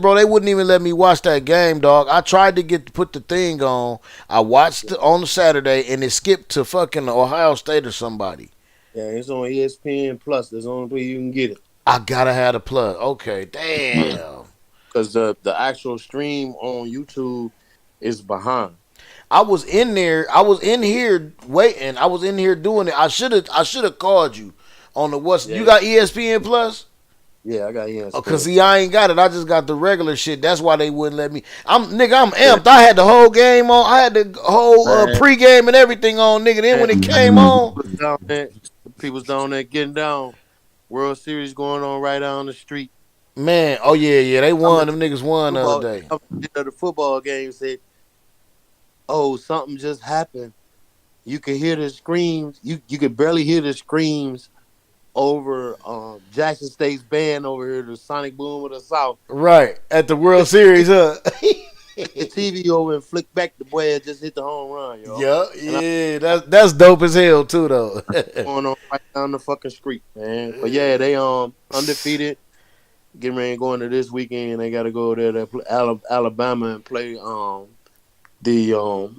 bro. They wouldn't even let me watch that game, dog. I tried to put the thing on. I watched it on Saturday, and it skipped to fucking Ohio State or somebody. Yeah, it's on ESPN Plus. That's the only way you can get it. I gotta have the plug. Okay, damn. Because the actual stream on YouTube is behind. I was in there. I was in here waiting. I was in here doing it. I should have called you on the what's. Yeah. You got ESPN Plus? Yeah, I got ESPN. Oh, cause see, I ain't got it. I just got the regular shit. That's why they wouldn't let me. I'm amped. I had the whole game on. I had the whole pregame and everything on, nigga. Then when it came on, people's down there getting down. World Series going on right down the street. Man, oh yeah, they won. Them niggas won the other day. The football game said, "Oh, something just happened." You could hear the screams. You could barely hear the screams over Jackson State's band over here, the Sonic Boom of the South. Right at the World Series, huh? The TV over and flick back. The boy had just hit the home run, yo. Yeah, that's dope as hell too, though. Going on right down the fucking street, man. But yeah, they undefeated. Getting ready to go into this weekend. They got to go there to play Alabama and play the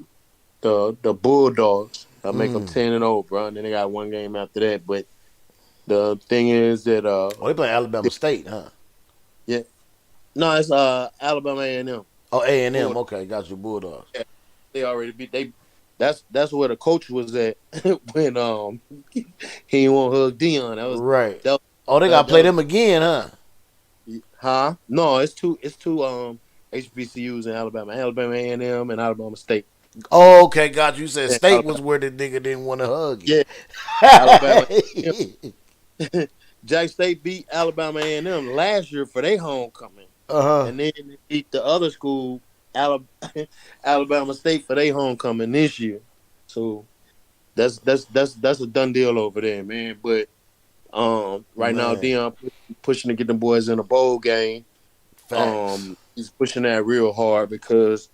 Bulldogs. I make them 10-0, bro. And then they got one game after that. But the thing is that they play Alabama State, huh? Yeah. No, it's Alabama A&M. Oh, A&M. Okay, got you. Bulldogs. Yeah. They already beat. That's where the coach was at when he didn't want to hug Dion. That was right. They got to play them again, huh? Huh? No, it's two HBCUs in Alabama A&M and Alabama State. Oh, okay, got you. You said State Alabama. Was where the nigga didn't want to hug you. Yeah. Alabama. Jack State beat Alabama A&M last year for their homecoming. And then they beat the other school, Alabama State, for their homecoming this year. So that's a done deal over there, man. But right now, Dion pushing to get them boys in a bowl game. He's pushing that real hard because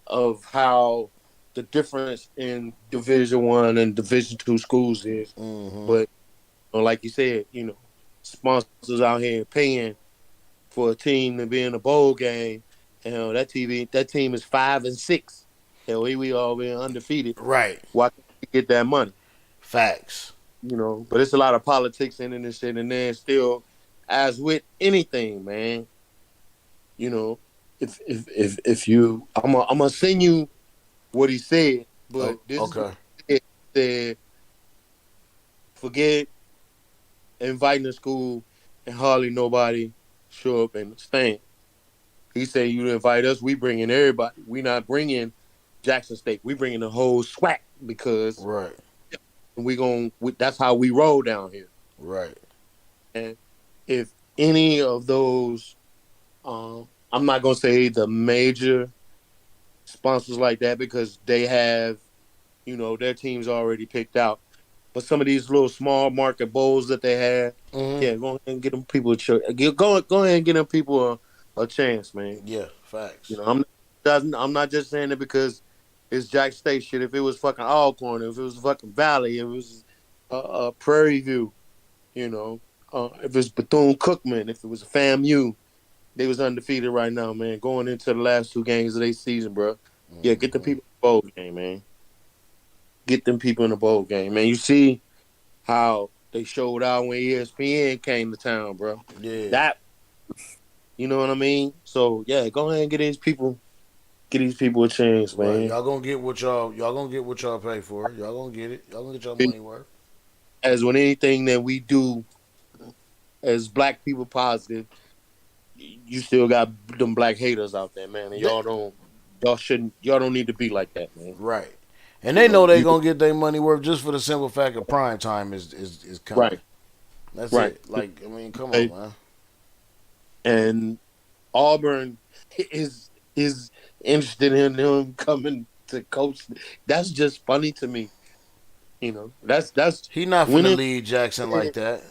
of how the difference in Division I and Division II schools is. But like you said, sponsors out here paying for a team to be in a bowl game. That team is 5-6. Hell, we all been undefeated. Right. Why can't we get that money? Facts. But it's a lot of politics in this shit, and then still, as with anything, man. If you, I'm gonna send you what he said, but this is what he said. Forget inviting the school and hardly nobody show up and stand. He said, you invite us, we bring in everybody. We not bringing Jackson State. We bringing the whole SWAC because that's how we roll down here. Right. And if any of those, I'm not going to say the major sponsors like that because they have, their teams already picked out. But some of these little small market bowls that they have, go ahead and get them people a chance. Go ahead and get them people a chance, man. Yeah, facts. I'm not just saying it because it's Jack State shit. If it was fucking Alcorn, if it was fucking Valley, if it was Prairie View, if it was Bethune-Cookman, if it was FAMU, they was undefeated right now, man. Going into the last 2 games of their season, bro. Yeah, get the people in the bowl game, man. Get them people in the bowl game, man. You see how they showed out when ESPN came to town, bro. Yeah. That, you know what I mean? So yeah, go ahead and get these people a chance, man. Right. Y'all gonna get what y'all pay for. Y'all gonna get it. Y'all gonna get y'all money worth. As with anything that we do as black people positive, you still got them black haters out there, man. And y'all don't need to be like that, man. Right. And they know they gonna get their money worth just for the simple fact of prime time is coming. Right. That's right. it. Like, I mean, come on, man. And Auburn is interested in him coming to coach. That's just funny to me. That's he not finna lead Jackson like that.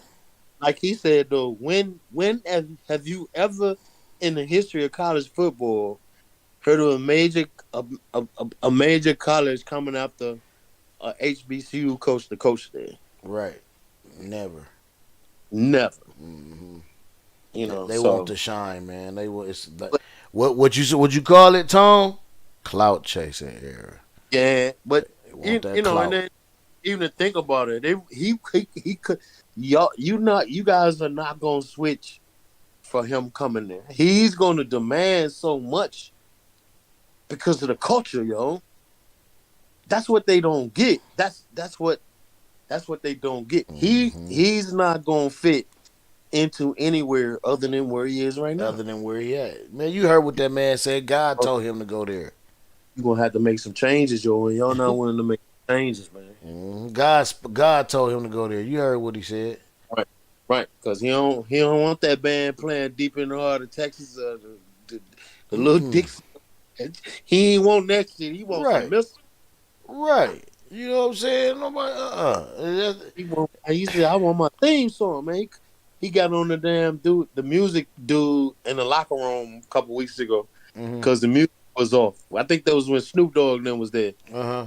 Like he said though, when have you ever in the history of college football heard of a major college coming after a HBCU coach to coach there? Right. Never. Mm-hmm. They want to shine, man. They want what you call it, Tom? Clout chasing era. Yeah, but and then even to think about it, he could you guys are not gonna switch for him coming there. He's gonna demand so much because of the culture, yo. That's what they don't get. That's what they don't get. He's not gonna fit into anywhere other than where he is right now. Other than where he at. Man, you heard what that man said. God told him to go there. You're going to have to make some changes, yo, and y'all not willing to make changes, man. God told him to go there. You heard what he said. Right, because he don't want that band playing deep in the heart of Texas, the little Dixie. He ain't want that shit. He want some missile. Right. You know what I'm saying? Nobody, he said, I want my theme song, man. He got on the damn the music dude in the locker room a couple weeks ago because the music was off. I think that was when Snoop Dogg then was there.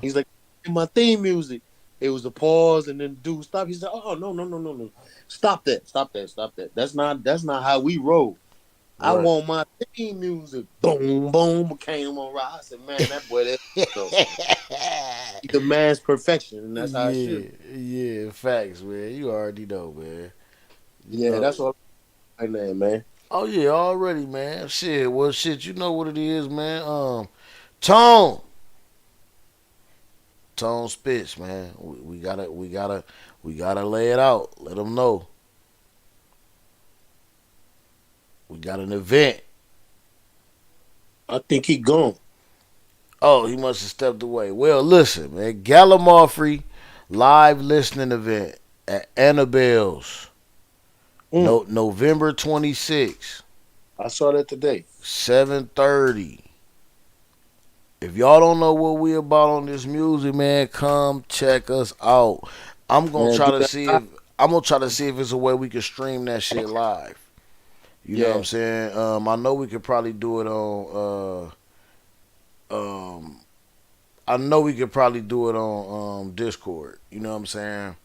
He's like, my theme music. It was a pause and then the dude stopped. He said, oh, no. Stop that. That's not how we roll. Right. I want my theme music. Boom, boom, came on right. I said, man, that boy, he demands perfection, and that's how it should. Yeah, facts, man. You already know, man. That's all right now, man. Oh, yeah, already, man. Shit, well, you know what it is, man. Tone Spitz, man. We gotta lay it out. Let them know. We got an event. I think he gone. Oh, he must have stepped away. Well, listen, man. Gallimaufry live listening event at Annabelle's. November 26th. I saw that today. 7:30. If y'all don't know what we about on this music, man, come check us out. I'm gonna try to see if it's a way we can stream that shit live. You know what I'm saying? I know we could probably do it on. I know we could probably do it on Discord. You know what I'm saying?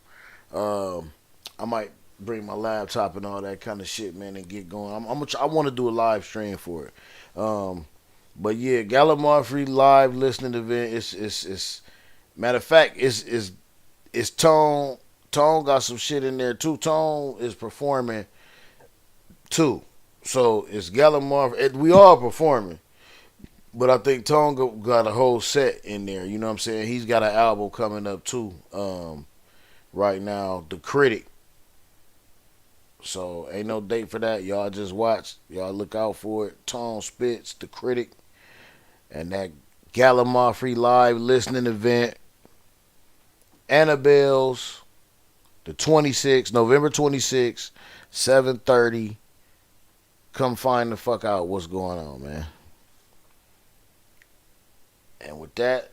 I might bring my laptop and all that kind of shit, man, and get going. I want to do a live stream for it. But yeah, Gallimaufry live listening event. It's matter of fact, it's Tone. Tone got some shit in there too. Tone is performing too. So it's Gallimaufry. We all performing. But I think Tone got a whole set in there. You know what I'm saying? He's got an album coming up too. Right now, The Critic. So ain't no date for that. Y'all just watch. Y'all look out for it. Tone Spits, The Critic, and that Gallimaufry live listening event. Annabelle's the 26th, November 26th, 7:30. Come find the fuck out what's going on, man. And with that,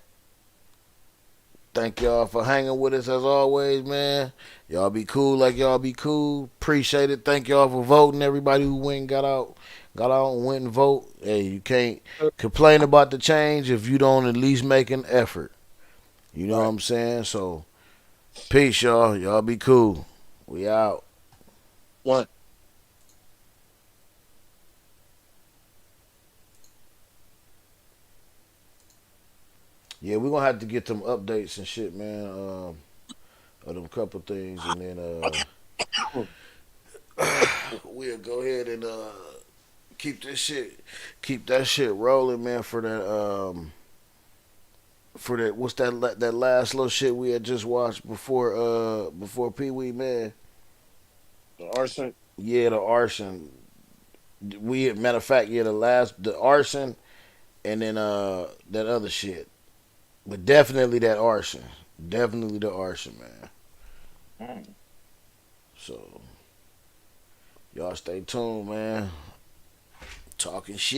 thank y'all for hanging with us as always, man. Y'all be cool like y'all be cool. Appreciate it. Thank y'all for voting. Everybody who went and got out and went and vote. Hey, you can't complain about the change if you don't at least make an effort. You know what I'm saying? So, peace, y'all. Y'all be cool. We out. One. Yeah, we're gonna have to get them updates and shit, man. Of them couple things, and then we'll go ahead and keep that shit rolling, man. For that, what's that last little shit we had just watched before Pee Wee, man? The arson. Yeah, the arson. Matter of fact, yeah, the arson, and then that other shit. But definitely that arson. Definitely the arson, man. So, y'all stay tuned, man. Talking shit.